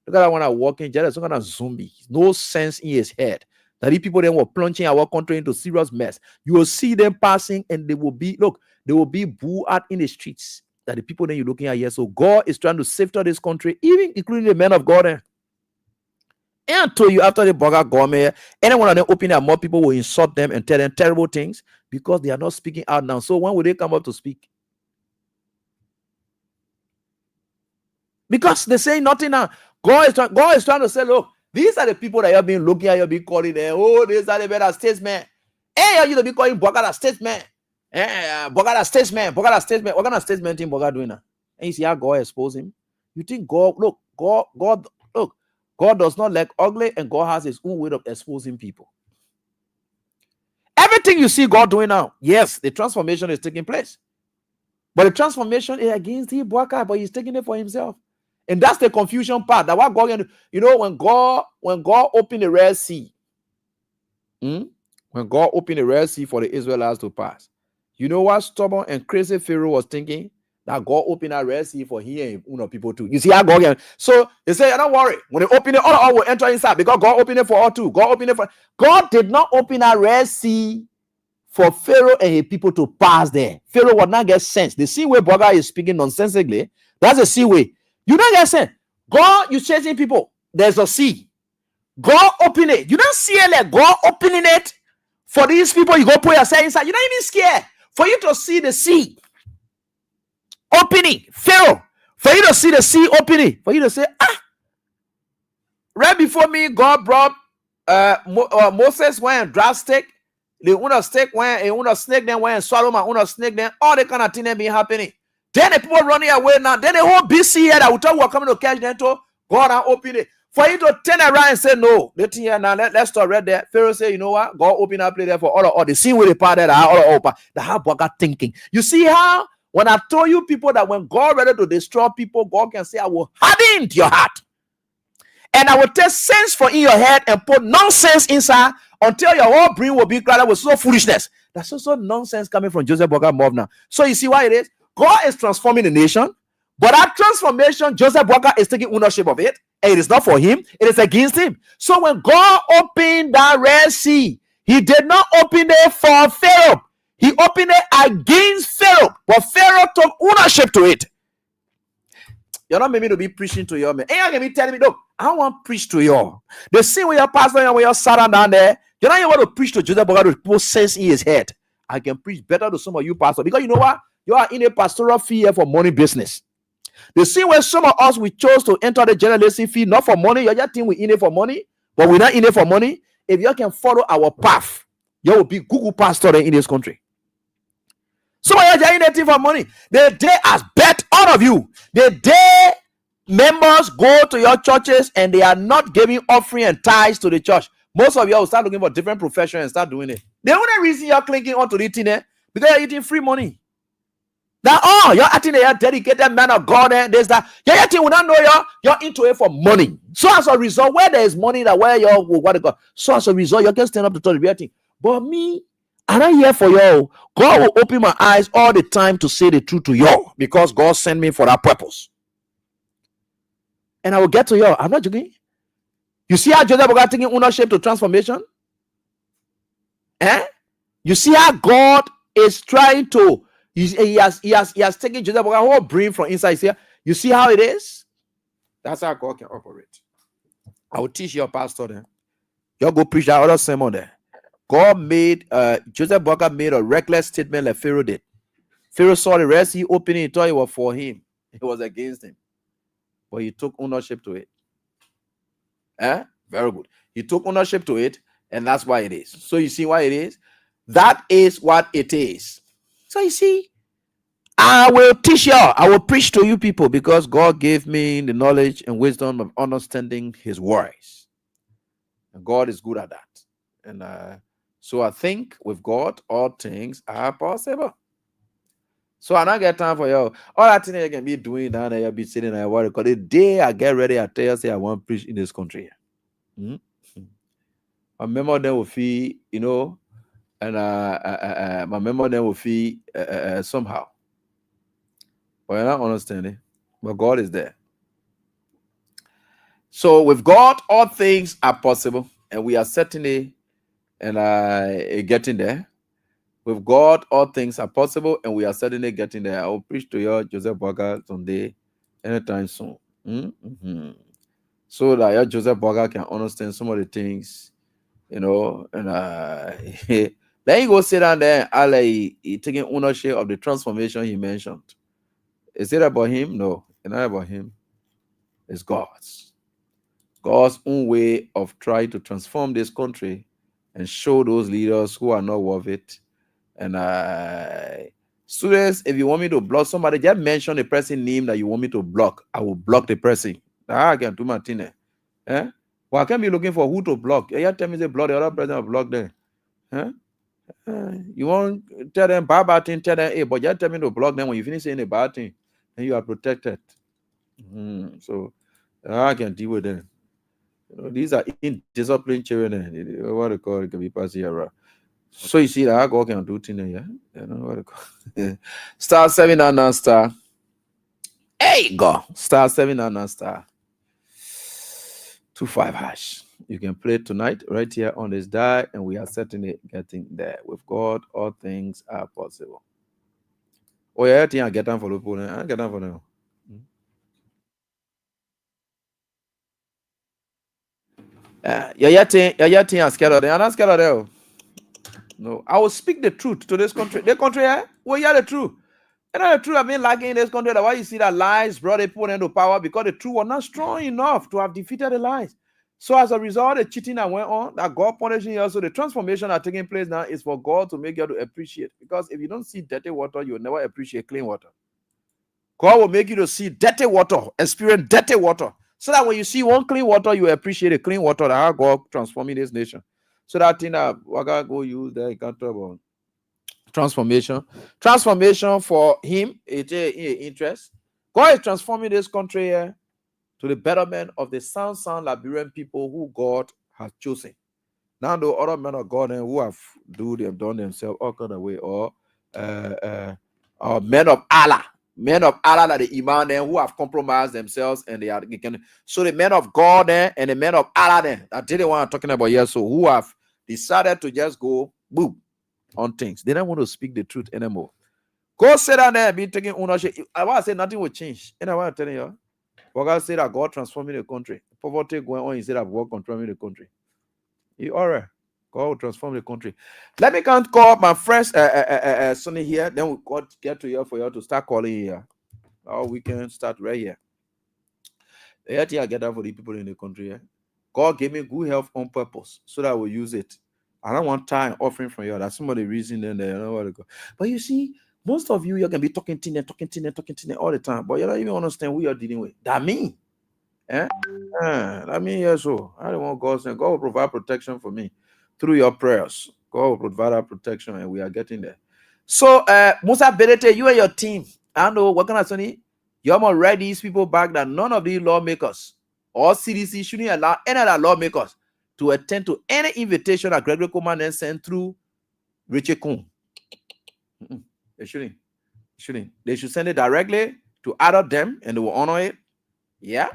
Look at that one walking. Just some kind of zombie. No sense in his head. That these people then were plunging our country into serious mess. You will see them passing and they will be, they will be booed out in the streets. That the people then you're looking at here. So God is trying to safeguard this country, even including the men of God. And I told you after the Boga government, anyone of them open their mouth, people will insult them and tell them terrible things because they are not speaking out now. So when will they come up to speak? Because they say nothing now. God is trying to say, look, these are the people that you have been looking at, you have been calling them. Oh, these are the better statesmen. Hey, you to be calling Bogada statesman. Bogada statesman. What kind of statesman team Bogada doing now? And you see how God expose him? You think God, look, God does not like ugly, and God has his own way of exposing people. Everything you see God doing now, yes, the transformation is taking place. But the transformation is against the Bwaka, but he's taking it for himself. And that's the confusion part. That what God can do. You know, when God opened the Red Sea, when God opened the Red Sea for the Israelites to pass, you know what stubborn and crazy Pharaoh was thinking? That God opened that Red Sea for him and people too. You see how God can. So they say, don't worry. When they open it, all will enter inside because God opened it for all too. God did not open that Red Sea for Pharaoh and his people to pass there. Pharaoh would not get sense. The same way Boga is speaking nonsensically, that's the same way. You don't get sense. God, you chasing people. There's a sea. God open it. You don't see it like God opening it for these people. You go put yourself inside. You're not even scared for you to see the sea opening. Pharaoh, for you to see the sea opening, for you to say, right before me, God brought Moses went drastic. The one snake went, and one snake then went and swallow my own snake. Then all the kind of thing that be happening. Then the people running away now. Then the whole BC here that we thought we were coming to catch them to God and open it. For you to turn around and say no, the thing here now, let's start right there. Pharaoh say, you know what? God open up play there for all the scene with the part that all open. The hard worker thinking. You see how when I told you people that when God ready to destroy people, God can say, I will harden into your heart. And I will take sense for in your head and put nonsense inside until your whole brain will be crowded with so foolishness. That's also nonsense coming from Joseph Boga Mov now. So you see why it is? God is transforming the nation, but that transformation, Joseph Boga is taking ownership of it, and it is not for him, it is against him. So when God opened that Red Sea, he did not open it for Pharaoh. He opened it against Pharaoh, but Pharaoh took ownership to it. You're not meant to be preaching to you, man. And you're going to be telling me, look, I don't want to preach to you. The same way your pastor, when you're sat down there, you're not even want to preach to Joseph Boga to put sense in his head. I can preach better to some of you pastors because you know what? You are in a pastoral field for money business. The same way some of us, we chose to enter the journalistic field, not for money. You're just think we're in it for money, but we're not in it for money. If you can follow our path, you will be Google pastor in this country. Some of you are in it for money. The day has bet all of you. The day members go to your churches and they are not giving offering and tithes to the church, most of you will start looking for different professions and start doing it. The only reason you're clinking onto the thing because you're eating free money. That you're acting a dedicated man of God, and there's that. You're acting without know you're into it for money. So as a result, where there is money, that where you're what God. So as a result, you can stand up to touch the thing. But me, I'm not here for you. God will open my eyes all the time to say the truth to you because God sent me for that purpose. And I will get to you. I'm not joking. You see how Joseph got taking ownership to transformation? You see how God is trying to. He has taken Joseph Boga whole brain from inside here. You see how it is? That's how God can operate. I will teach your pastor then. You go preach that other sermon there. God made Joseph Boga made a reckless statement like Pharaoh did. Pharaoh saw the Red Sea opening, he thought it was for him. It was against him. But he took ownership to it. Very good. He took ownership to it, and that's why it is. So you see why it is? That is what it is. So you see, I will teach you, I will preach to you people because God gave me the knowledge and wisdom of understanding his words. And God is good at that. And so I think with God, all things are possible. So I don't get time for you. All that thing you can be doing down there, you'll be sitting there worried. Because the day I get ready, I tell you, say I want to preach in this country. I remember them will feel, you know, and my memory then will feel somehow. But you're not understanding. But God is there. So with God, all things are possible. And we are certainly getting there. With God, all things are possible. And we are certainly getting there. I will preach to you, Joseph Boga, someday, anytime soon. So that your Joseph Boga can understand some of the things, you know, and then he go sit down there and he taking ownership of the transformation he mentioned. Is it about him? No, it's not about him. It's God's. God's own way of trying to transform this country and show those leaders who are not worth it. And students, if you want me to block somebody, just mention the person name that you want me to block. I will block the person. I can do my thing. Eh? Well, I can't be looking for who to block. You tell me to block the other person, I'll block them. Huh? You won't tell them bad thing, tell them, hey, but just tell me to block them when you finish saying a bad thing, and you are protected. So I can deal with them. You know, these are indisciplined children. What they call it can be passing around. So you see that I go can do things, yeah. You know what they call it. Star 799 star. Hey, go star 799 star 25 hash. You can play tonight right here on this die, and we are certainly getting there. With God, all things are possible. Oh yeah, I get down for the people. I get down for now. You're scared of them. I'm not scared of them. No, I will speak the truth to this country. The country, well, yeah, the truth. And the truth I've been lacking in this country. That's why you see that lies brought people into power, because the truth was not strong enough to have defeated the lies. So as a result, the cheating that went on, that God punishing you, also the transformation that taking place now is for God to make you to appreciate. Because if you don't see dirty water, you will never appreciate clean water. God will make you to see dirty water, experience dirty water, so that when you see one clean water, you appreciate the clean water that how God transforming this nation. So that thing that we're gonna go use there, you can't talk about transformation for him, it's interest. God is transforming this country here to the betterment of the sound Liberian people who God has chosen. Now the other men of God who have done themselves all kind of way, or men of Allah that the Iman who have compromised themselves, and so the men of God and the men of Allah that didn't want to talking about here, so who have decided to just go boom on things. They don't want to speak the truth anymore. Go sit down there and be taking ownership. I want to say nothing will change. And I want to tell you, we're going to say that God transforming the country. Poverty going on instead of God controlling the country. You all right? God will transform the country. Let me call my friends Sonny here. Then we'll get to you for you to start calling here. Our weekend start right here. I get that for the people in the country. Yeah? God gave me good health on purpose so that I will use it. I don't want time offering from you. That's some of the reason then they know where to go. But you see, most of you, you're gonna be talking all the time, but you don't even understand who you're dealing with. That me. That me, yeah, so I don't want God saying God will provide protection for me through your prayers. God will provide our protection, and we are getting there. So Musa Berete, you and your team, I don't know what kind of Sonny, you're gonna write these people back that none of these lawmakers or CDC shouldn't allow any other lawmakers to attend to any invitation that Gregory Coleman then sent through Richard Kuhn. They shouldn't. They should send it directly to either them, and they will honor it. Yeah,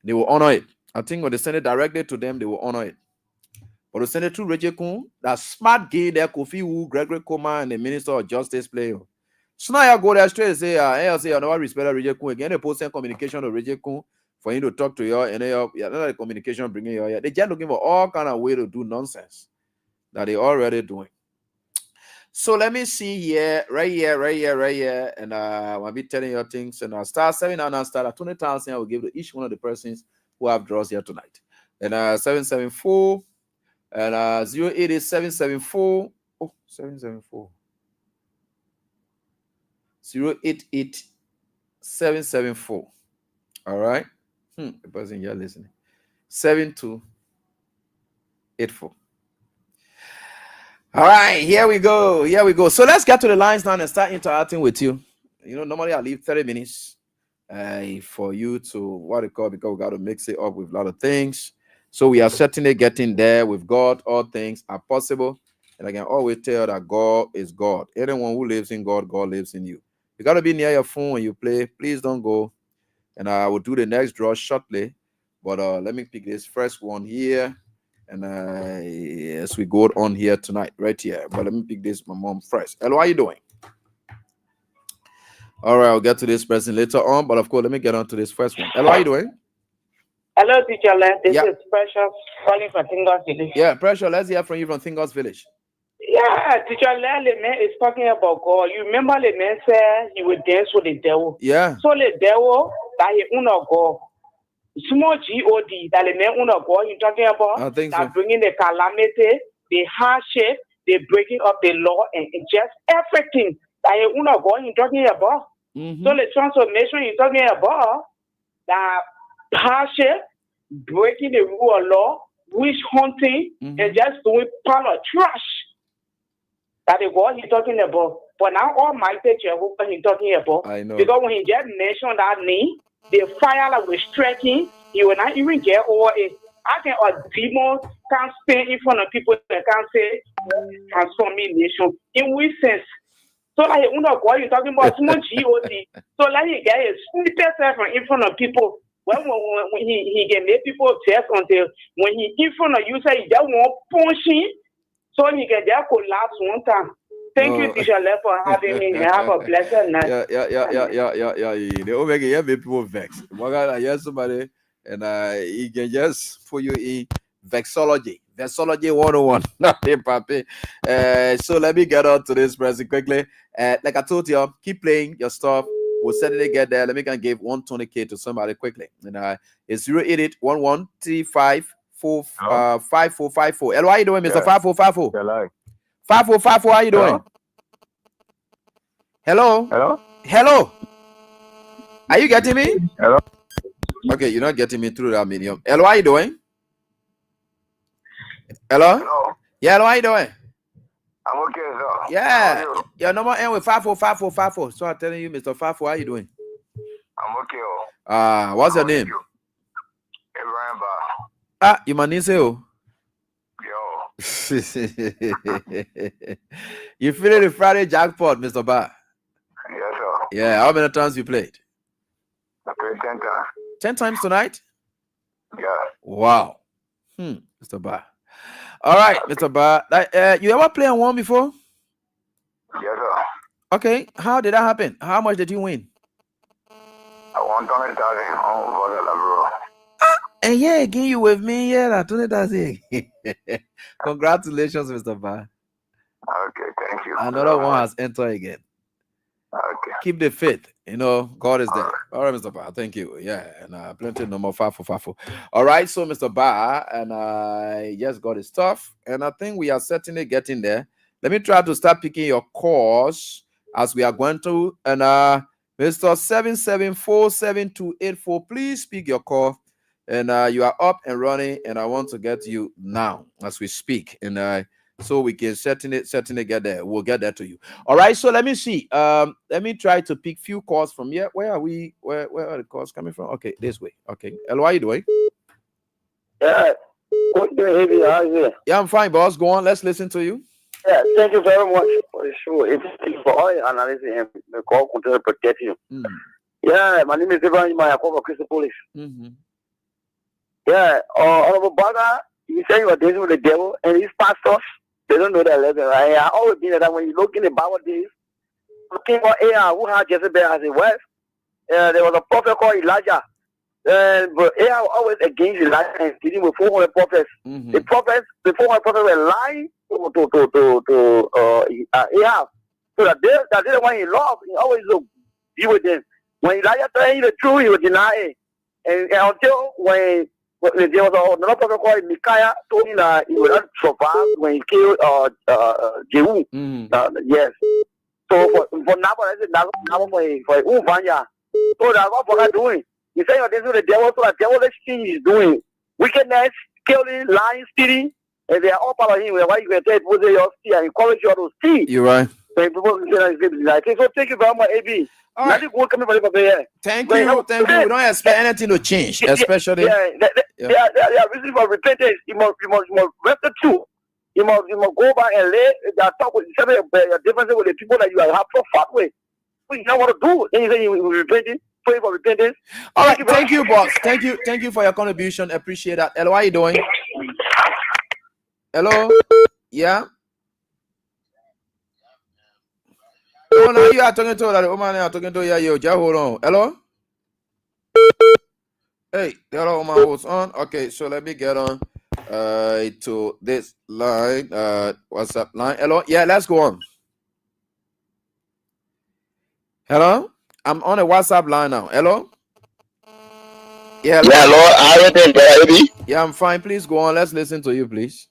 they will honor it. I think when they send it directly to them, they will honor it. But to send it to Richard Kuhn, that smart guy there, Kofi Wu, Gregory Coleman, and the Minister of Justice player. So now you go there straight and say, I never respect Richard Kuhn again. They post send communication to Richard Kuhn for you to talk to you, and the communication bringing you here. They're just looking for all kind of way to do nonsense that they already doing. So let me see here, right here, and I'll be telling you things. And star 799 star 20,000 I will give to each one of the persons who have draws here tonight. And 774 and 088 oh 774 088 774. All right. The person you're listening. 7284. All right, here we go. So let's get to the lines now and start interacting with you. You know, normally I leave 30 minutes for you to because we got to mix it up with a lot of things. So we are certainly getting there. With God, all things are possible. And I can always tell that God is God. Anyone who lives in God, God lives in you. You got to be near your phone when you play. Please don't go. And I will do the next draw shortly. But let me pick this first one here. And as we go on here tonight, right here. But let me pick this, my mom first. Hello, how you doing? All right, I'll get to this person later on. But of course, let me get on to this first one. Hello, how you doing? Hello, teacher. This is Precious calling from Thingos Village. Yeah, Precious, let's hear from you from Thingos Village. Yeah, teacher, the man is talking about God. You remember the man said he would dance with the devil? Yeah. So the devil, that he will not go. Small God, that the man will not go. You talking about? I think that so. Bringing the calamity the hardship, the breaking of the law, and just everything that you know God is talking about. So the transformation he's talking about, that hardship, breaking the rule of law, witch hunting, and just doing pile of trash. That is what he's talking about. But now Almighty Jehovah he's talking about. I know. Because when he just mentioned that name, the fire that was striking, he will not even get over it. How can a demon can stand in front of people and can say transformation? In which sense? So like you know what you're talking about small G-O-D. So like he get a snippet in front of people. When he can make people test until when he in front of you say he just want punching, so he can just collapse one time. Thank you, Teacher Le, for having me. Have a blessed night. Yeah. They all make people vex. I hear somebody and he can just put you in vexology. Vexology 101. Hey, papi. So let me get on to this person quickly. Like I told you, keep playing your stuff. We'll certainly get there. Let me give 120K to somebody quickly. And it's 088-1135-5454. Hello, how you doing, Mr. 5454? Hello. 5454, how you doing? Hello. Are you getting me? Hello. Okay, you're not getting me through that medium. Hello, how you doing? Hello? Yeah, hello, how you doing? I'm okay, sir. Yeah. Your number end with 545454. So I'm telling you, Mr. 54, how you doing? I'm okay. What's your name? Abraham Ba. You Maniseo. Yo. You feeling the Friday jackpot, Mr. Ba? Yes, sir. Yeah, how many times you played? I played 10 times. 10 times tonight? Yeah. Wow. Mr. Ba. All right, Mr. Ba. You ever play on one before? Yes, sir. Okay. How did that happen? How much did you win? I won 20,000 on the bro. And yeah, again, you with me. Yeah, 20,000. Congratulations, Mr. Ba. Okay, thank you. Another one has entered again. Okay. Keep the faith. You know, God is there. All right, Mr. Ba. Thank you. Yeah, and plenty number 5454. All right, so Mr. Ba, and yes, God is tough, and I think we are certainly getting there. Let me try to start picking your calls as we are going to. And Mr. 7747284, please speak your call. And you are up and running, and I want to get to you now as we speak. And so we can certainly get there. We'll get there to you. All right. So let me see. Let me try to pick few calls from here. Where are we? Where are the calls coming from? Okay, this way. Okay. Hello, how are you doing? Yeah. Yeah, I'm fine, boss. Go on. Let's listen to you. Yeah, thank you very much for the show. It's for all your analysis and the call continue to protect you. Yeah, my name is Ibrahim Mayakoba, Crystal Police. Yeah, Honorable Baga, you say you are dealing with the devil, and these pastors, they don't know their level. I always been that when you look in the Bible days, looking for Ahab, who had Jezebel as a wife, there was a prophet called Elijah. But Ahab always against Elijah and dealing with 400 prophets. The 400 prophets were lying to Ahab. So that they when he loved, he always be with them. When Elijah told him the truth, he would deny it. And until when there was another prophet called Micaiah told him that he would not survive when he killed Jehu. Yes. So for now, I said now for Uvanya. So that's what God doing. He said you're dealing with the devil, so the devil is doing wickedness, killing, lying, stealing, and they are all part of him. Why you can tell people say you're stealing and encourage you to steal. You're right. So thank you very much, AB. All right. Thank you. We don't expect anything to change, especially. They are reason for repentance. You must restitute. You must go back and talk with your differences with the people that you have fought with. You know what to do. Then you say you repenting. Pray for repentance. All right. Thank you, boss. Thank you for your contribution. Appreciate that. Hello, how are you doing? Hello. Yeah. Oh, now you are talking to that woman. You are talking to you. Just hold on. Hello. Hey, the other woman was on. Okay, so let me get on to this line. WhatsApp line. Hello. Yeah, let's go on. Hello. I'm on a WhatsApp line now. Hello. Yeah. Hello. How are you doing, baby? Yeah, I'm fine. Please go on. Let's listen to you, please.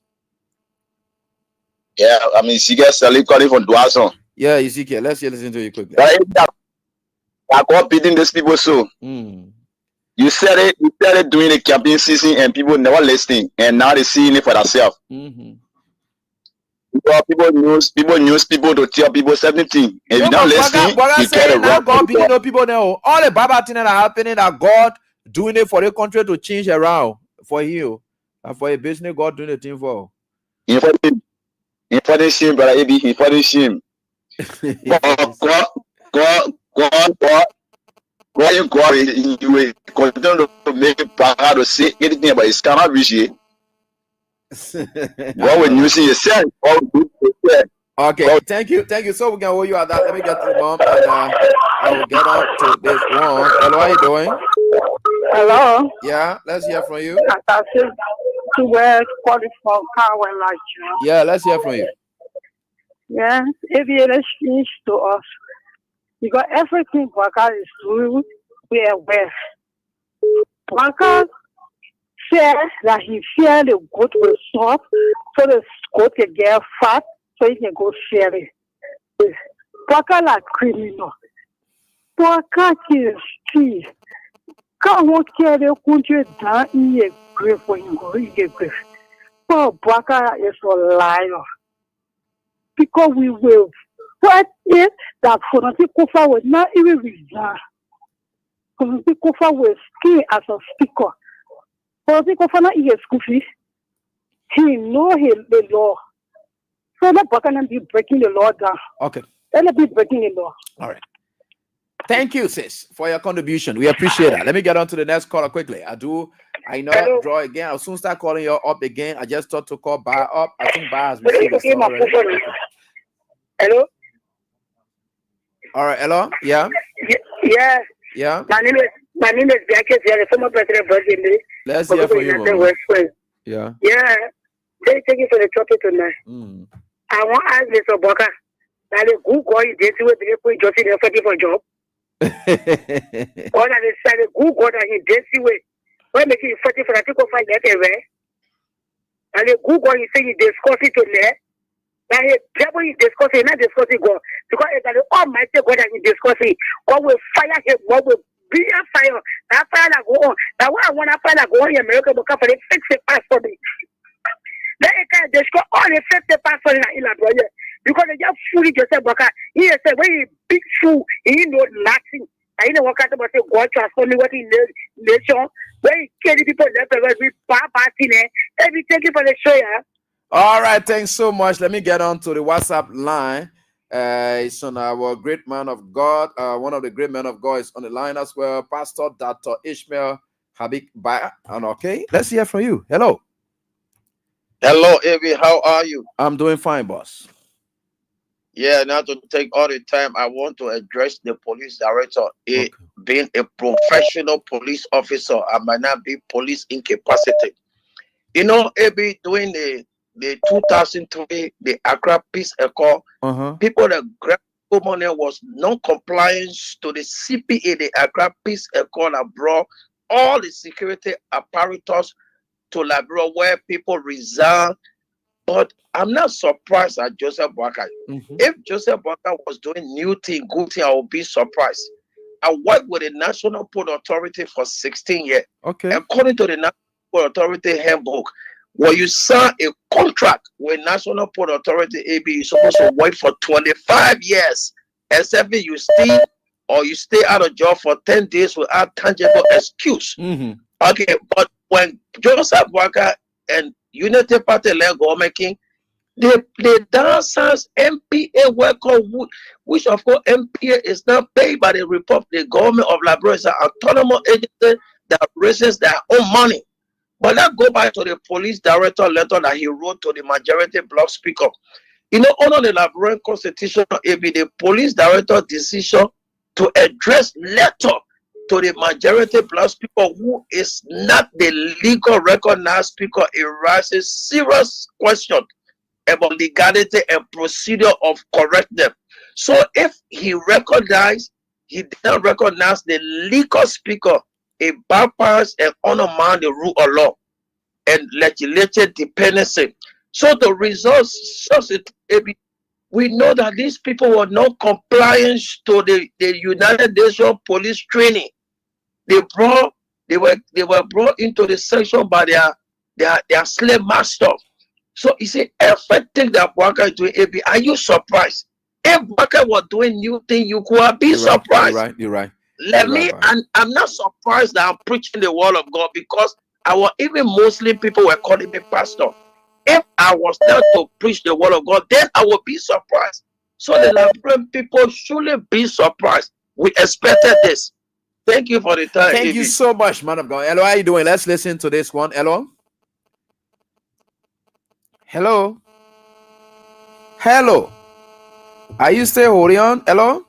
Yeah, I mean, she gets calling from Dwasson. Yeah, Ezekiel, let's listen to you quickly. I got beating these people so. You said it during the campaign season and people never listening, and now they seeing it for themselves. People to tell people 17. If you don't listen, you get it wrong. God beating the people now. All the bad things that are happening are God doing it for the country to change around for you and for a business. God doing the thing for. In for the shame, brother AB. In for the shame. You will continue to make it hard to say anything about his cannot reach it. What when you see yourself, okay, thank you. So we can hold you at that. Let me get to the mom and I will get on to this one. Hello, how you doing? Hello. Yeah, let's hear from you. Yeah, let's hear from you. Yeah, ABL speaks to us because everything Waka is doing, we are aware. Waka said that he feared the goat will stop, so the goat can get fat, so he can go share it. Waka like criminal. Waka is key. Can't walk here, the country down in a grave when you go in a grave. But Waka is a liar. Because we will fight it that Fonati Kofa will not even resign. Fonati Kofa will stay as a speaker. Fonati Kofa not is goofy. He know the law. So that Baka be breaking the law down. Okay. Let be breaking the law. All right. Thank you, sis, for your contribution. We appreciate that. Let me get on to the next caller quickly. I know draw again. I'll soon start calling you up again. I just thought to call Bar up. I think Bar has received the stuff already. Hello? All right, hello? Yeah? Yeah. Yeah? My name is Jackpot, the former president of Virginia. Let's hear from you, Mama. Yeah. Yeah. Thank you for the topic tonight. I want to ask Mr. Boka, that the good guy is dating with the people just in the for job. Or that the good guy that he dating with, when making you 40 for the people find that away. And the good guy is saying he discussing to there. That he devil is discussing, not discussing God. Because it's the Almighty God that he discussing. God will fire him, God will be a fire. That fire that go on. That one I want to fire that go on in America because they fix the pass for me. Then it can destroy all the 50 passport in the project because they just fully just said, he said, when he big fool, he know nothing. I know what kind of God transform me, what in the nation, where he carry people left and right, we party there. Everything for the show, yeah. All right, thanks so much. Let me get on to the WhatsApp line. It's on our great man of God. One of the great men of God is on the line as well. Pastor Dr. Ishmael Habib Baya. And okay, let's hear from you. Hello. Hello, Evie. How are you? I'm doing fine, boss. Yeah, now to take all the time, I want to address the police director. Being a professional police officer, I might not be police incapacitated. You know, Evie, during the 2003, the Accra Peace Accord, people that grabbed money was non-compliance to the CPA, the Accra Peace Accord, that brought all the security apparatus to Liberia where people resign. But I'm not surprised at Joseph Boakai. If Joseph Boakai was doing new thing, good thing, I would be surprised. I worked with the National Port Authority for 16 years. Okay. According to the National Port Authority handbook, when you sign a contract with National Port Authority AB, you're supposed to wait for 25 years, except if you stay or you stay out of job for 10 days without tangible excuse. Okay, but when Joseph Boakai and Unity Party led government king, they dancers MPA worker, which of course MPA is not paid by the Republic. The government of Liberia is an autonomous agency that raises their own money. But let's go back to the police director letter that he wrote to the majority bloc speaker. You know, under the Liberian Constitution, it be the police director decision to address letter to the majority bloc speaker who is not the legal recognized speaker. It raises serious question about legality and procedure of correct them. So if he did not recognize the legal speaker, it bypass and undermine the rule of law and legislative dependency. So the results, we know that these people were not compliant to the United Nations police training. They were brought into the section by their slave master. So you see everything that Bwaka is doing. AB, are you surprised? If Bwaka was doing new thing, you could be surprised. You're right. I'm not surprised that I'm preaching the word of God, because even Muslim people were calling me pastor. If I was there to preach the word of God, then I would be surprised. So the Liberian people shouldn't be surprised. We expected this. Thank you for the time. Thank you so much, man of God. Hello, how are you doing? Let's listen to this one. Hello. Hello. Hello. Are you still holding on? Hello.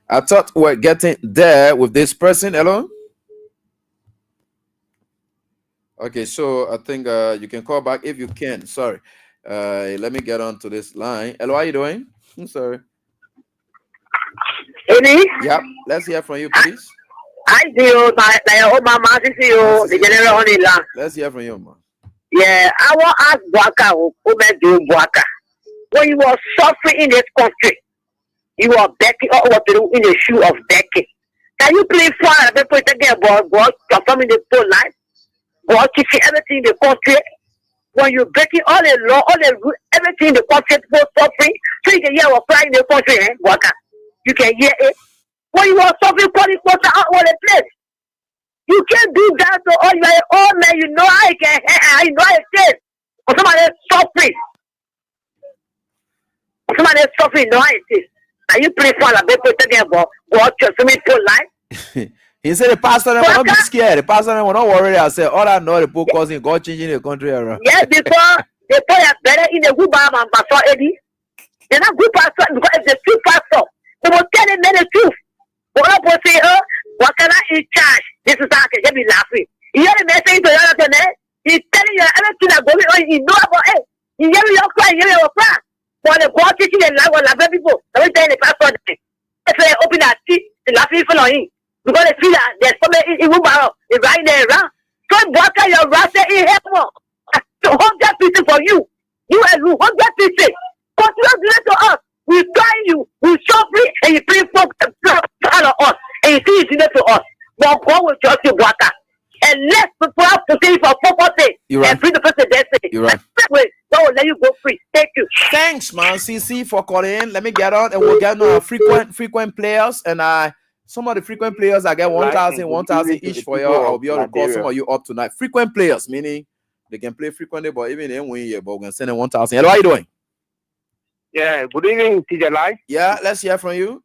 I thought we're getting there with this person. Hello. Okay, so I think you can call back if you can. Sorry. Let me get on to this line. Hello, how are you doing? I'm sorry. Eddie? Yep. Let's hear from you, please. I do. The general on the land. Let's hear from you, man. Yeah, I want to ask Bwaka, who do Bwaka. When you were suffering in this country, you were begging or what to do in the shoe of begging. Can you please find the people talking about God performing the full life? God teaching everything in the country. When you're breaking all the law, all the rules, everything in the country, people suffering, so you can hear what's crying in the country, Bwaka. You can hear it. When you are suffering, call it out all the place. You can't do that to all you are old man. You know how it can, you know how it is. Or somebody is suffering. Somebody is suffering, you know how it is. And you pray for the people talking about God transforming full life. He said the pastor will not be scared. The pastor will not worry. I said, all I know the people causing God changing the country around. Yes, before they put us better in the good Bible and Pastor Eddie. They're not good pastor because it's the true pastor. They will tell them the truth. But what will say, what can I in charge? This is how I can be laughing. You hear the message to the other man? He's telling you everything that's going on. You know about it. You hear your cry, you hear your cry. For the God teaching the life of the people, let me tell you the pastor. If they open that teeth, the laughing for him. Because they feel that there's somebody in Ubaro, is right there around. So Bwaka, your rasta in heaven. So 100 pieces for you. You and you, 100 pieces. Continue to do it to us. We try you, we suffer, and you bring folk out of us. And you see you do it to us. But God will trust you, Bwaka. And let people have to say for purpose. You're right. And free the person destiny. You're right. God will let you go free. Thank you. Thanks, man. CC for calling. Let me get on, and we'll get on our frequent players. And some of the frequent players, I get 1,000 each for you. I'll be able to call some of you up tonight. Frequent players, meaning they can play frequently, but even then we but we're gonna send them 1,000. Hello, how you doing? Yeah, good evening, TJ Live. Yeah, let's hear from you.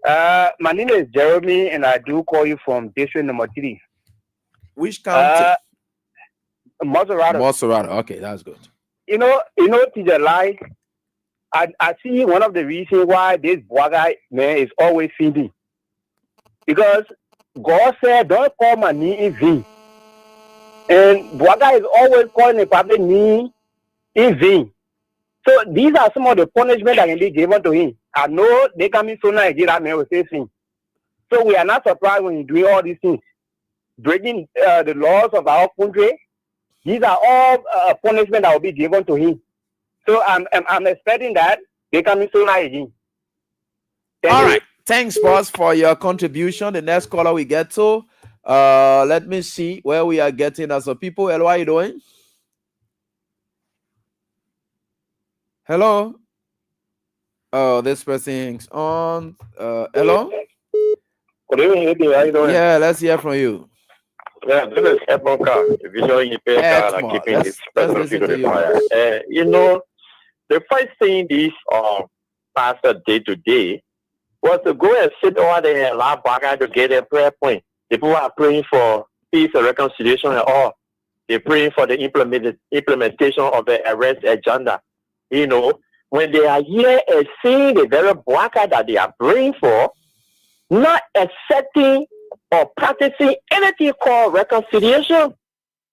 My name is Jeremy, and I do call you from district number 3. Which county? Maserati. Okay, that's good. You know, TJ Live. I see one of the reasons why this Bwaka man is always feeding. Because God said, don't call my name in vain. And Bwaka is always calling the public name in vain. So these are some of the punishment that can be given to him. I know they can be so nice, that man will say things. So we are not surprised when he's doing all these things. Breaking the laws of our country. These are all punishment that will be given to him. So I'm expecting that they can be so nice again. All right. Thanks, boss, for your contribution. The next caller we get to. Let me see where we are getting as a people. Hello, how are you doing? Hello. Oh, this person hangs on. Hello. Good evening, how you doing? Yeah, let's hear from you. Yeah, this is Edmonton, visually impaired and keeping this person to the fire. You know, the first thing this pastor did today was to go and sit over there and allow Bwaka to get a prayer point. The people are praying for peace and reconciliation and all. They're praying for the implementation of the arrest agenda. You know, when they are here and seeing the very Bwaka that they are praying for, not accepting or practicing anything called reconciliation.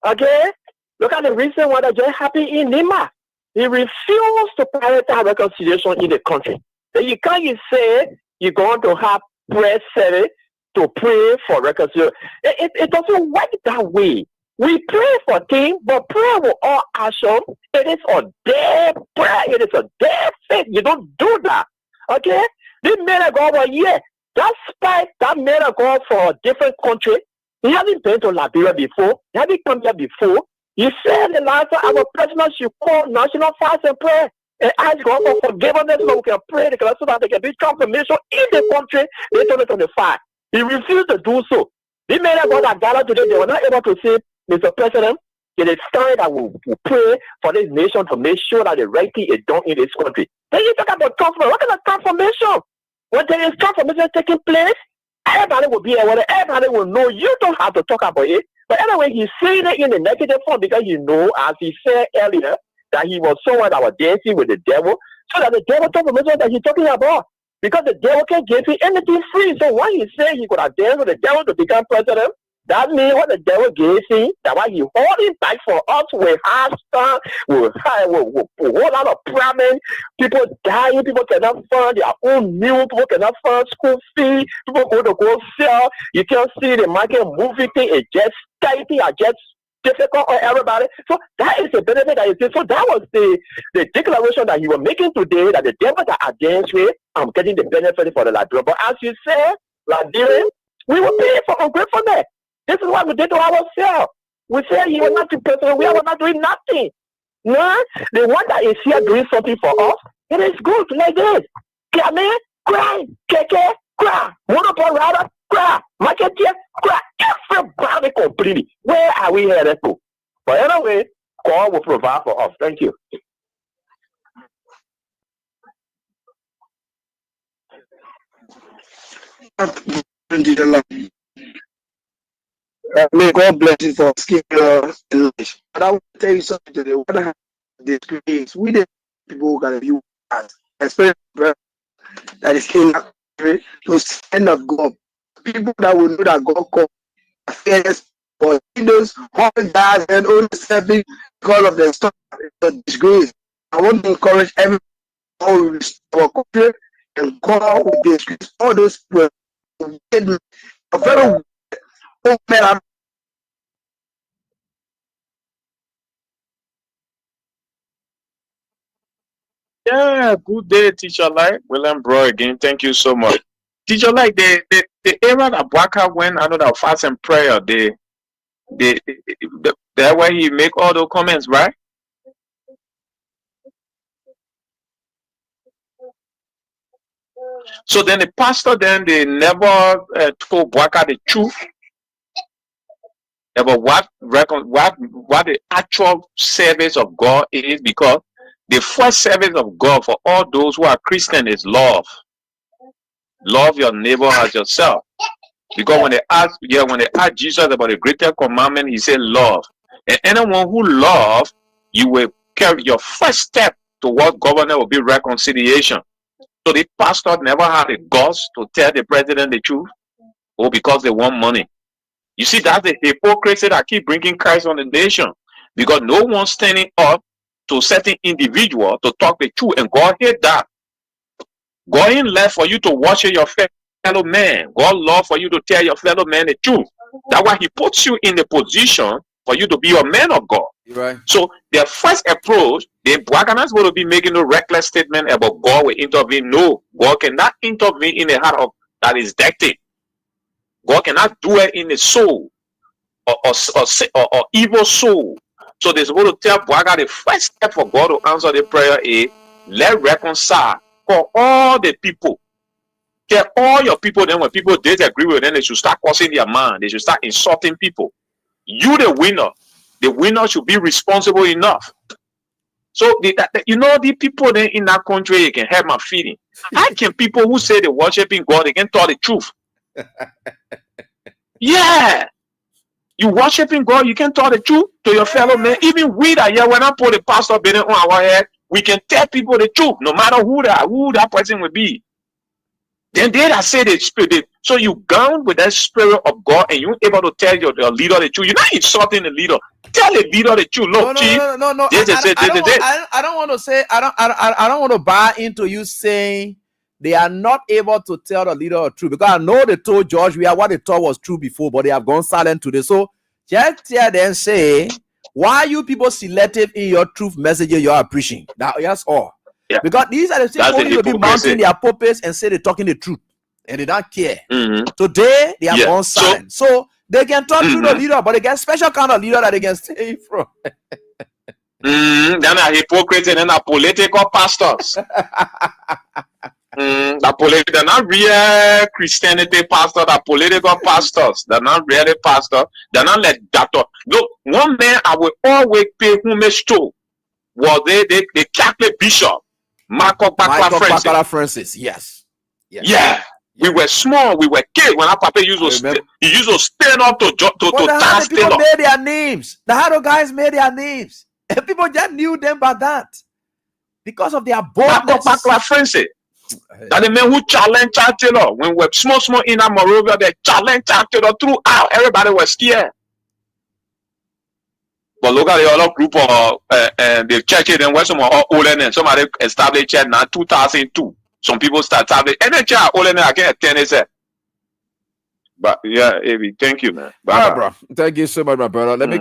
Okay? Look at the recent one that just happened in Lima. He refused to prioritize reconciliation in the country. Then you can't say you're going to have prayer service to pray for reconciliation. It doesn't work that way. We pray for things, but prayer will all action. It is a dead prayer. It is a dead faith. You don't do that. Okay? This man of God was here. That spy, that man of God for a different country. He hasn't been to Liberia before. He hasn't come here before. He said the last time our president should call national fast and prayer and ask God for forgiveness so we can pray so that there can be transformation in the country in 2025. He refused to do so. The men of God that gathered today, they were not able to say, Mr. President, it is time that we pray for this nation to make sure that the right thing is done in this country. Then you talk about transformation. What kind of transformation? When there is transformation taking place, everybody will be aware, everybody will know. You don't have to talk about it. But anyway, he's saying it in a negative form because you know, as he said earlier, that he was someone that was dancing with the devil, so that the devil transformation that he's talking about. Because the devil can give you anything free. So when he said he could have danced with the devil to become president, that means what the devil gave him, that why he holding back for us with hard stuff, with a whole lot of problems, people dying, people cannot fund their own meal, people cannot fund school fee, people go sell, you can't see the market moving thing, it's just tighty, it's just difficult for everybody. So that is the benefit that you see. So that was the declaration that he was making today, that the devil that are against me, I'm getting the benefit for the Liberia. But as you said, Liberia, we will pay for ungratefulness. This is what we did to ourselves. We said he was not the president. We were not doing nothing. No, the one that is here doing something for us, it is good like this. Come in, cry, keke, cry, monopole rider, cry, marketeer, cry. Everybody completely. Where are we headed to? But anyway, God will provide for us. Thank you. May God bless you for asking us in life. But I want to tell you something today. What I have disgrace, we the people who can view us, especially that is in that country, to stand of God. People that will know that God called affairs for those 100 guys and only serving because of their stuff. It's a disgrace. I want to encourage everyone who restore our country and God will disgrace all those people. A very man. Yeah, good day, Teacher Light. William Bro again. Thank you so much. Teacher Light, the era that Bwaka went under the fast and prayer, the where he make all those comments, right? So then the pastor they never told Bwaka the truth about what the actual service of God is, because the first service of God for all those who are Christian is love. Love your neighbor as yourself. Because when they ask Jesus about the greatest commandment, he said love. And anyone who loves, you will carry your first step towards government will be reconciliation. So the pastor never had the guts to tell the president the truth, or because they want money. You see, that's the hypocrisy that keep bringing Christ on the nation, because no one standing up to certain individual to talk the truth, and God hate that. God ain't left for you to worship your fellow man. God love for you to tell your fellow man the truth. That's why he puts you in the position for you to be a man of God. Right. So their first approach, the Bwakanas going to be making no reckless statement about God will intervene. No, God cannot intervene in the heart of that is dirty. God cannot do it in the soul or evil soul. So they're supposed to tell Bwaga the first step for God to answer the prayer is let reconcile for all the people. Tell all your people, then when people disagree with them, they should start crossing their mind. They should start insulting people. You the winner should be responsible enough. So the people then in that country, you can have my feeling. How can people who say they're worshiping God, they can tell the truth? Yeah. You worshiping God, you can tell the truth to your fellow man. Even we that here, when I put the pastor been on our head, we can tell people the truth, no matter who that person will be. Then they that say the spirit. So you gone with that spirit of God, and you're able to tell your leader the truth. You're not insulting the leader. Tell the leader the truth. Look, chief. No. I don't want to say. I don't want to buy into you saying they are not able to tell the leader the truth, because I know they told George what they thought was true before, but they have gone silent today. So Just here then say, why you people selective in your truth messages you are preaching? That's all. Yeah. Because these are the same That's people the who will be hypocrisy. mounting their pulpits and say they're talking the truth. And they don't care. Mm-hmm. Today, they have Yeah. gone silent. So they can talk through the Mm-hmm. leader, but they get special kind of leader that they can stay from. Then a hypocrite and then a political pastors. They're not real Christianity pastors, they're political pastors. They're not really pastors. They're not like that. Look, one man I will always pay who may show was the Catholic bishop, Michael Bakla Francis. Yes. Yeah. We were small, we were kids when our papa used to stand up to dance. People made their names. The Hado guys made their names. And people just knew them by that. Because of their boldness. Bakla Francis. That the men who challenged Taylor when we were small in Morovia, they challenged Taylor throughout. Everybody was scared. But look at the other group of the churches in West older and somebody established church now 2002. Some people start established and the church older than I can attend it. But yeah, Avi, thank you, man. Bye, bro. Thank you so much, my brother. Let me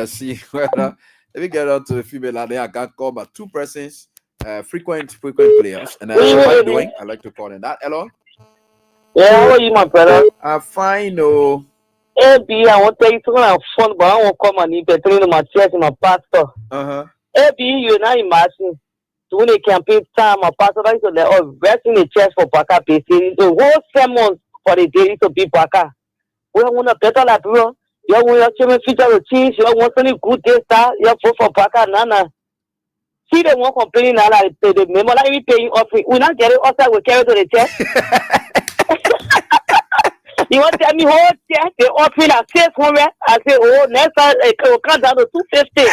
see whether let me get on to the female and then I can call my two persons. Frequent players, and I like to call them that. Hello. Yeah, how are you, my brother? I'm fine. No. Hey, B, I want to tell you something have fun, but I won't come and eat between my church and my pastor. Hey, B, you're not imagine. During the campaign time, my pastor used to let us rest in the church for Baka basically. The whole sermon for the day to be Baka. We want a better like bro. You want your feature with cheese. You want any good day start. You vote for Baka, Nana. See, they won't complain now that the member like we paying offering. We not get it outside, we carry to the church. You want to tell me whole church, they offering at 600. I say, oh, next time it will come down to 250.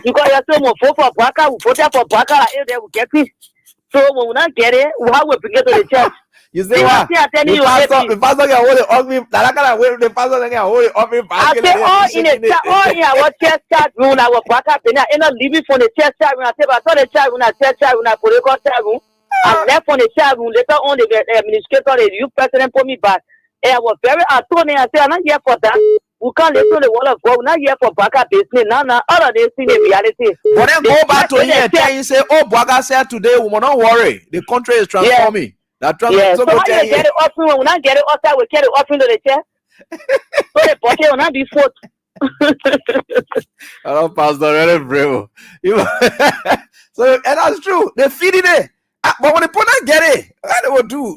Because you say, we vote for Baka, we vote for Baka, and they will get it. So when we not get it, we have to get to the church. You say what? The pastor can hold it offering. The pastor can hold it offering. I say all in the chat, all in our church chat room, our backup, and I end up leaving from the church chat room. I say, I saw the chat room, I church chat room, I political chat room. I left from the chat room. Later on, the administrator, the youth president, put me back. And I was very attorney. I said, I'm not here for that. We can't listen to the word of God. We're not here for backup business. Now, all of this in the reality. But then go back to here and tell you, say, oh, Bwaga said today, we will not worry. The country is transforming. So how you get it offering when we not get it outside, we carry offering to the church. So the bucket will not be fought. I don't pass the really brave. So and that's true. They feed it. But when they put not get it, what they will do?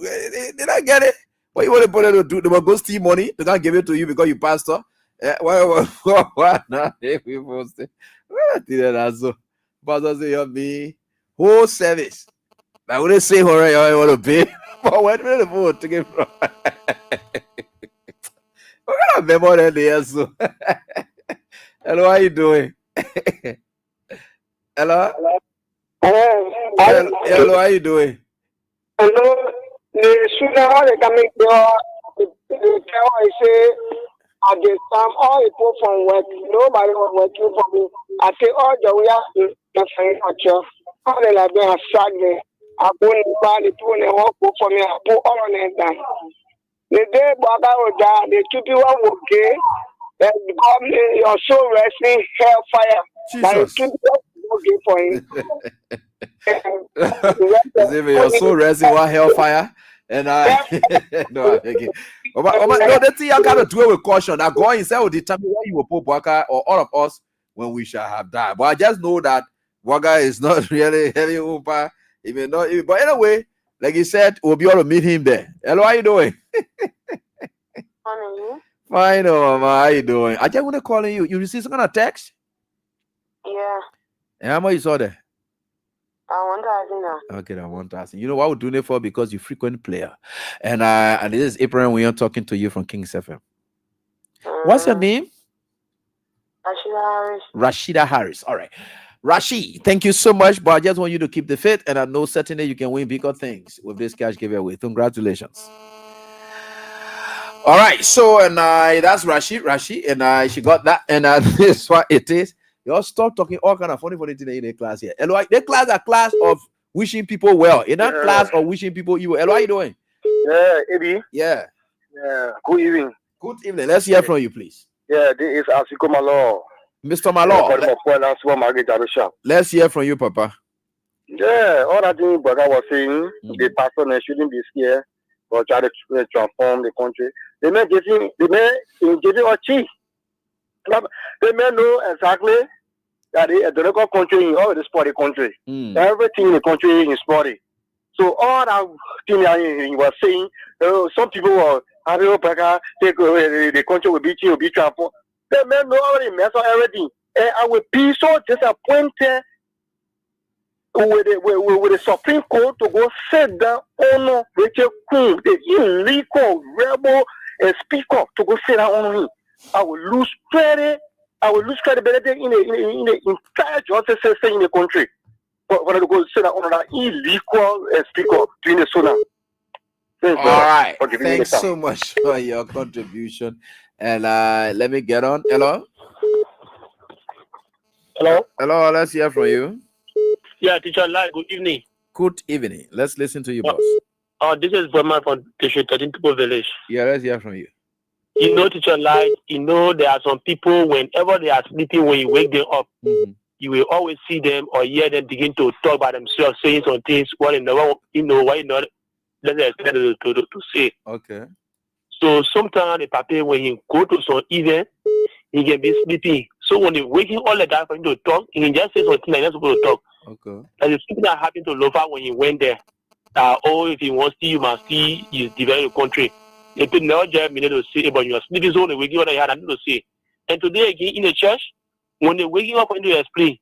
They not get it. What you want to put it to do? They will go steal money. They can't give it to you because you pastor. What now? People say, what did that so? Pastor say you me whole service. I wouldn't say horror I want to pay. But where do the vote to get from? What kind of memory there? So, hello, how you doing? Hello? Hello, how you doing? Hello, the student are coming I say, at the time, all people from work, nobody was working for me. I say, all the way up to the financial, all the like being a sad. I put the people in work for me, I put all on it down. The day Baba was down, the two people were okay. And government, you're so resting, hellfire. Jesus. Okay for him. You're so resting, what hellfire? And no, okay. No, the thing I gotta do it with caution. That God Himself will determine where you will put Bwaga or all of us when we shall have died. But I just know that Bwaga is not really Upa. Even not, but anyway, like he said, we'll be able to meet him there. Hello, how you doing? Fine, oh, mama, how you doing? I just want to call you. You received some kind of text? Yeah. And how much you saw there? 1,000 now. Okay, that 1,000. You know what we're doing it for? Because you're frequent player. And this is April when you're talking to you from King's FM. What's your name? Rashida Harris. Rashida Harris. All right. Rashid, thank you so much, but I just want you to keep the faith, and I know certainly you can win bigger things with this cash giveaway. Congratulations. All right, so and that's Rashid, and she got that, and this is what it is. You all stop talking all kind of funny things in the class here. Hello, the class are class of wishing people well. In that class of wishing people evil. Hello, how you doing? Yeah, Eddie. Yeah. Yeah. Good evening. Good evening. Let's hear from you, please. Yeah, this is Asiko Malo. Mr. Malo, let's hear from you, Papa. Yeah, all that thing Baga was saying, the pastor shouldn't be scared or try to transform the country. They may give him a chief. They may know exactly that the local country is already spotty country. Everything in the country is spotty. So all that thing he was saying, some people were having Baga take the country will be transformed. They may know already mess up everything. And I will be so disappointed with the Supreme Court to go sit down on Rachel Kuhn, the illegal rebel speaker, to go sit down on him. I will lose credit. I will lose credibility in the entire justice system in the country. When I go sit down on that illegal speaker during the Sudan. All right. Thanks so much for your contribution. And let me get on. Hello. Hello. Let's hear from you. Yeah, Teacher Lai, good evening. Good evening. Let's listen to you, boss. This is Burman from Teacher 13 People Village. Yeah, let's hear from you. You know, Teacher Lai, there are some people, whenever they are sleeping, when you wake them up, you will always see them or hear them begin to talk by themselves, saying some things, what you know, why you not let them expect to say. Okay. So sometimes the papa, when he go to some event, he can be sleeping. So when they waking all the time for him to talk, he can just say something like that's supposed to talk. Okay. And the thing that happened to Lofa when he went there, if he wants to, you must see he's developing the country. If you never just minute to say, but you are sleeping, so when they waking up, they had nothing to say. And today again in the church, when they waking up for him to explain,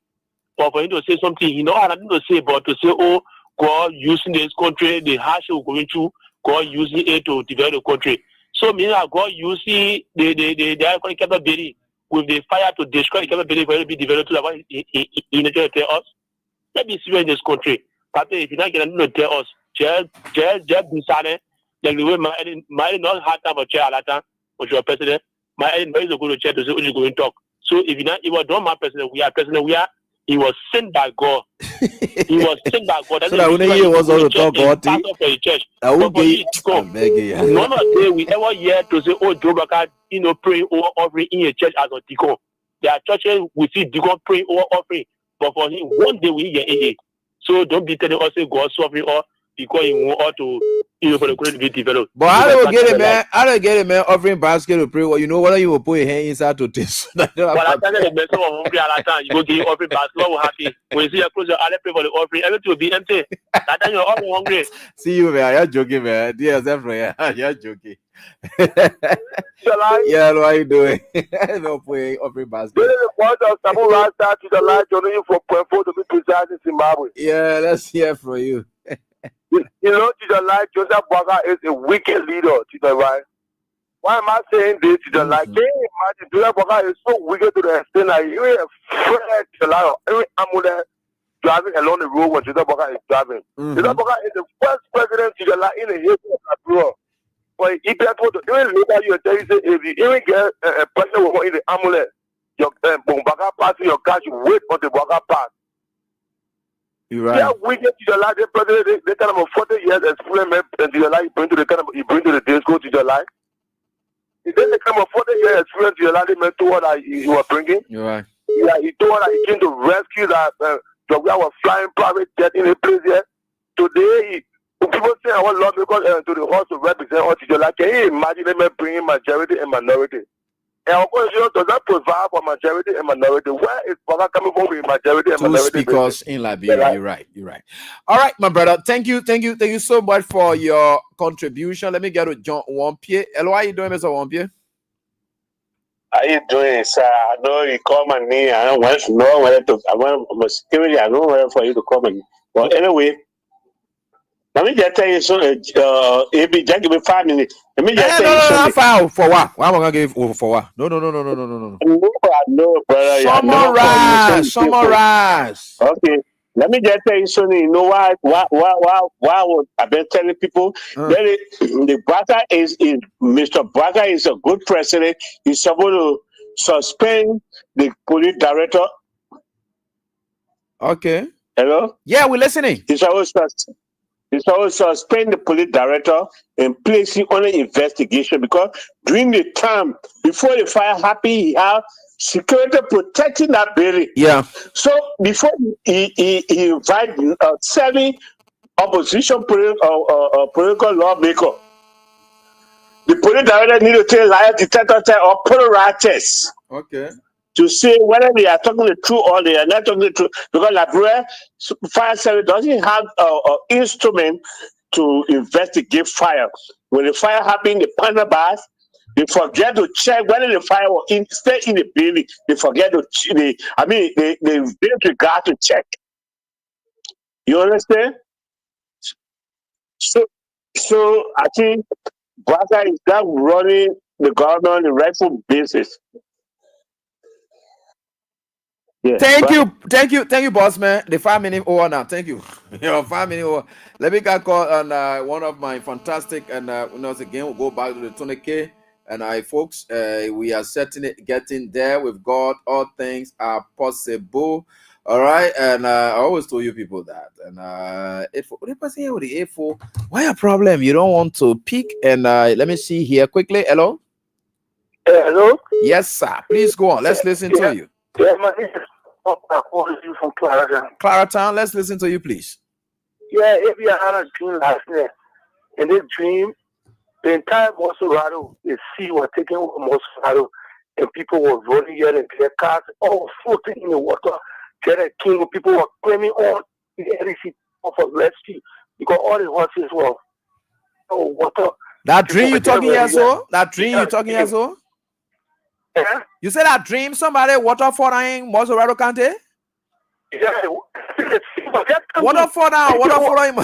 or for him to say something, he know had nothing to say, but to say, oh, God using this country, the hardship we're going through, God using it to develop the country. So meaning that God using the capability with the fire to destroy the capability for it to be developed to what he tell us. Let me see in this country. But if you're not going to tell us, just be silent. Like the way my not had time for chair at that time, was your president. My is going to go to chair to say, what you going to talk. So if you don't my president, he was sent by God. He was sent by God. So that when he was on the talk about it, I will get none of them we ever hear to say, oh, Joe Baka, praying over offering in a church as a deacon. There are churches we see deacon praying over offering, but for him, one day we hear it. So don't be telling us God suffering or because he want all to for the country to be developed. But how do you get it, man? How do you get it, man? Offering basket to pray. Well, you know whether you will put your hand inside to this. But I tell you, the best of hungry at that time. You go give offering basket. What will happen? When you see your close your eye, pray for the offering. Everything will be empty. That time you're all hungry. See you, man. You're joking, man. Dear Zephyr, you're joking. Yeah, what are you doing? No putting offering basket. This is the point of Samuel Rasta to the light joining you from Point 4 to be precise in Zimbabwe. Yeah, let's hear from you. You know, to the light, Joseph Boga is a wicked leader, to the right. Why am I saying this to the light? Can you imagine Joseph Boga is so wicked to the extent that you are afraid to the light of every amulet driving along the road when Joseph Boga is driving. Joseph Boga is the first president to the light in the history of Abroad. But if you want to even later you tell you say if you even get a person who in the amulet, your Boga pass your car, you wait for the Boga pass. You're right. Yeah, we get to the life. They kind of 40 years experience to your life. You bring to the disco to your life. Then they kind of 40 years experience to your life. They meant to what you were bringing. You're right. Yeah, he told that he came to rescue that the guy was flying private jet in a place here. Today, people say I want love because to the horse to represent all to your life. Can you imagine them bringing majority and minority? And of course, does that provide for majority and minority? Where is Boga coming from with majority and minority? Two speakers in Liberia. You're right. You're right. All right, my brother. Thank you so much for your contribution. Let me get to John Wampier. Hello, how are you doing, Mr. Wampier? How you doing, sir? I know you call my name. I don't want to know whether to. I want security. I don't know whether for you to call me. But anyway, let me just tell you something. AB, just give me 5 minutes. Let me just tell you something. File for what? Why am I gonna give for what? No. No, brother. Summarize. Okay. Let me just tell you something. You know why I've been telling people that the Braga is Mr. Braga is a good president. He's supposed to suspend the police director. Okay. Hello? Yeah, we're listening. He's supposed to It's also suspend the police director and placing on an investigation because during the time before the fire happened, he have security protecting that building. Yeah. So before he invite 7 opposition political lawmaker, the police director need to take lie detector or put a rat test. Okay. To see whether they are talking the truth or they are not talking the truth. Because Labrador Fire Service doesn't have an instrument to investigate fire. When the fire happened, the panel bars, they forget to check whether the fire was stay in the building. They forget to, they disregard to check. You understand? So I think Braga is not running the government on the rightful basis. Yeah, thank you, boss man. The 5 minute over now. Thank you. 5 minute over. Let me get call on one of my fantastic and once again we'll go back to the 20K and folks. We are getting there with God. All things are possible. All right, and I always told you people that. And why a problem? You don't want to peek and let me see here quickly. Hello. Hello. Yes, sir. Please go on. Let's listen to you. Yeah, my name is you from Claratown. Claratown, let's listen to you, please. Yeah, if you had a dream last night, in this dream, the entire Monserrato, the sea was taking over Monserrato, and people were rolling here and their cars all floating in the water. There king, people were claiming on the LEC for rescue because all the horses were water. That dream you talking here, so? That dream you talking here, so? Yeah. You said that dream somebody waterfall in Monserrato County? Yeah. Waterfall in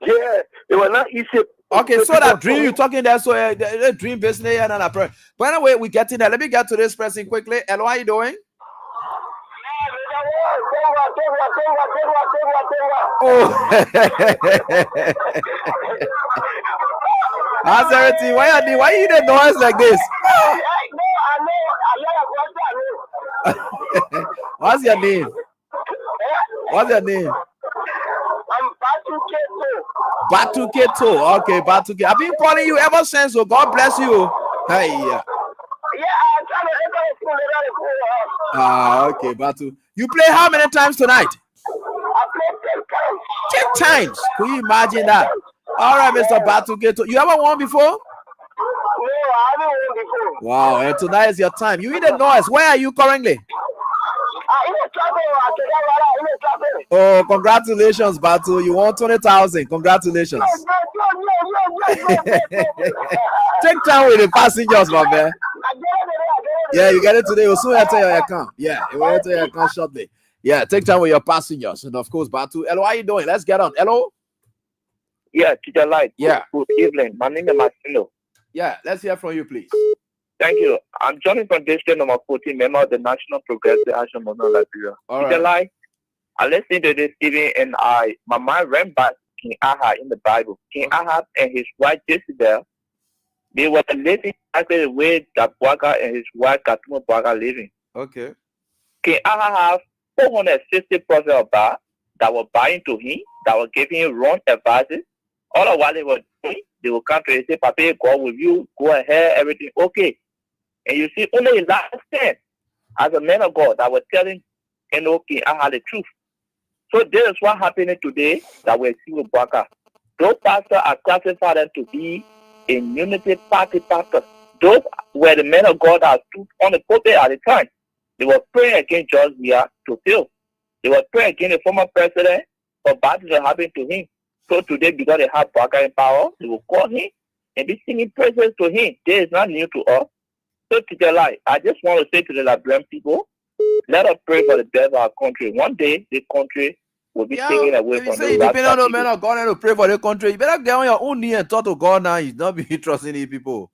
yeah, it was not easy. Okay, so that dream you talking there, so the dream business and another. But anyway, we get in there. Let me get to this person quickly. Hello, how are you doing? Oh. How's everything? Why you the noise like this? What's your name? What's your name? I'm Batu Keto. Okay, Batu Keto. I've been calling you ever since, so God bless you. Hey. Yeah, I'm trying to enter okay, Batu. You play how many times tonight? I played 10 times. Can you imagine that? All right, Mr. Batu Keto. You ever won before? No, I haven't won before. Wow, and tonight is your time. You hear the noise. Where are you currently? Oh, congratulations, Batu. You won 20,000. Congratulations. Take time with the passengers, my man. Yeah, you get it today. We'll soon enter your account. Yeah, it will enter your account shortly. Yeah, take time with your passengers. And of course, Batu. Hello, how are you doing? Let's get on. Hello? Yeah, teacher Light. Yeah. Good evening. My name is Marcelo. Yeah, let's hear from you, please. Thank you. I'm joining from district number 14, member of the National Progressive Action Movement Liberia. Teacher Light, I listened to this evening and my mind ran back to King Ahab in the Bible. King Ahab and his wife Jezebel, they were living exactly the way that Bwaga and his wife Katuma Bwaga living. Okay. King Ahab have 460 prophets of Baal that were buying to him, that were giving him wrong advices. All the while they were doing, they will come to him and say, Papa, go with you, go ahead, everything okay. And you see, only in last time, as a man of God, that was telling King Ahab the truth. So this is what happening today that we're seeing with Bwaga. Those pastors are classified them to be a unity party pastors. Those were the men of God that stood on the pulpit at the time. They were praying against George Weah to fail. They were praying against the former president for bad things that happened to him. So today, because they have Bwaga in power, they will call him and be singing praises to him. This is not new to us. So teacher Light, I just want to say to the Liberian people, let us pray for the best of our country. One day, this country will be taken away from the depending on the men of God and to pray for the country. You better get on your own knee and talk to God now. You not be trusting these people.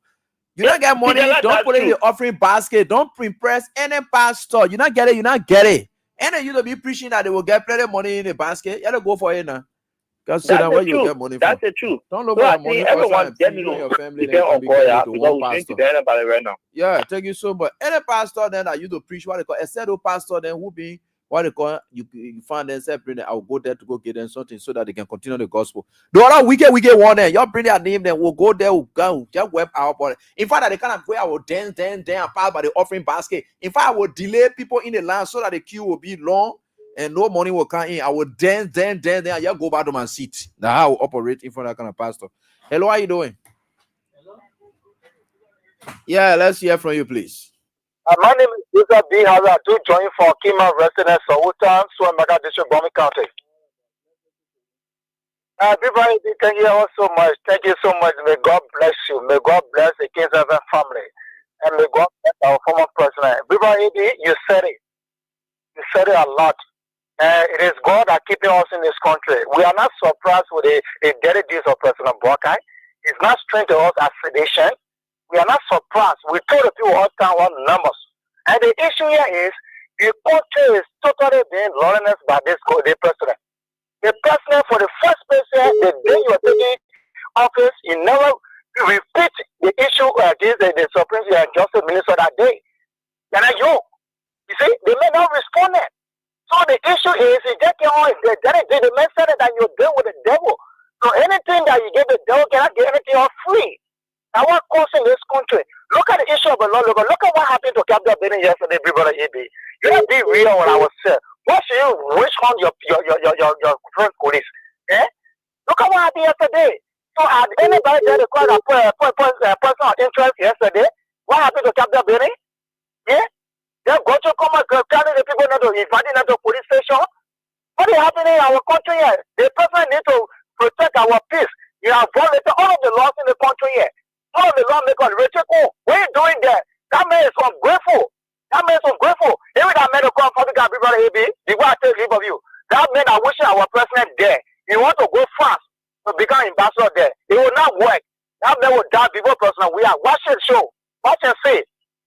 You don't get money, don't put it in the offering basket. Don't impress any pastor. You not get it, you not get it. And then you don't be preaching that they will get plenty of money in the basket. You gotta go for it now. That's the truth. That's the truth. Don't look so for money. Everyone get me your family depend on God because we're going to be anybody right now. Yeah, thank you so much. Any pastor then that you to preach what they call a settled pastor then who be what they call you find them say, I'll go there to go get them something so that they can continue the gospel. The other wicked one there, y'all bring their name, then we'll go there, we'll go, just web our body. In fact, they kind of go, I will dance, and pass by the offering basket. In fact, I will delay people in the line so that the queue will be long and no money will come in. I will dance, and y'all go back to my seat. That's how I will operate in front of that kind of pastor. Hello, how you doing? Yeah, let's hear from you, please. My name is Joseph B. Harry. I do join for Kima residents of Utan, Swamaga District, Bomi County. Everybody, thank you all so much. Thank you so much. May God bless you. May God bless the King's Heaven family. And may God bless our former president. Everybody, you said it. You said it a lot. It is God that keeping us in this country. We are not surprised with the dirty deeds of President Boakai. It's not strange to us as sedition. We are not surprised. We told the people all the time what numbers. And the issue here is the country is totally being lawless by the president. The president, for the first place here, the day you are taking office, you never repeat the issue against the Supreme Justice Minister that day. And you see, they may not respond. So the issue is, you get your own, the man said that you're dealing with the devil. So anything that you give the devil cannot get anything else free. Now what causing this country? Look at the issue of the law. Look at what happened to Captain Benny yesterday, brother EB. You have to be real when I was said. What should you wish on your friend police? Eh? Look at what happened yesterday. So had anybody there to call a person of interest yesterday? What happened to Captain Benny? Yeah? They're going to come and carry the people not to invading the police station. What is happening in our country here? The person need to protect our peace. You have violated all of the laws in the country here. All of the lawmakers, rhetorical. What are you doing there? That man is ungrateful. That man is ungrateful. Even that man who come from the country, brother AB, the way I take leave of you. That man that wishing our president there. He want to go fast to become ambassador there. It will not work. That man will die before president. We are watching the show. Watch and see.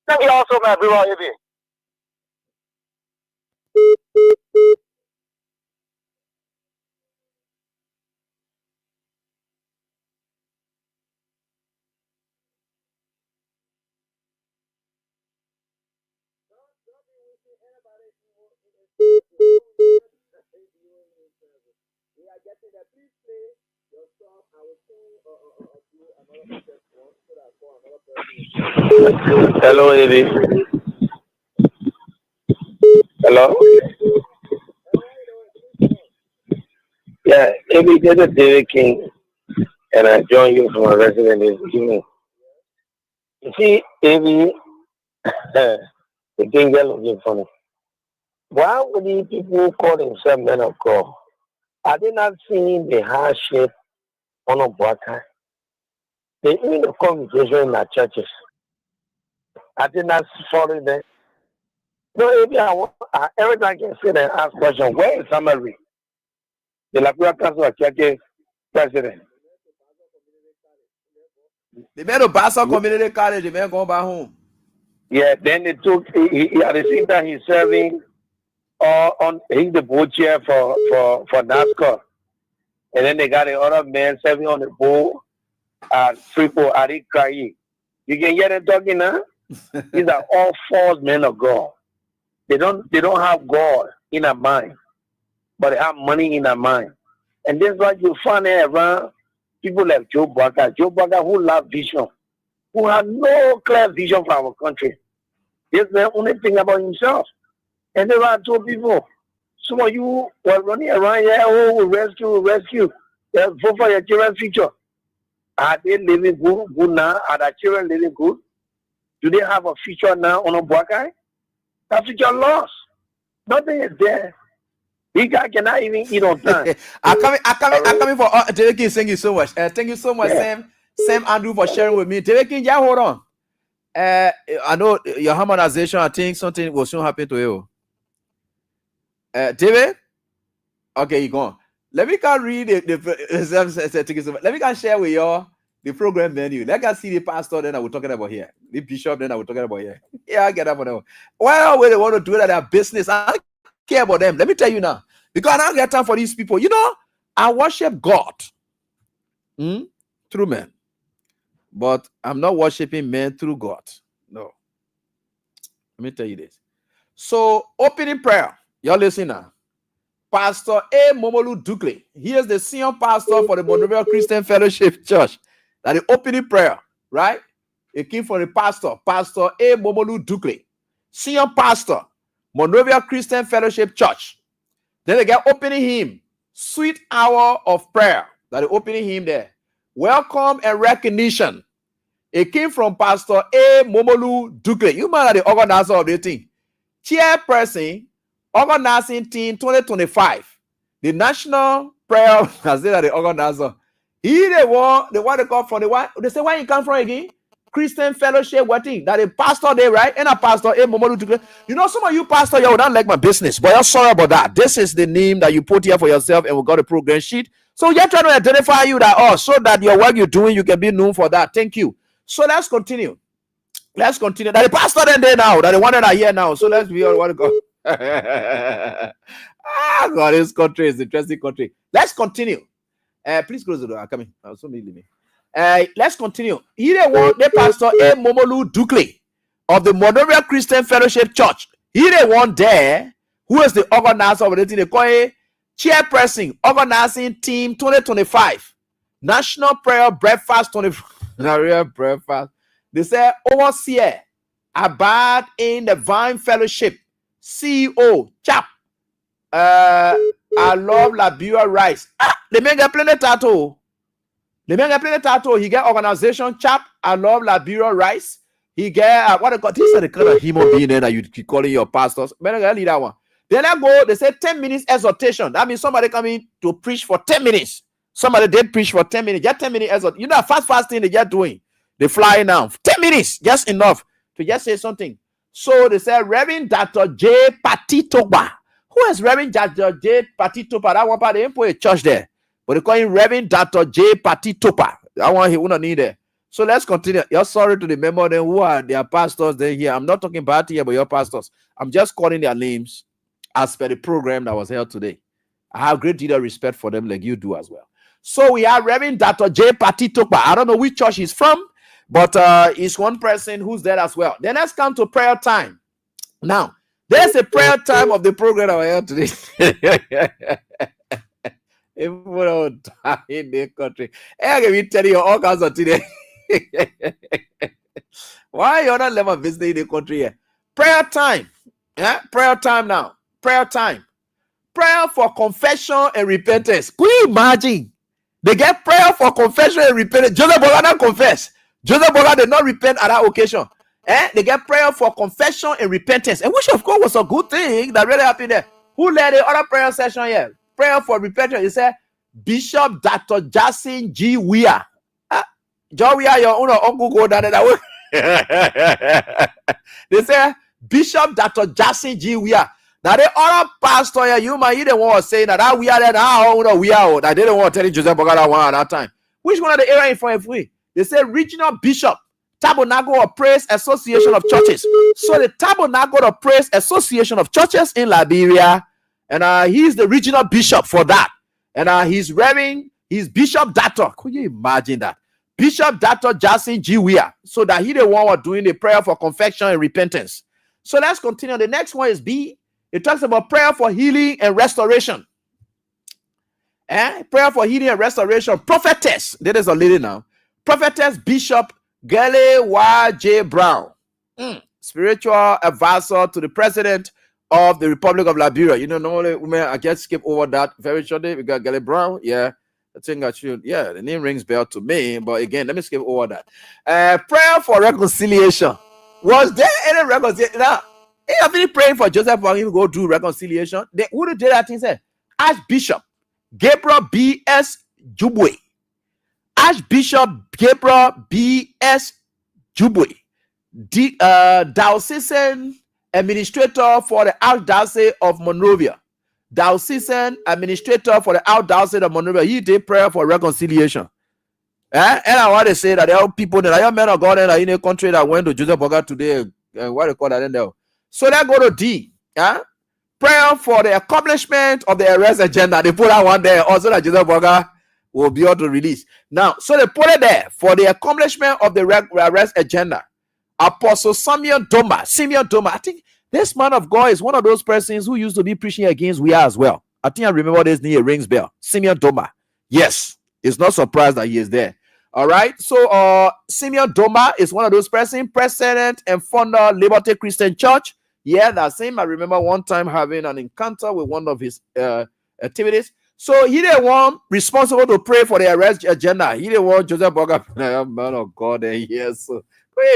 Thank you also, my brother AB. Hello, Eddie. Hello. Yeah, Eddie, this is David King, and I join you from a resident this evening. You see, Eddie, the thing they're looking funny. Why would these people call themselves men of God? Are they not seeing the hardship on a black guy? They even the congregation in our churches. I did not follow them. No, maybe every time I can sit and ask question, where is summary? The Lakura Council of Churches president. The man of Basel Community College, the man going back home. Yeah, then they took, he at the same time he's serving he's the board chair for NASCAR. And then they got the other man serving on the board at Freeport, Ari Krayi. You can hear them talking now? These are all false men of God. They don't have God in their mind, but they have money in their mind. And that's why you find around people like Joe Baca, who love vision, who have no clear vision for our country. He's the only thing about himself. And there are two people. Some of you were running around here, oh, rescue. Vote for your children's future. Are they living good now? Are their children living good? Do they have a future now on a Buakai? That future lost. Nothing is there. He cannot even eat on time. I'm coming for Derek. Thank you so much. Thank you so much, yeah. Sam Andrew, for sharing with me. Derek, yeah, hold on. I know your harmonization. I think something will soon happen to you. David, okay, you gone. Let me go read let me go share with y'all the program menu. Let us see the pastor. Then I was talking about here. The bishop. Then I was talking about here. Yeah, I get up on them. Well, when they want to do that, their business. I don't care about them. Let me tell you now, because I don't get time for these people. You know, I worship God through men, but I'm not worshiping men through God. No. Let me tell you this. So, opening prayer. You're listening now. Pastor A. Momolu Dukle. He is the senior pastor for the Monrovia Christian Fellowship Church. That the opening prayer, right? It came from the pastor, Pastor A. Momolu Dukle, senior pastor, Monrovia Christian Fellowship Church. Then they get opening hymn, Sweet Hour of Prayer. That the opening hymn there. Welcome and recognition. It came from Pastor A. Momolu Dukle. You might be the organizer of the thing. Chairperson, organizing team 2025. The National Prayer, I say that the organizer. He the one they call from the one. They say where you come from again? Christian Fellowship, what thing? That a pastor there, right? And a pastor, A. Momolu Dukle. You know, some of you pastor, you don't like my business, but you're sorry about that. This is the name that you put here for yourself, and we got a program sheet. So you're trying to identify you that, so that your work you're doing, you can be known for that. Thank you. So let's continue. Let's continue. That the pastor then there now, that the one that are here now. So let's be all want to go. God, this country is an interesting country. Let's continue. Please close the door. I'm coming. Let's continue. Here the pastor A. Momolu Dukle of the Monrovia Christian Fellowship Church. Here the one there who is the organizer of the thing they call a chairperson, organizing team 2025 National Prayer Breakfast 25 breakfast. They say overseer Abad in the Vine Fellowship CEO chap. I love Labua Rice. They make a planet tattoo. He get organization chap. I love Labua Rice. He get what they call this is the kind of human being that you keep calling your pastors. Better lead that one. Then I go, they say 10 minutes exhortation. That means somebody coming to preach for 10 minutes. Somebody did preach for 10 minutes. Just 10 minutes exhortation. You know, fast thing they just doing. They fly now. 10 minutes, just enough to just say something. So they say Reverend Dr. J. Patitoba. Who is Reverend Dr. J. Patitoba? That one part they didn't put a church there. But they call him Reverend Dr. J. Patitoba. That one he wouldn't need there. So let's continue. You're sorry to remember them who are their pastors there here. I'm not talking about here, but your pastors. I'm just calling their names as per the program that was held today. I have great deal of respect for them, like you do as well. So we have Reverend Dr. J. Patitoba. I don't know which church he's from, but he's one person who's there as well. Then let's come to prayer time. Now, there's a prayer time of the program that we held today. People don't die in the country. I can tell you all kinds of today. Why you're not never visiting the country here? Prayer time. Yeah, prayer time now. Prayer time. Prayer for confession and repentance. Could you imagine? They get prayer for confession and repentance. Joseph Boga not confess. Joseph Boga did not repent at that occasion. They get prayer for confession and repentance. And which of course was a good thing that really happened there. Who led the other prayer session here? Prayer for repentance. He said, Bishop Dr. Jasin G. Weir. John Weir, your own uncle go down that way. They say, Bishop Dr. Jasin G. Weir. Now the other pastor here, you might even want to say that we are there now, we are. That they don't want to tell Joseph Boga that one at that time. Which one of the area in front of we? They say Regional Bishop, Tabernacle of Praise Association of Churches. So the Tabernacle of Praise Association of Churches in Liberia, and he's the regional bishop for that. And he's Bishop Dr. Could you imagine that? Bishop Dr. Jasin G. Weir. So that he the one was doing the prayer for confession and repentance. So let's continue. The next one is B. It talks about prayer for healing and restoration. Prayer for healing and restoration. Prophetess. There is a lady now. Prophetess Bishop Gale Y.J. Brown. Spiritual advisor to the president of the Republic of Liberia. You know, normally women, I just skip over that very shortly. We got Gale Brown. Yeah. I think I should. Yeah, the name rings bell to me. But again, let me skip over that. Prayer for reconciliation. Was there any reconciliation? Now, I've been praying for Joseph for him to go do reconciliation. Who did that thing? Said Archbishop Gabriel B.S. Jubwe. Archbishop Gabriel B.S. Jubwe, diocesan administrator for the Archdiocese of Monrovia. Diocesan administrator for the Archdiocese of Monrovia. He did prayer for reconciliation. And I want to say that there are people that are men of God in a country that went to Joseph Boga today. What they call that in there? So let's go to D. Prayer for the accomplishment of the arrest agenda. They put that one there also that Joseph Boga will be able to release. Now, so they put it there for the accomplishment of the arrest agenda. Apostle Simeon Doma. I think This man of God is one of those persons who used to be preaching against we are as well. I think I remember this name, rings bell. Simeon Doma. Yes, it's not surprised that he is there. All right. So Simeon Doma is one of those persons, president and founder Liberty Christian Church. Yeah, that's him. I remember one time having an encounter with one of his activities. So he the one responsible to pray for the arrest agenda. He the one Joseph Boga, man of God, and yes. So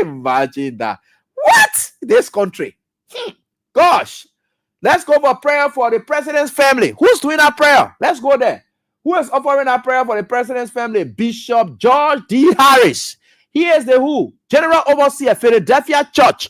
imagine that. What? This country. Gosh. Let's go for prayer for the president's family. Who's doing that prayer? Let's go there. Who is offering that prayer for the president's family? Bishop George D. Harris. He is the who? General Overseer, Philadelphia Church.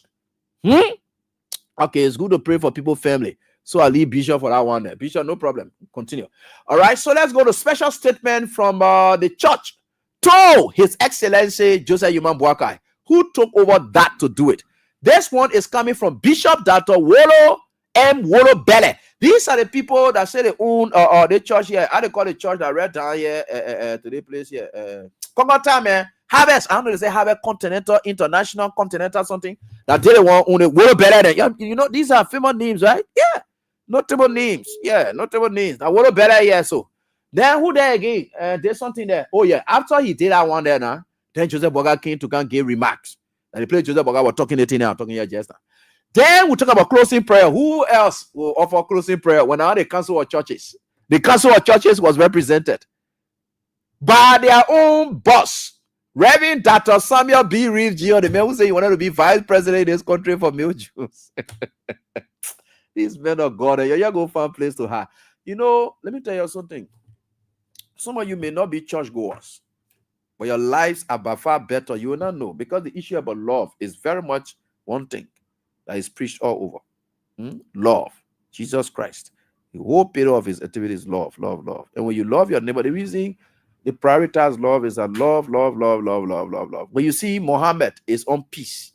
Okay, it's good to pray for people's family. So I'll leave Bishop for that one there. Bishop, no problem. Continue. All right, so let's go to special statement from the church to His Excellency Joseph Yuman Boakai, who took over that to do it. This one is coming from Bishop Dr. Wolo M. Wolo Bele. These are the people that say they own the church here. How they call the church that read down here to the place here? Congo man. Harvest. I don't know they say Harvest Continental, International, Continental, something. That they want own it. Wolo Bele. You know, these are famous names, right? Yeah. Notable names. Yeah, notable names. Now Wolo Bele, yeah. So then who there again? There's something there. Oh, yeah. After he did that one there now, then Joseph Boga came to give remarks. And the place Joseph Boga was talking it now, talking here just now. Then we talk about closing prayer. Who else will offer closing prayer when now the council of churches? The council of churches was represented by their own boss, Reverend Dr. Samuel B. Reeves Jr., the man who said he wanted to be vice president in this country for male Jews. These men of God, you go find a place to hide. You know, let me tell you something. Some of you may not be churchgoers, but your lives are by far better. You will not know, because the issue about love is very much one thing that is preached all over. Love. Jesus Christ. The whole period of his activity is love, love, love. And when you love your neighbor, the reason they prioritize love is that love, love, love, love, love, love, love. When you see Muhammad is on peace,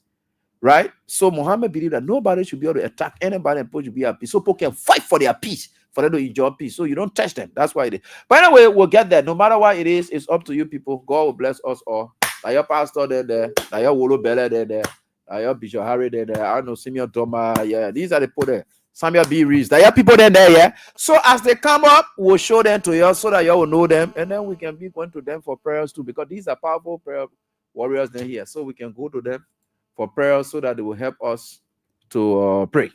right? So Muhammad believed that nobody should be able to attack anybody and people should be at peace. So people can fight for their peace, for them to enjoy peace. So you don't touch them. That's why it is. But anyway, we'll get there. No matter what it is, it's up to you people. God will bless us all. Now your pastor there. Now your Wolo Bele there. Now your Bishop Harry there. I know Simeon Doma. Yeah, these are the people there. Samuel B. Reeves. There are people there, yeah. So as they come up, we'll show them to you so that you will know them, and then we can be going to them for prayers too, because these are powerful prayer warriors there here. So we can go to them for prayers so that they will help us to pray.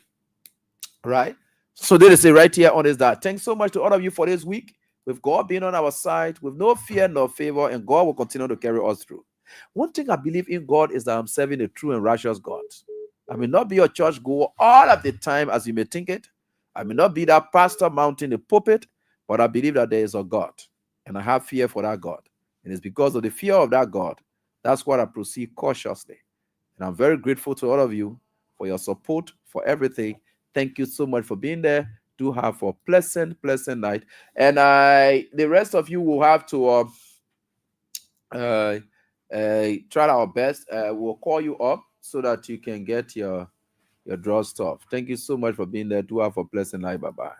Right? So they say right here on this that. Thanks so much to all of you for this week. With God being on our side, with no fear nor favor, and God will continue to carry us through. One thing I believe in God is that I'm serving a true and righteous God. I may not be your church goer all of the time as you may think it. I may not be that pastor mounting the pulpit, but I believe that there is a God, and I have fear for that God. And it's because of the fear of that God, that's why I proceed cautiously. And I'm very grateful to all of you for your support, for everything. Thank you so much for being there. Do have a pleasant night. And the rest of you will have to try our best. We'll call you up so that you can get your draw stuff. Thank you so much for being there. Do have a pleasant night. Bye-bye.